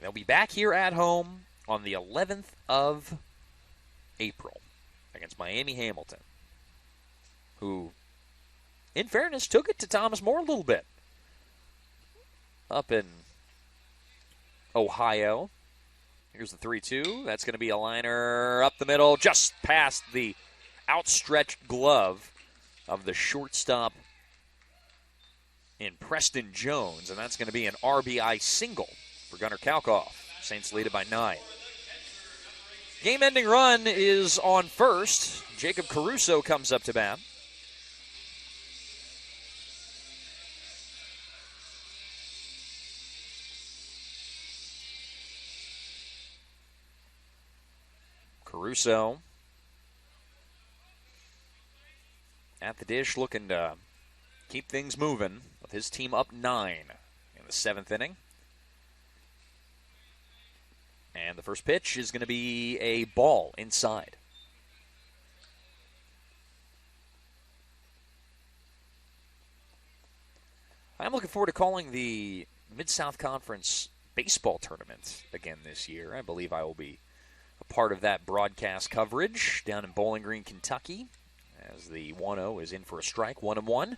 they'll be back here at home on the 11th of April against Miami Hamilton, who, in fairness, took it to Thomas More a little bit up in Ohio. Here's the 3-2. That's going to be a liner up the middle, just past the outstretched glove of the shortstop in Preston Jones, and that's going to be an RBI single for Gunnar Kalkoff. Saints lead it by 9. Game-ending run is on first. Jacob Caruso comes up to bat. Caruso at the dish looking to keep things moving with his team up 9 in the 7th inning. And the first pitch is going to be a ball inside. I'm looking forward to calling the Mid-South Conference baseball tournament again this year. I believe I will be a part of that broadcast coverage down in Bowling Green, Kentucky, as the 1-0 is in for a strike, 1-1.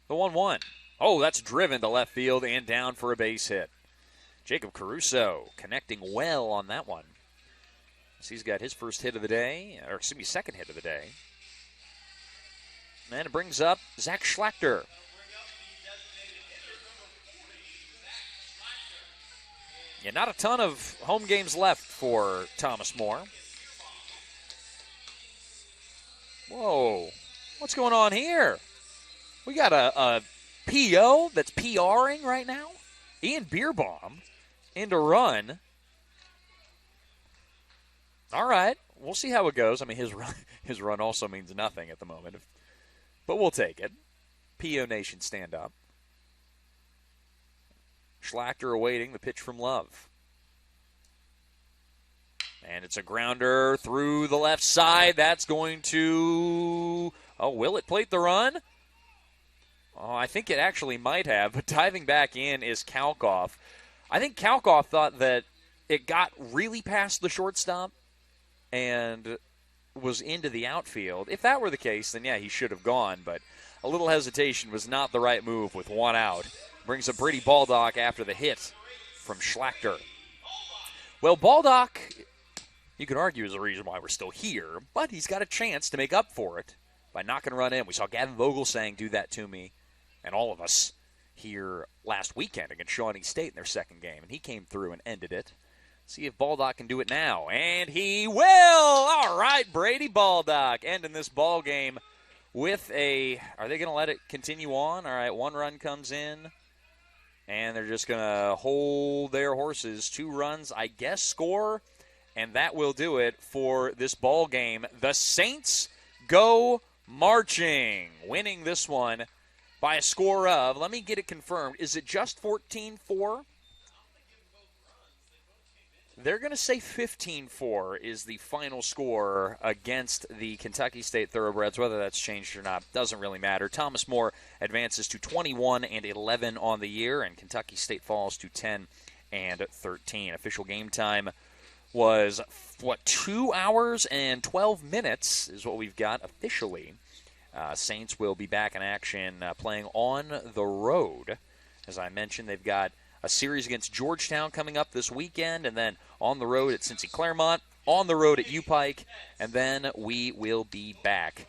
The 1-1. Oh, that's driven to left field and down for a base hit. Jacob Caruso connecting well on that one. So he's got his first hit of the day, or excuse me, second hit of the day. And it brings up Zach Schlachter. Yeah, not a ton of home games left for Thomas More. Whoa, what's going on here? We got a PO that's PRing right now. Ian Beerbaum into run. All right, we'll see how it goes. I mean, his run also means nothing at the moment, but we'll take it. PO Nation, stand up. Schlachter awaiting the pitch from Love. And it's a grounder through the left side. That's going to... Oh, will it plate the run? Oh, I think it actually might have, but diving back in is Kalkoff. I think Kalkoff thought that it got really past the shortstop and was into the outfield. If that were the case, then yeah, he should have gone, but a little hesitation was not the right move with one out. Brings up Brady Baldock after the hit from Schlachter. Well, Baldock, you could argue, is the reason why we're still here, but he's got a chance to make up for it by knocking a run in. We saw Gavin Vogelsang do that to me and all of us here last weekend against Shawnee State in their second game, and he came through and ended it. See if Baldock can do it now, and he will! All right, Brady Baldock ending this ball game with a... Are they going to let it continue on? All right, one run comes in, and they're just going to hold their horses. 2 runs, I guess, score, and that will do it for this ball game. The Saints go marching, winning this one by a score of, let me get it confirmed, is it just 14-4? They're going to say 15-4 is the final score against the Kentucky State Thoroughbreds. Whether that's changed or not doesn't really matter. Thomas More advances to 21-11 on the year, and Kentucky State falls to 10-13. Official game time was, 2 hours and 12 minutes is what we've got officially. Saints will be back in action playing on the road. As I mentioned, they've got a series against Georgetown coming up this weekend, and then on the road at Cincy Claremont, on the road at U-Pike, and then we will be back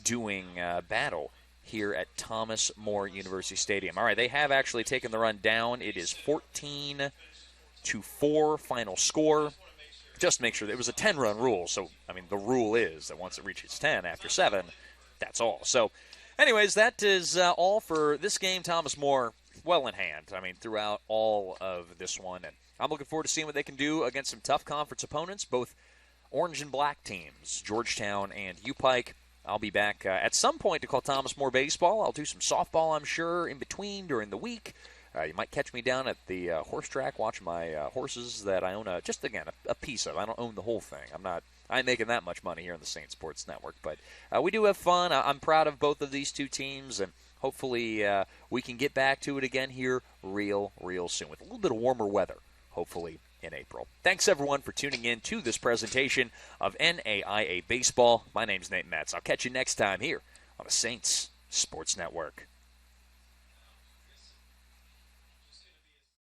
doing battle here at Thomas More University Stadium. All right, they have actually taken the run down. It is 14-4 final score. Just to make sure, it was a 10-run rule, so, I mean, the rule is that once it reaches 10 after 7, that's all. So, anyways, that is all for this game. Thomas More well in hand, I mean, throughout all of this one. And I'm looking forward to seeing what they can do against some tough conference opponents, both orange and black teams, Georgetown and U-Pike. I'll be back at some point to call Thomas More baseball. I'll do some softball, I'm sure, in between during the week. You might catch me down at the horse track watching my horses that I own, just, again, a piece of. I don't own the whole thing. I ain't making that much money here on the Saint Sports Network. But we do have fun. I'm proud of both of these two teams, and hopefully we can get back to it again here real soon with a little bit of warmer weather, hopefully in April. Thanks, everyone, for tuning in to this presentation of NAIA Baseball. My name's Nate Metz. I'll catch you next time here on the Saints Sports Network.